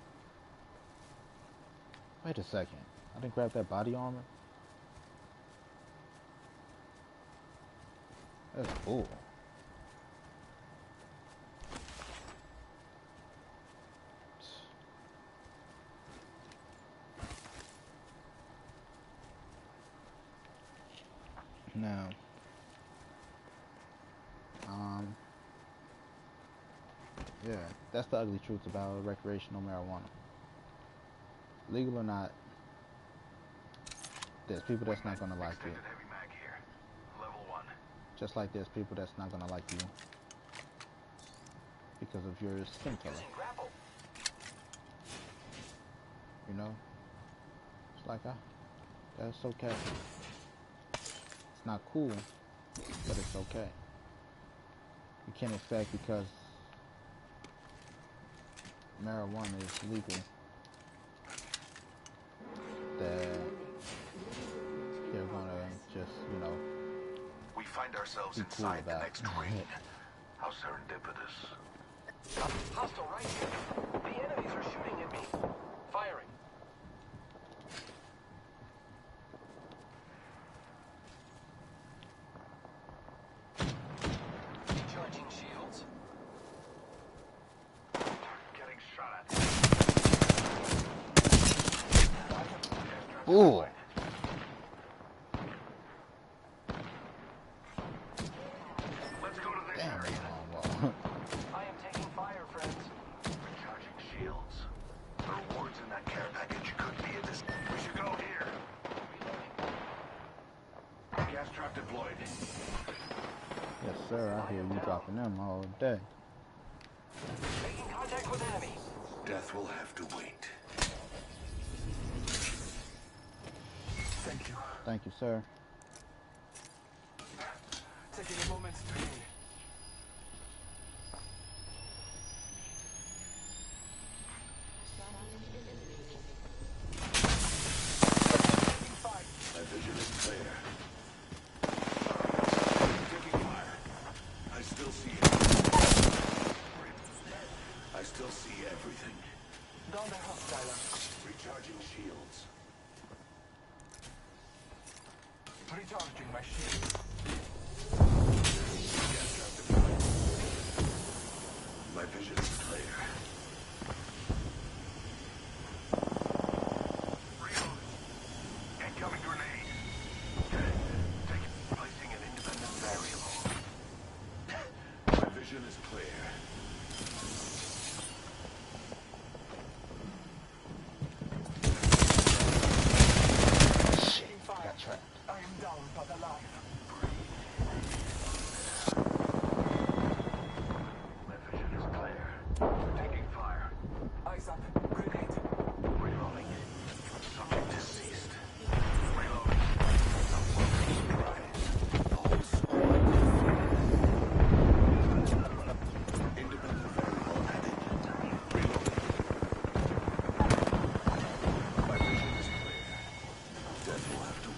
Wait a second. I didn't grab that body armor. That's cool. Now, yeah, that's the ugly truth about recreational marijuana. Legal or not, there's people that's not gonna like it. Heavy mag here. Level 1. Just like there's people that's not gonna like you because of your skin color. Using grapple. You know, it's like that's okay. It's not cool, but it's okay. You can't expect because marijuana is legal that they're gonna just, you know, We find ourselves be cool inside the about next ring. How serendipitous. Hostile right here. The enemies are shooting at me. Firing. Recharging shields. Getting shot at. ooh. Let's go to this Damn, area. long wall. I am taking fire, friends. Recharging shields. The rewards in that care package could be a dis. We should go here. Gas trap deployed. Yes, sir. I hear you dropping them all day. Making contact with enemy. Death will have to wait. Thank you. Thank you, sir. Taking a moment to heal. My vision is clear. Taking fire. I still see it. I still see everything. Down the hostile. Recharging shields. Recharging my shield. Gas trap deployed. My vision is clear. Reload. Incoming grenade. Take it. Placing an independent variable. My vision is clear. Shit, got trapped. I am down but alive. My vision is clear. Taking fire. Eyes up. Grenade. Reloading. Subject deceased. Reloading. A welcome surprise. The whole squad defeated. Independent variable added. Reloading. My vision is clear. Death will have to.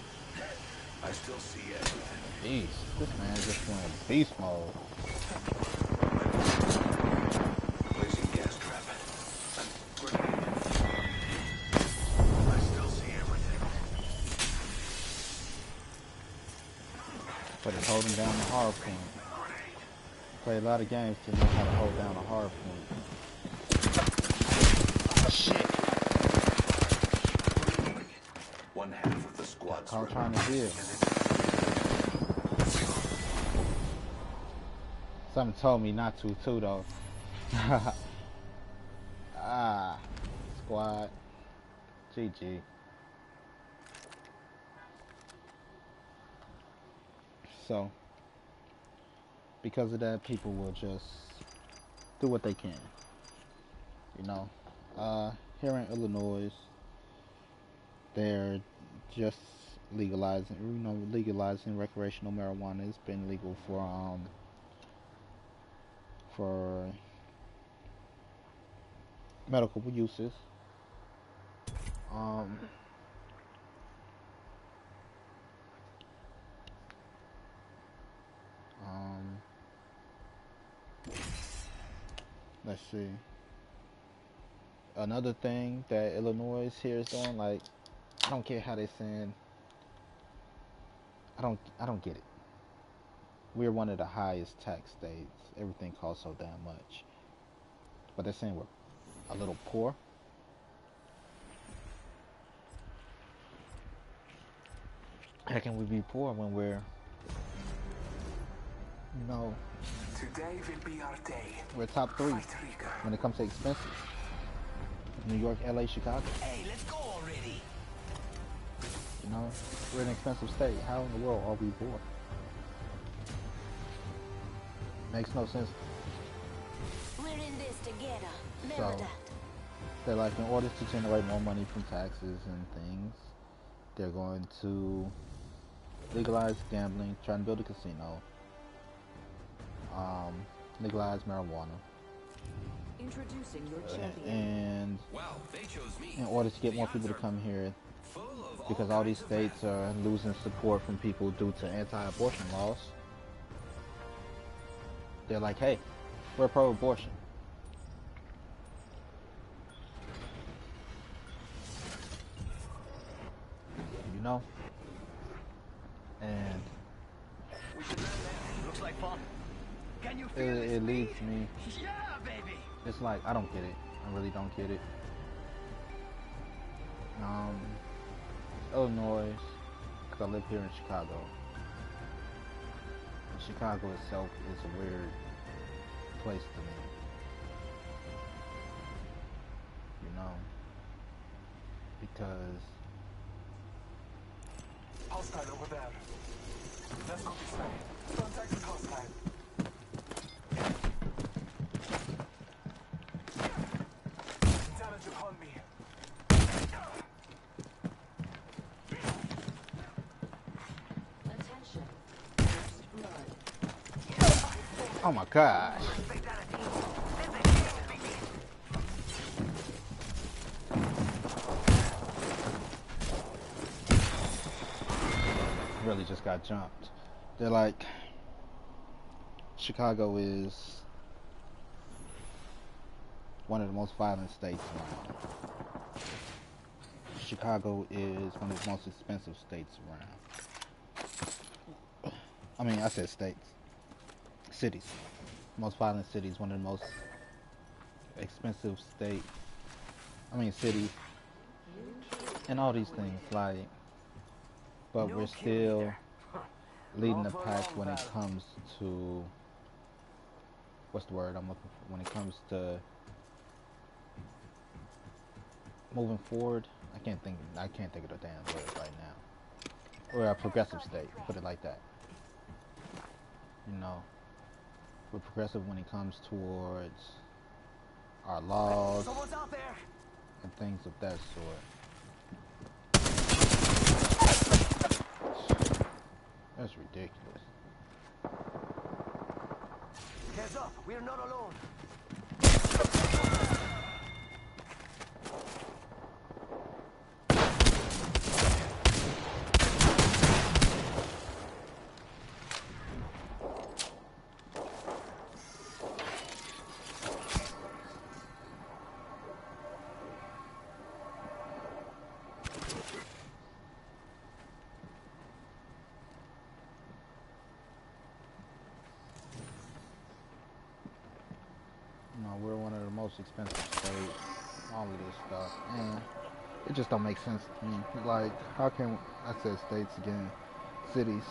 I still see everything. Beast. This man just went beast mode. Placing gas trap. Grenade. I still see everything. But it's holding down the hard point. Play a lot of games to know how to hold down a hard point. Shit. One half of the squad's I'm trying to heal. Something told me not to too though. Squad. GG. So, because of that, people will just do what they can. You know, here in Illinois, they're just legalizing recreational marijuana. It's been legal for medical uses. Um, um, let's see. Another thing that Illinois here is doing, like, I don't care how they saying. I don't get it. We're one of the highest tax states. Everything costs so damn much. But they're saying we're a little poor. How can we be poor when we're, you know, Today will be our day. we're top 3 Fight Riga. when it comes to expenses? New York, LA, Chicago. Hey, let's go already. You know, we're an expensive state. How in the world are we poor? Makes no sense. We're in this together. So- Remember that. They're like, in order to generate more money from taxes and things, they're going to legalize gambling, try and build a casino, legalize marijuana, Introducing your champion. and Wow, they chose me. in order to get more people to come here, because all these states are losing support from people due to anti-abortion laws, they're like, hey, we're pro-abortion. You know? And We should land there. Looks like fun. Can you feel this it leads beat? me, Yeah, baby. it's like, I don't get it. I really don't get it. Illinois, because I live here in Chicago. Chicago itself is a weird place to me. You know? Because Hostile over there. Let's go this way. Contact with hostile. Damage upon me. Attention. First blood. oh my gosh. Really just got jumped. They're like, Chicago is one of the most violent states around. Chicago is one of the most expensive states around. I mean, I said states. Cities. Most violent cities, one of the most expensive states. I mean, cities. And all these things, like, but we're still leading the pack when it comes to, what's the word I'm looking for? When it comes to moving forward, I can't think of the damn word right now. We're a progressive state, put it like that. You know, we're progressive when it comes towards our laws Someone's out there. and things of that sort. That's ridiculous. Heads up, we're not alone. You know, we're one of the most expensive states, all of this stuff, and it just don't make sense to me. Like, how can, I said states again, cities,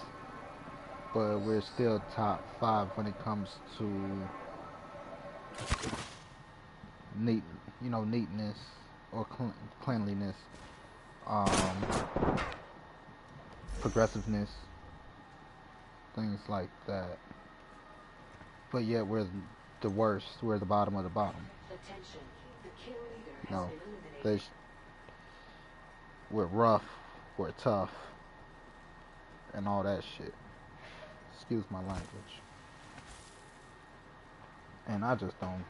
but we're still top 5 when it comes to neatness or cleanliness, progressiveness, things like that. But yet we're the worst. We're the bottom of the bottom. Attention. The kill leader You know, has been eliminated. we're rough we're tough and all that shit. Excuse my language. And I just don't.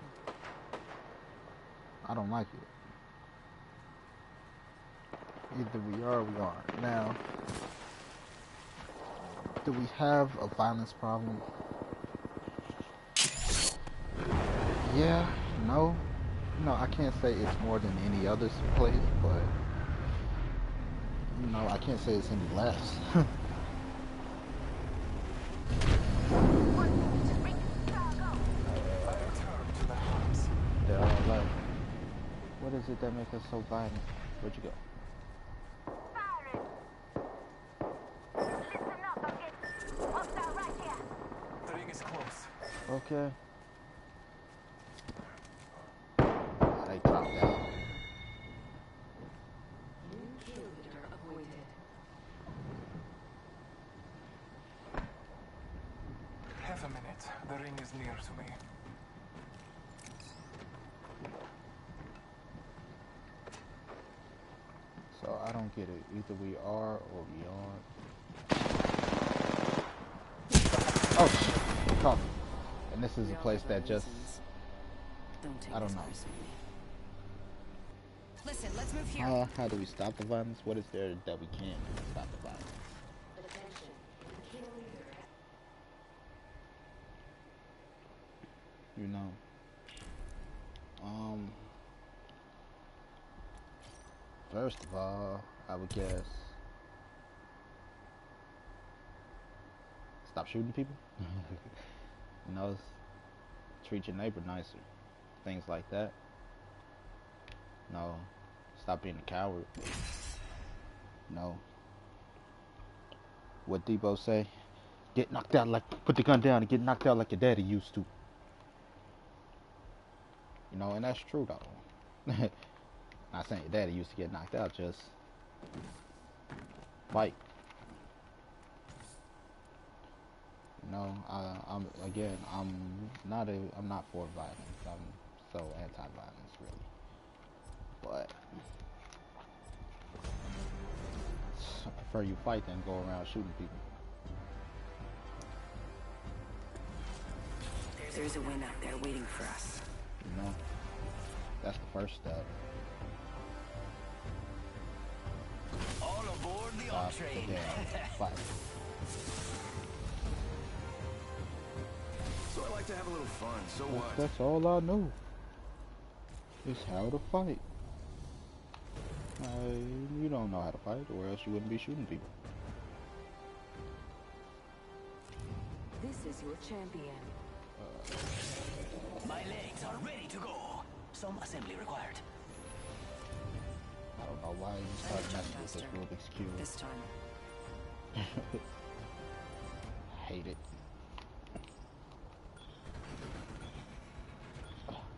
I don't like it. Either we are or we aren't. Now, do we have a violence problem? Yeah, no. No, I can't say it's more than any other place, but you know, I can't say it's any less. They're all like, what is it that makes us so violent? Where'd you go? The ring is close. Okay. They dropped out. New kill leader appointed. Half a minute. The ring is near to me. So I don't get it. Either we are or we aren't. Oh shit. Caught me. And this is a place that just, Don't take I don't this know. personally. Listen, let's move here. How do we stop the violence? What is there that we can do to stop the violence? Attention. Kill leader. You know. First of all, I would guess stop shooting people. You know, treat your neighbor nicer. Things like that. No, stop being a coward. No. What Debo say? Get knocked out like, put the gun down and get knocked out like your daddy used to. You know, and that's true though. Not saying your daddy used to get knocked out, just fight. You know, I'm not for violence. I'm so anti-violence, really. But I prefer you fight than go around shooting people. There's a win out there waiting for us. You know, that's the first step. All aboard the Stop train. the damn fight. So I like to have a little fun, so what? That's all I know. Is how to fight. You don't know how to fight, or else you wouldn't be shooting people. This is your champion. My legs are ready to go. Some assembly required. I don't know why you started messing with this Rubik's Cube. This time. Hate it.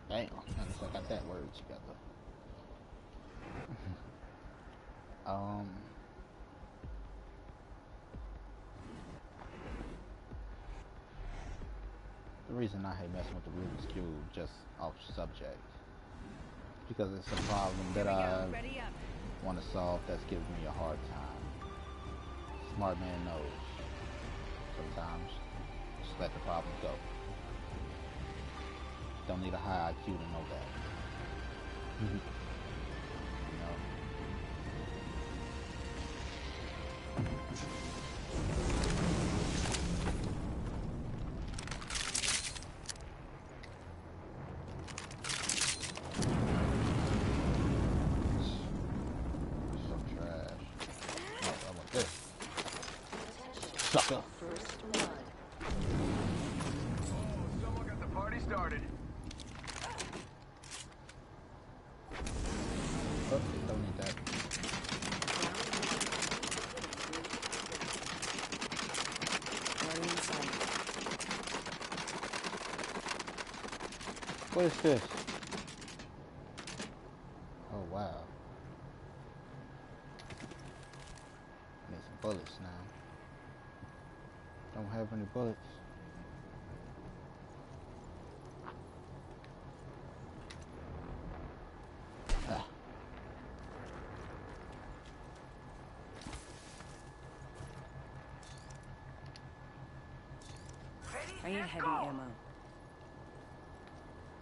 Damn, at least I got that word together. The reason I hate messing with the Rubik's Cube, just off subject, because it's a problem that I want to solve that's giving me a hard time. Smart man knows. Sometimes, just let the problem go. Don't need a high IQ to know that. You know? So trash. No, I want this. Sucker. First blood. Someone got the party started. Oh, don't need that. Already inside. What is this? Oh wow. Need some bullets now. Don't have any bullets. Ah. I need heavy ammo.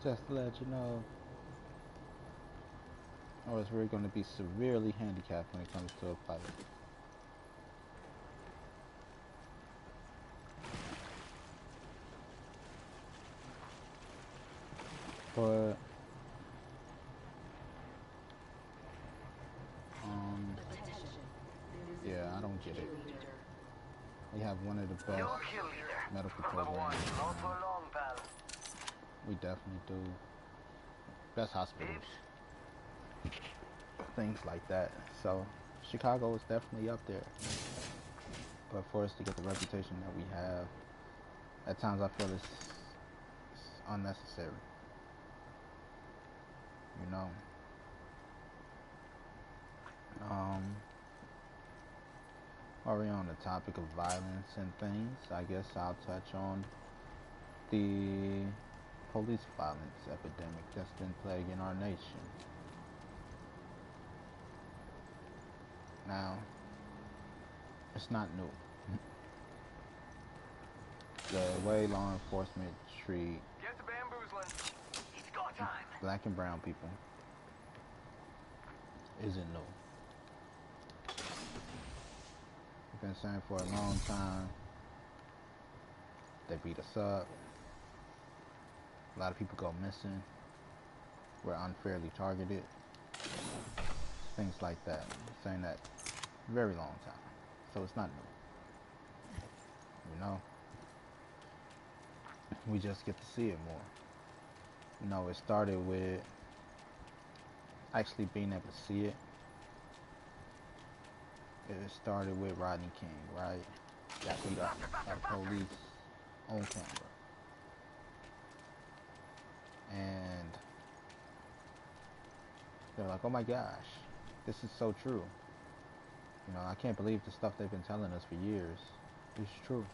Just to let you know. Or else we're going to be severely handicapped when it comes to a fight. But yeah, I don't get it. We have one of the best You're kill leader. medical Number one, programs. not for long, pal. We definitely do. Best hospitals. Bibbs? Things like that. So Chicago is definitely up there. But for us to get the reputation that we have, at times I feel it's unnecessary. You know. While we're on the topic of violence and things, I guess I'll touch on the police violence epidemic that's been plaguing our nation. Now, it's not new. The way law enforcement treat Get the bamboozling. It's go time. black and brown people isn't new. We've been saying for a long time, they beat us up. A lot of people go missing. We're unfairly targeted. Things like that. Saying that a very long time. So it's not new. You know? We just get to see it more. You know, it started with actually being able to see it. It started with Rodney King, right? Got beat up by the police on camera. And they're like, oh my gosh, this is so true. You know, I can't believe the stuff they've been telling us for years is true.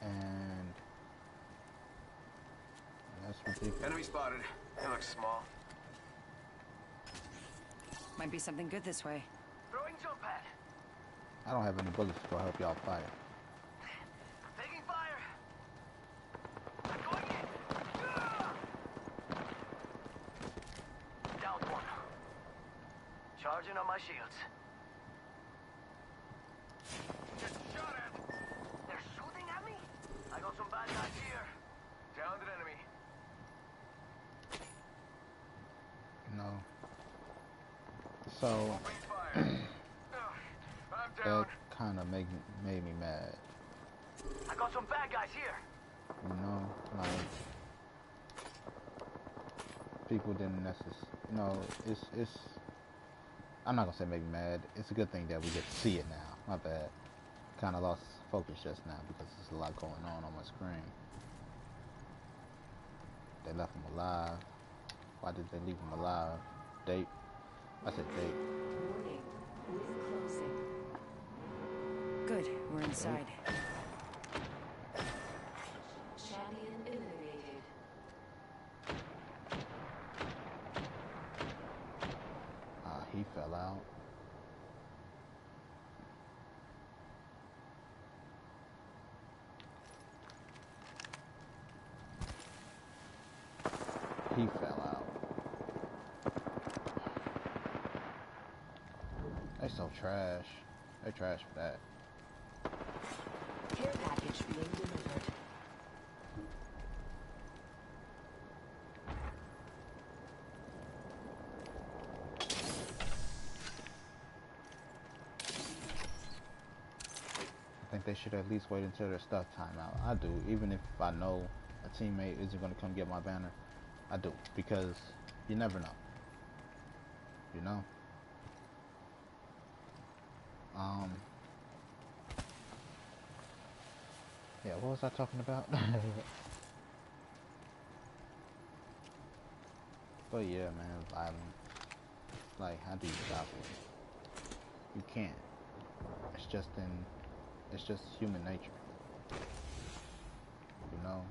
And that's ridiculous. Enemy spotted. He looks small. Might be something good this way. Throwing jump pad. I don't have any bullets to go help y'all fight. Taking fire. I'm going in. Down one. Charging on my shields. Get shot at. They're shooting at me? I got some bad guys here. Downed an enemy. No. So I'm down. that kind of made me mad. I got some bad guys here. You know, like people didn't necessarily. You know, it's. I'm not gonna say make me mad. It's a good thing that we get to see it now. My bad. Kind of lost focus just now because there's a lot going on my screen. They left him alive. Why did they leave him alive? Date. I said date. Warning. Ring closing. Good, we're inside. Champion eliminated. He fell out. He fell out. They so trash. They trash for that. Care package being delivered. I think they should at least wait until their stuff time out. I do, even if I know a teammate isn't going to come get my banner. I do, because you never know. You know? Yeah, what was I talking about? But yeah, man, violence. Like, how do you stop it? You can't. It's just human nature. You know?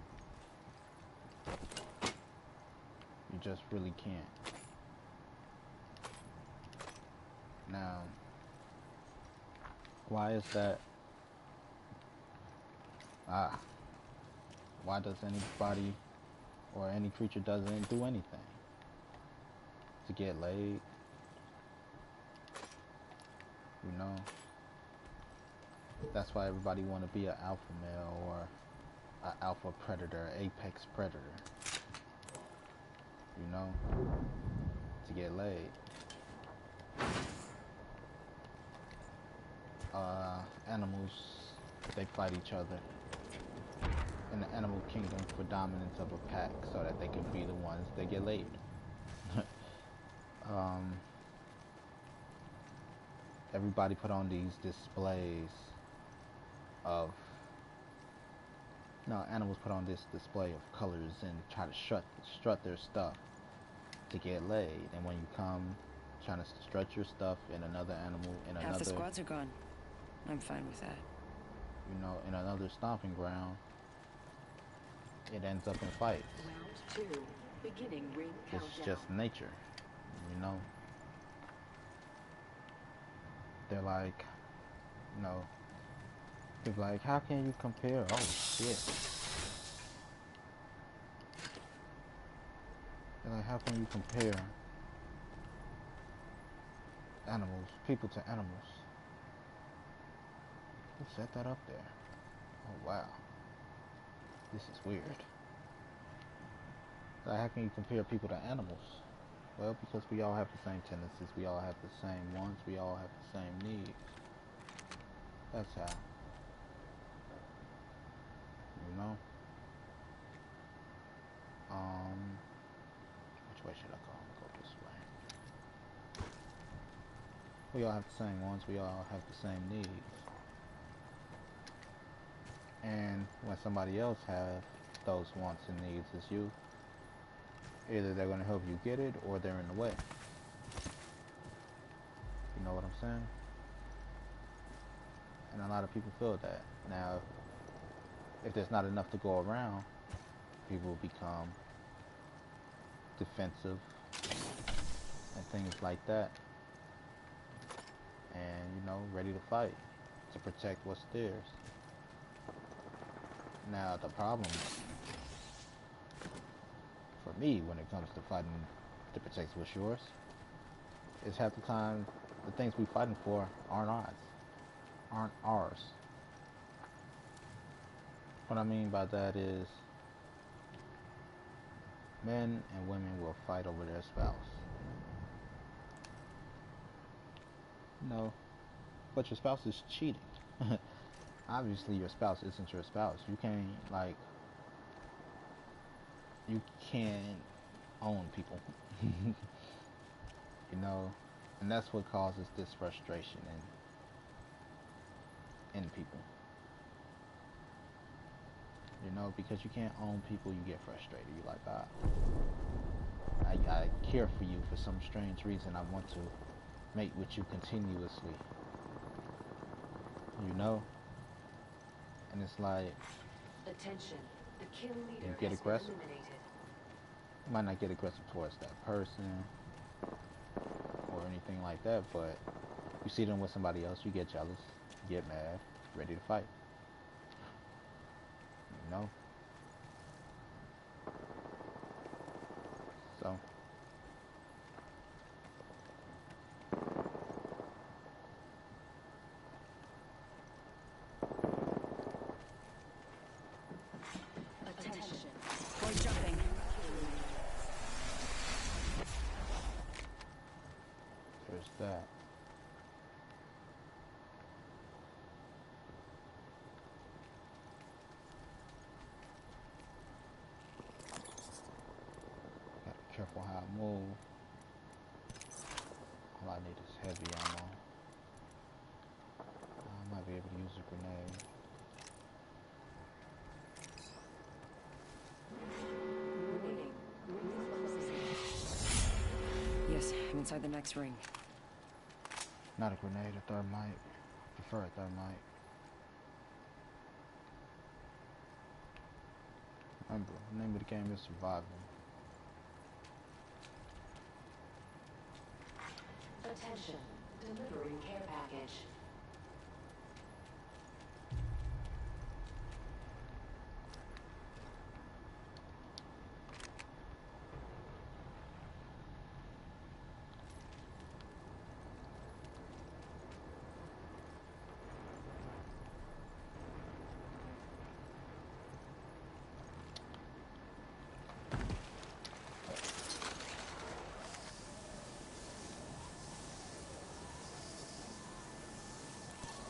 You just really can't. Now, why is that Ah, why does anybody or any creature doesn't do anything? To get laid? You know? That's why everybody want to be an alpha male or an alpha predator, apex predator. You know? To get laid. Animals, they fight each other in the animal kingdom for dominance of a pack so that they can be the ones that get laid. Everybody put on these displays of animals put on this display of colors and try to strut their stuff to get laid. And when you come trying to strut your stuff in another animal, in Half another, the squads are gone. I'm fine with that. you know, in another stomping ground, it ends up in fights. Round 2. Beginning ring countdown. It's just nature, you know. They're like, you know, people like, how can you compare? Oh shit. They're like, how can you compare animals, people to animals? Who set that up there? Oh wow. This is weird. Like, how can you compare people to animals? Well, because we all have the same tendencies, we all have the same wants, we all have the same needs. That's how. You know? Which way should I go? I'm gonna go this way. We all have the same wants, we all have the same needs. And when somebody else has those wants and needs as you, either they're going to help you get it or they're in the way. You know what I'm saying? And a lot of people feel that. Now, if there's not enough to go around, people become defensive and things like that. And, you know, ready to fight to protect what's theirs. Now, the problem for me when it comes to fighting to protect what's yours is half the time the things we're fighting for aren't ours. What I mean by that is men and women will fight over their spouse. No, but your spouse is cheating. Obviously your spouse isn't your spouse. You can't own people. You know, and that's what causes this frustration in people. You know, because you can't own people, you get frustrated. You're like, I care for you for some strange reason. I want to mate with you continuously. You know? And it's like, attention, the kill leader you get has aggressive. been eliminated. You might not get aggressive towards that person or anything like that, but you see them with somebody else, you get jealous, you get mad, ready to fight. You know? So Attention. Boy jumping. there's that. Gotta be careful how I move. All I need is heavy ammo. I might be able to use a grenade. Warning, ring closing. Yes, I'm inside the next ring. Not a grenade, a thermite. Prefer a thermite. Remember, the name of the game is survival. Attention, delivering care package.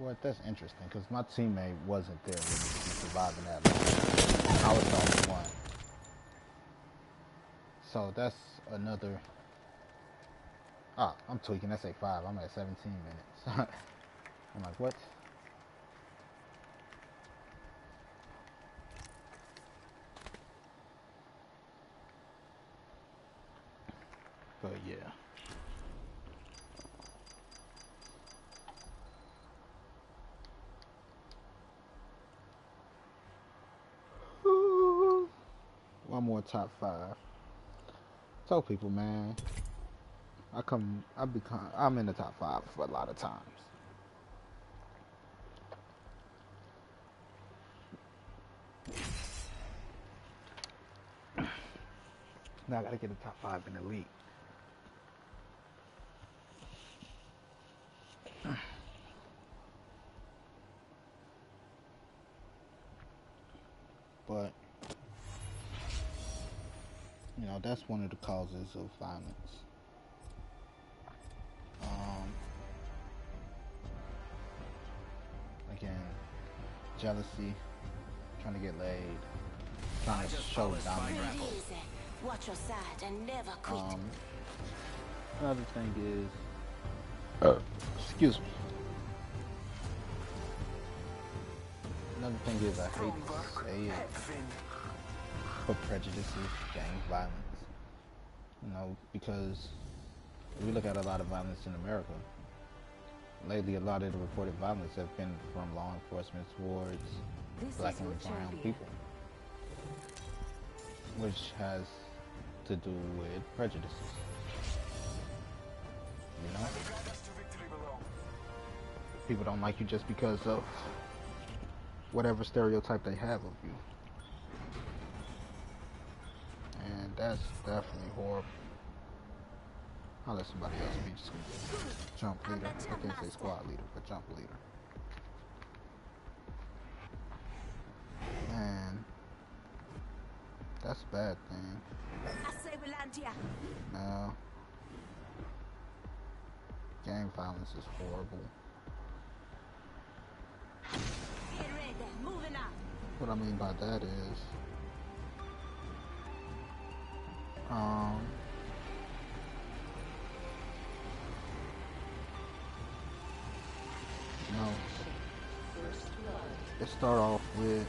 Well, that's interesting because my teammate wasn't there with me surviving that long. I was the only one. So that's another. Ah, I'm tweaking. That's 8-5. I'm at 17 minutes. I'm like, what? But yeah. One more top 5. Tell people, man. I'm in the top 5 for a lot of times. Now I gotta get a top 5 in Elite. But, you know, that's one of the causes of violence. Again, jealousy, trying to get laid, trying to show dominance. Watch your side and never quit. Another thing is, excuse me. Another thing is, I hate to say it, but prejudices, gang violence. You know, because if we look at a lot of violence in America, lately a lot of the reported violence have been from law enforcement towards black and brown people, which has to do with prejudices. You know? People don't like you just because of whatever stereotype they have of you. And that's definitely horrible. I'll let somebody else be jump leader. I can't say squad leader, but jump leader. Man, that's a bad thing. No. Gang violence is horrible. What I mean by that is, you know, it start off with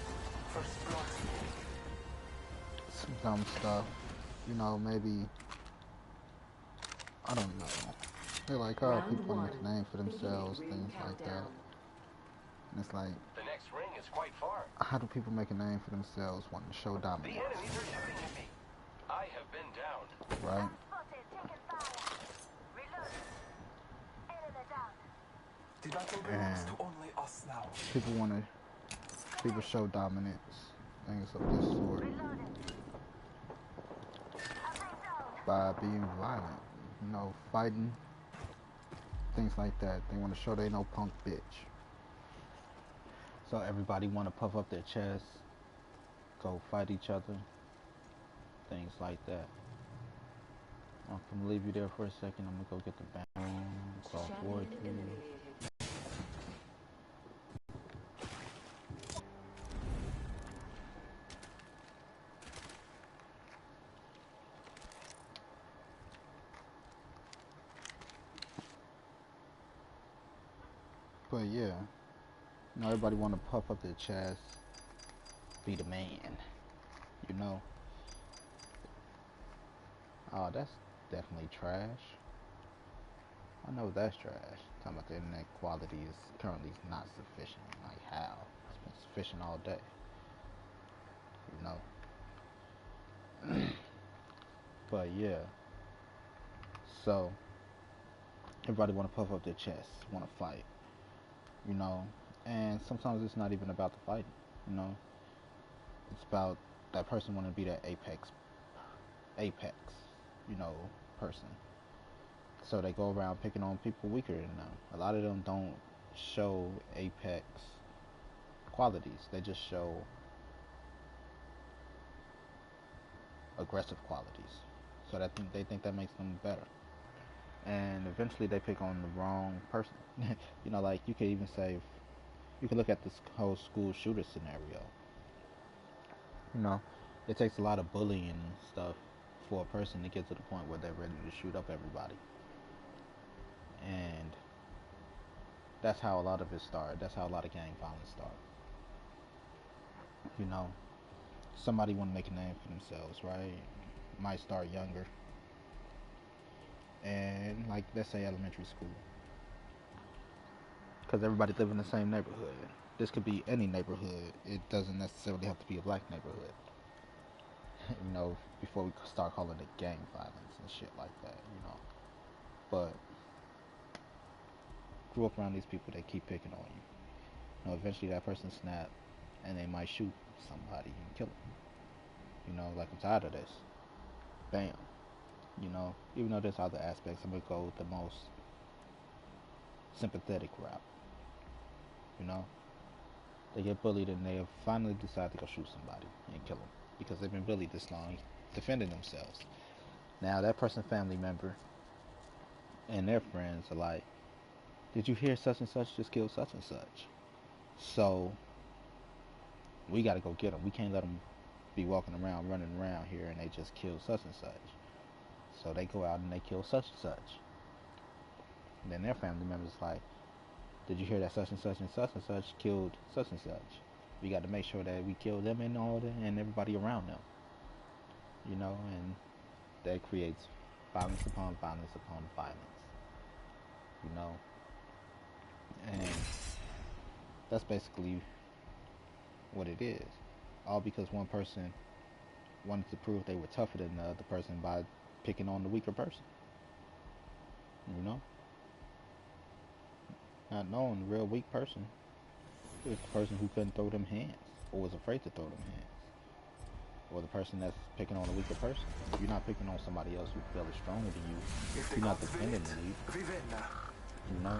some dumb stuff, you know, maybe, I don't know, they're like, oh, people want to make a name for themselves, things like that, and it's like, The next ring is quite far. how do people make a name for themselves wanting to show The dominance, enemies are shooting at me. I have been down. right? The battle belongs to only us now. People show dominance, things of this sort, by being violent, you know, fighting, things like that. They want to show they no punk bitch. So everybody want to puff up their chest, go fight each other, things like that. I'm gonna leave you there for a second. I'm gonna go get the bounds off Ward 3. But yeah, you know, everybody want to puff up their chest, be the man, you know. Oh, that's definitely trash. I know that's trash. Talking about the internet quality is currently not sufficient. Like how? It's been sufficient all day. You know. But yeah. So everybody want to puff up their chest, want to fight. You know. And sometimes it's not even about the fighting. You know. It's about that person want to be that apex. You know, person. So they go around picking on people weaker than them. A lot of them don't show apex qualities. They just show aggressive qualities. So they think that makes them better. And eventually they pick on the wrong person. You know, like you could even say You can look at this whole school shooter scenario. You know, it takes a lot of bullying and stuff for a person to get to the point where they're ready to shoot up everybody. And that's how a lot of it started. That's how a lot of gang violence started. You know, somebody want to make a name for themselves, right? Might start younger. And like, let's say elementary school. Because everybody live in the same neighborhood. This could be any neighborhood. It doesn't necessarily have to be a black neighborhood. You know, before we start calling it gang violence and shit like that, you know. But grew up around these people that keep picking on you. You know, eventually that person snap and they might shoot somebody and kill them. You know, like, I'm tired of this. Bam. You know, even though there's other aspects, I'm gonna go with the most sympathetic route. You know, they get bullied and they finally decide to go shoot somebody and kill them because they've been bullied this long, defending themselves. Now that person's family member and their friends are like, did you hear such and such just killed such and such? So we gotta go get them. We can't let them be walking around, running around here and they just kill such and such. So they go out and they kill such and such. And then their family members like, did you hear that such and such killed such and such? We got to make sure that we kill them and all that, and everybody around them. You know, and that creates violence upon violence upon violence. You know, and that's basically what it is. All because one person wanted to prove they were tougher than the other person by picking on the weaker person. You know? Not knowing the real weak person is the person who couldn't throw them hands or was afraid to throw them hands. Or the person that's picking on a weaker person. If you're not picking on somebody else who feels stronger than you, you're not defending you. You know?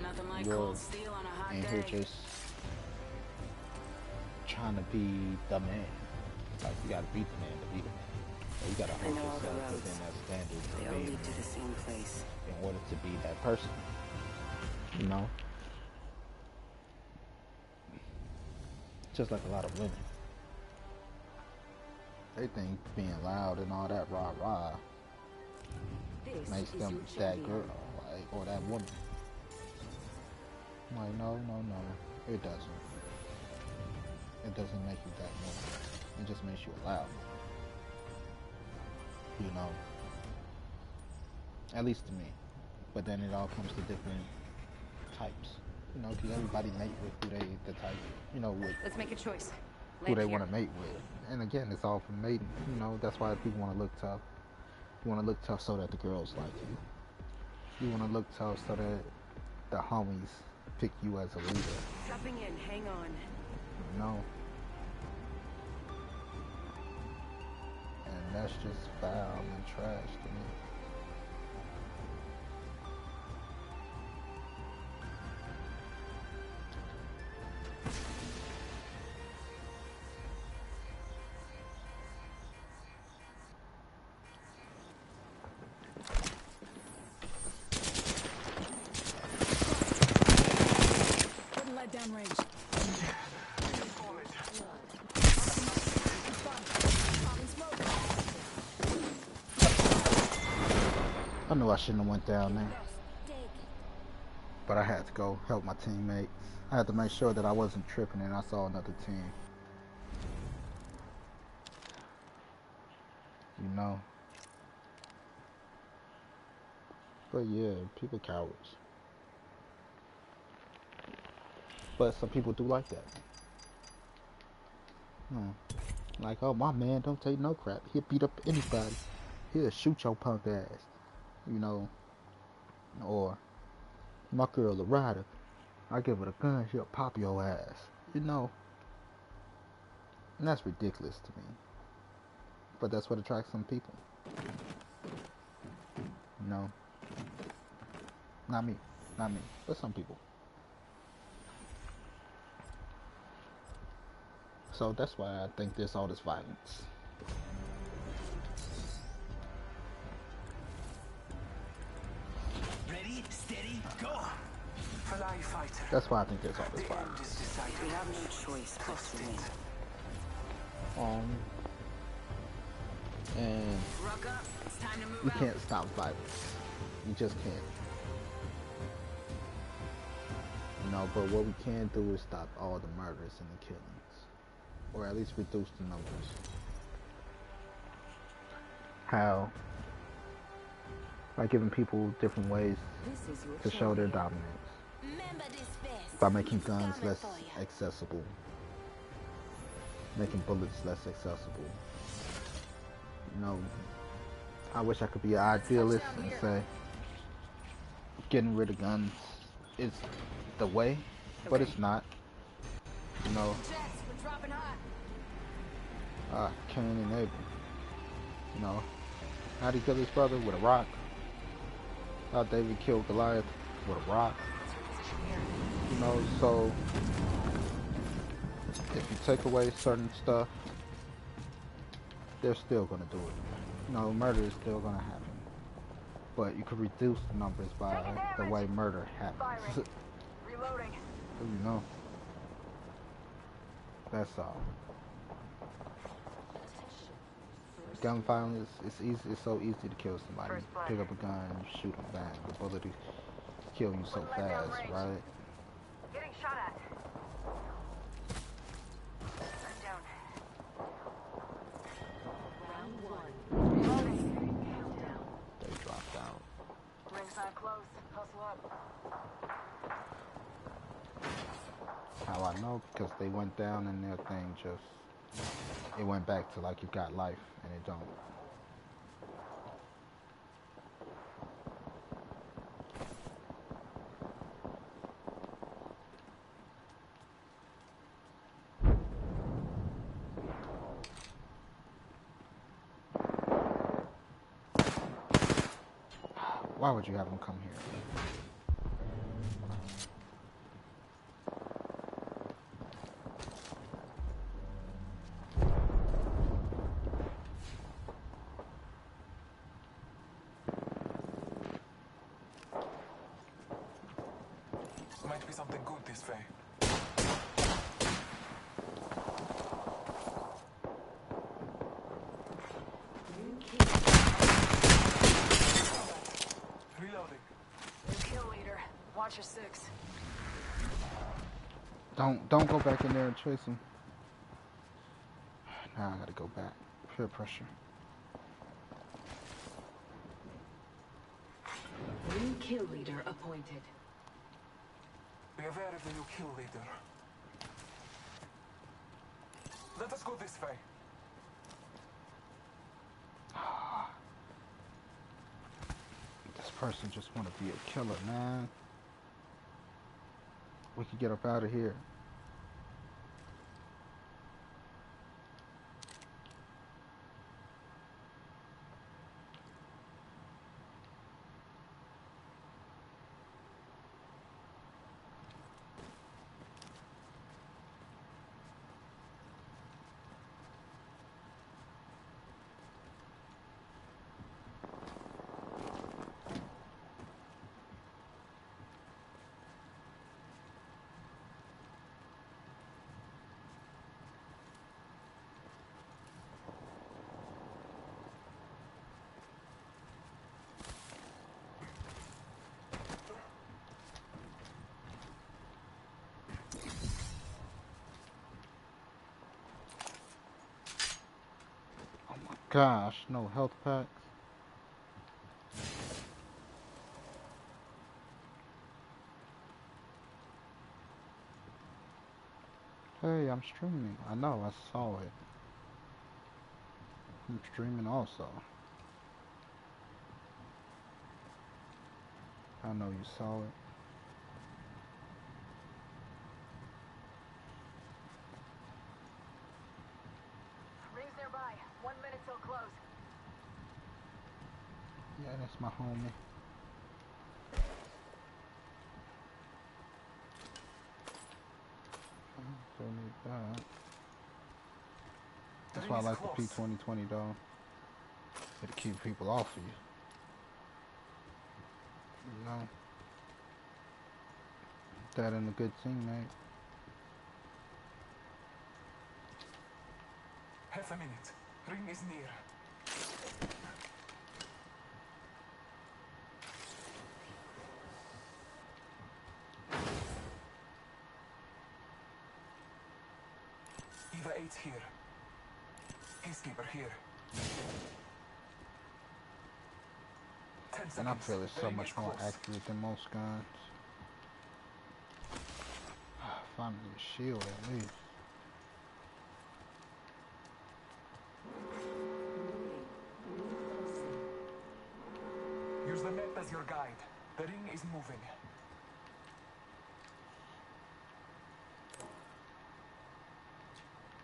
Nothing like You're cold steel on a hot in day. here just trying to be the man. Like, you gotta beat the man to be the man. So you gotta hold yourself within that standard of They all being lead to the same place. in order to be that person. You know? Just like a lot of women. They think being loud and all that rah-rah makes them that girl, like, or that woman. I'm like, no, it doesn't. It doesn't make you that woman. It just makes you loud. You know? At least to me. But then it all comes to different types. You know, because everybody mate with who they, the type, you know, with Let's make a choice. who they want to mate with. And again, it's all from mating. You know, that's why people want to look tough. You want to look tough so that the girls like you. You want to look tough so that the homies pick you as a leader. Dropping in, hang on. You know? And that's just foul and trash to me. Downrange. I knew I shouldn't have went down there, but I had to go help my teammates. I had to make sure that I wasn't tripping and I saw another team. You know? But yeah, people cowards. But some people do like that. Like, oh, my man don't take no crap. He'll beat up anybody. He'll shoot your punk ass. You know. Or, my girl a rider. I give her a gun, she'll pop your ass. You know. And that's ridiculous to me. But that's what attracts some people. You know. Not me. But some people. So that's why I think there's all this violence. Ready, steady, go! Fly fighter. That's why I think there's all this The fire. end is decided. We have no choice but Trust to it. win. And Ruck up. It's time to move you out. can't stop violence. You just can't. You know, but what we can do is stop all the murders and the killings. Or at least reduce the numbers. How? By giving people different ways This is your to show their chance. dominance. Remember this fist. By making It's guns coming less for ya. accessible. Making bullets less accessible. You know, I wish I could be an idealist and say getting rid of guns is the way, but it's not. You know, Jets, we're dropping hot. Cain and Abel. You know, how'd he kill his brother? With a rock. How David killed Goliath? With a rock. You know, so if you take away certain stuff, they're still gonna do it. You know, murder is still gonna happen. But you could reduce the numbers by the way murder happens. Reloading. You know. That's all. Gun violence, it's easy. It's so easy to kill somebody. First blood. Pick up a gun, shoot them, bang. The bullet will kill you so Wouldn't let down fast, range. right? Getting shot at. I'm down. Round 1. Countdown. They dropped out. Ringside close. Hustle up. How I know? Because they went down and their thing just, it went back to like you got life and it don't. Why would you have them come here? Might be something good this way. Reloading. Kill leader. Watch your six. Don't go back in there and chase him. Now I gotta go back. Peer pressure. New kill leader appointed. Be aware of the new kill leader. Let us go this way. This person just want to be a killer, man. We could get up out of here. Gosh, no health packs. Hey, I'm streaming. I know, I saw it. I'm streaming also. I know you saw it. Rings nearby. 1 minute till close. Yeah, that's my homie. Don't need that. That's why I like the P2020 though. It'll keep people off of you. You know? that in a good teammate. Half a minute. Ring is near. Eva 8 here. Peacekeeper here. 10 seconds. And I feel it's so Ring much is more close. accurate than most guns. Finally a shield at least. Use the map as your guide. The ring is moving.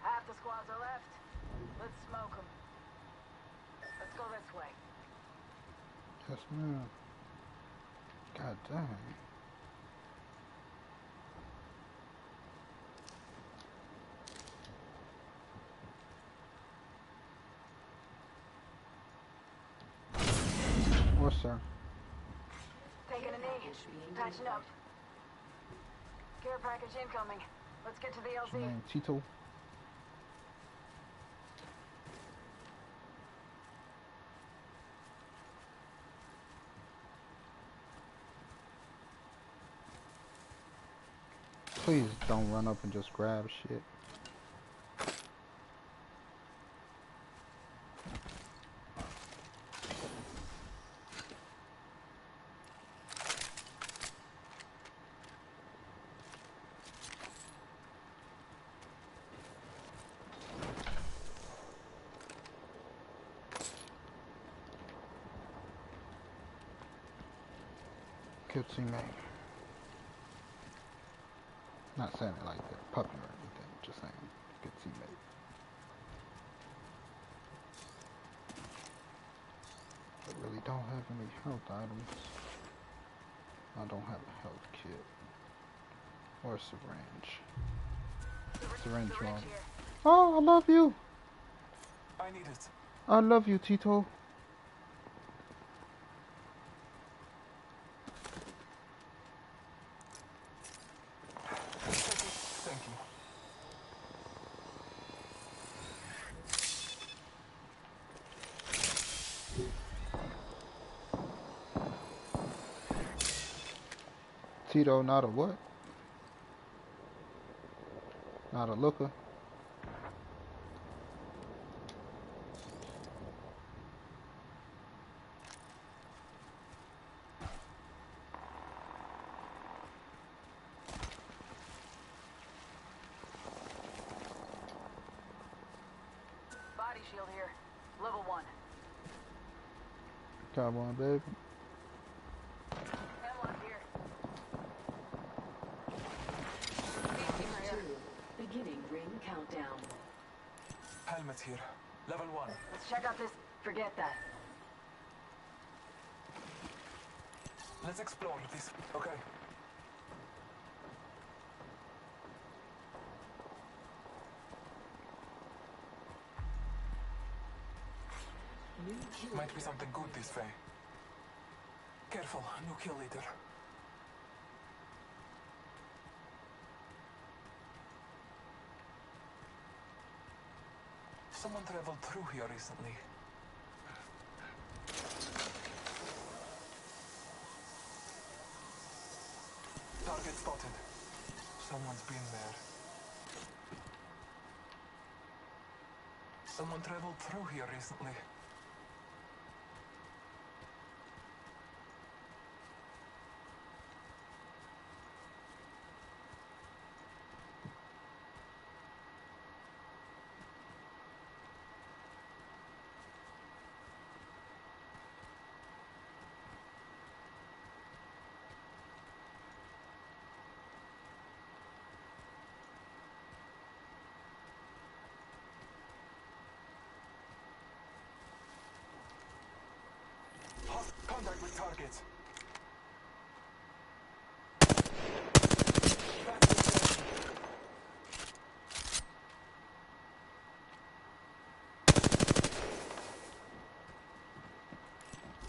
Half the squads are left. Let's smoke them. Let's go this way. Yes, ma'am. God dang. What's sir? Taking a knee. Patching up. Care package incoming. Let's get to the What's your LZ. name? Tito? Please don't run up and just grab shit. Good teammate. Not saying it like that, puppy or anything, just saying, good teammate. I really don't have any health items. I don't have a health kit. Or a syringe. Syringe on. here. Oh, I love you! I need it. I love you, Tito. Thank you. Tito, not a what? Not a looker. Body shield here. Level 1. Come on, baby. Hemlock here. Peacekeeper here. Beginning ring countdown. Helmet here. Level 1. Let's check out this. Forget that. Let's explore this. Okay. New kill. Might be something good this way. Careful, new kill leader. Someone traveled through here recently. Target spotted. Someone's been there. Someone traveled through here recently. Contact with targets.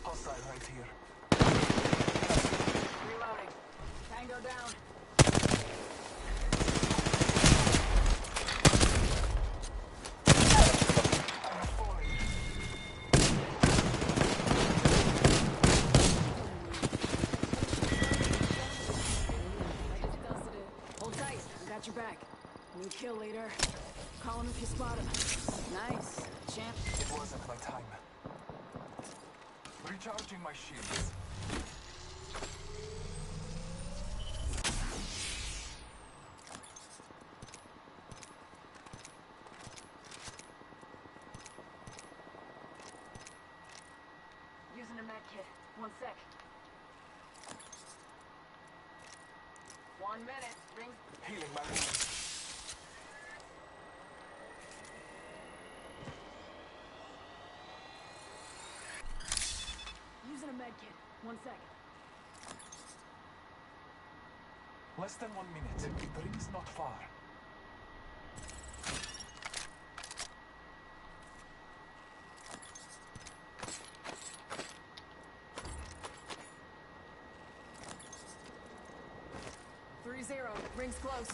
Hostile right here. Reloading. Tango down. if you spot him. Nice. Champ. It wasn't my time. Recharging my shields. Using a med kit. 1 sec. 1 minute. Rings. Healing my wounds. Using a med kit. 1 sec. Less than 1 minute. The ring is not far. Rings close.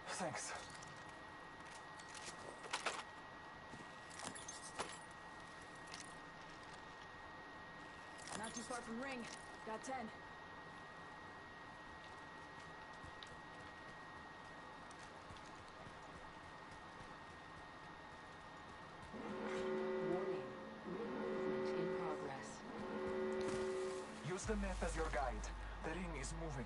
Thanks. Not too far from ring. Got 10. Warning. Movement in progress. Use the map as your guide. The ring is moving.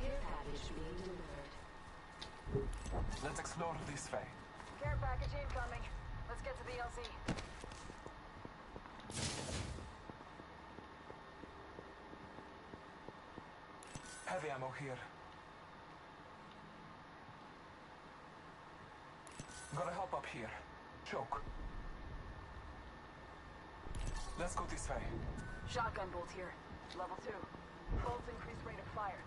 Care package being delivered. Let's explore this way. Care package incoming. Let's get to the LZ. Heavy ammo here. Gotta help up here. Choke. Let's go this way. Shotgun bolt here. Level 2. Bolts increase rate of fire.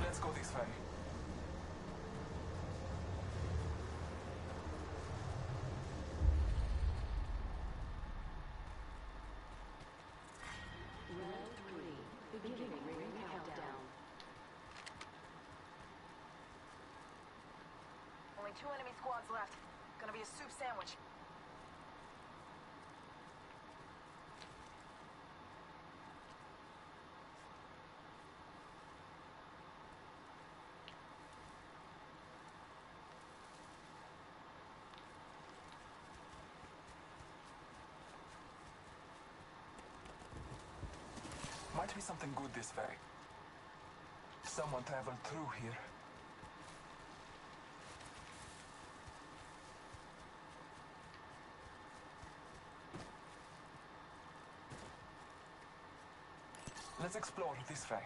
Let's go this way. Round 3. Beginning ring countdown. Only 2 enemy squads left. Gonna be a soup sandwich. Might be something good this way. Someone traveled through here. Let's explore this way.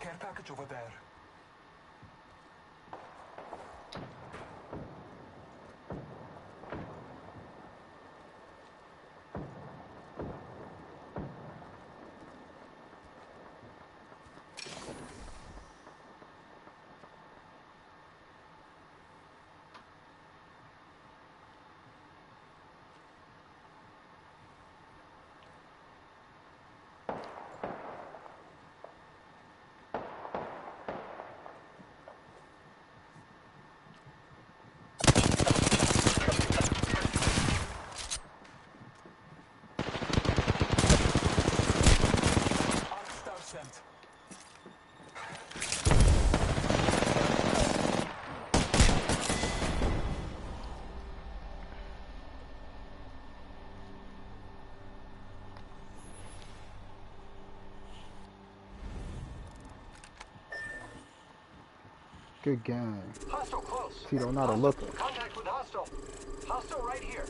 Care package over there. Arcstar sent. Good game. Hostile close. Tito, not a looker. Contact with hostile. Hostile right here.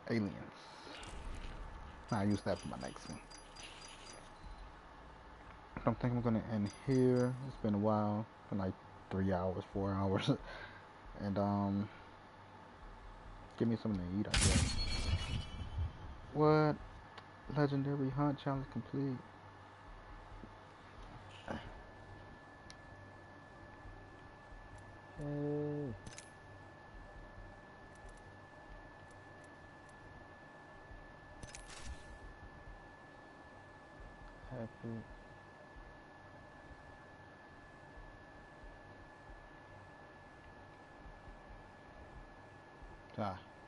Aliens. I use that for my next one. I think I'm gonna end here. It's been a while, been like 3 hours, 4 hours, and give me something to eat, I guess. What? Legendary hunt challenge complete. Hey. Happy.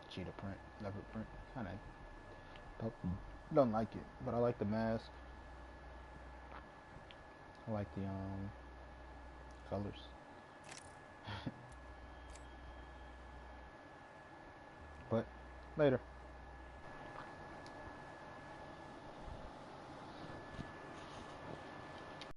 Cheetah print, leopard print, kinda don't like it, but I like the mask. I like the colors. But later.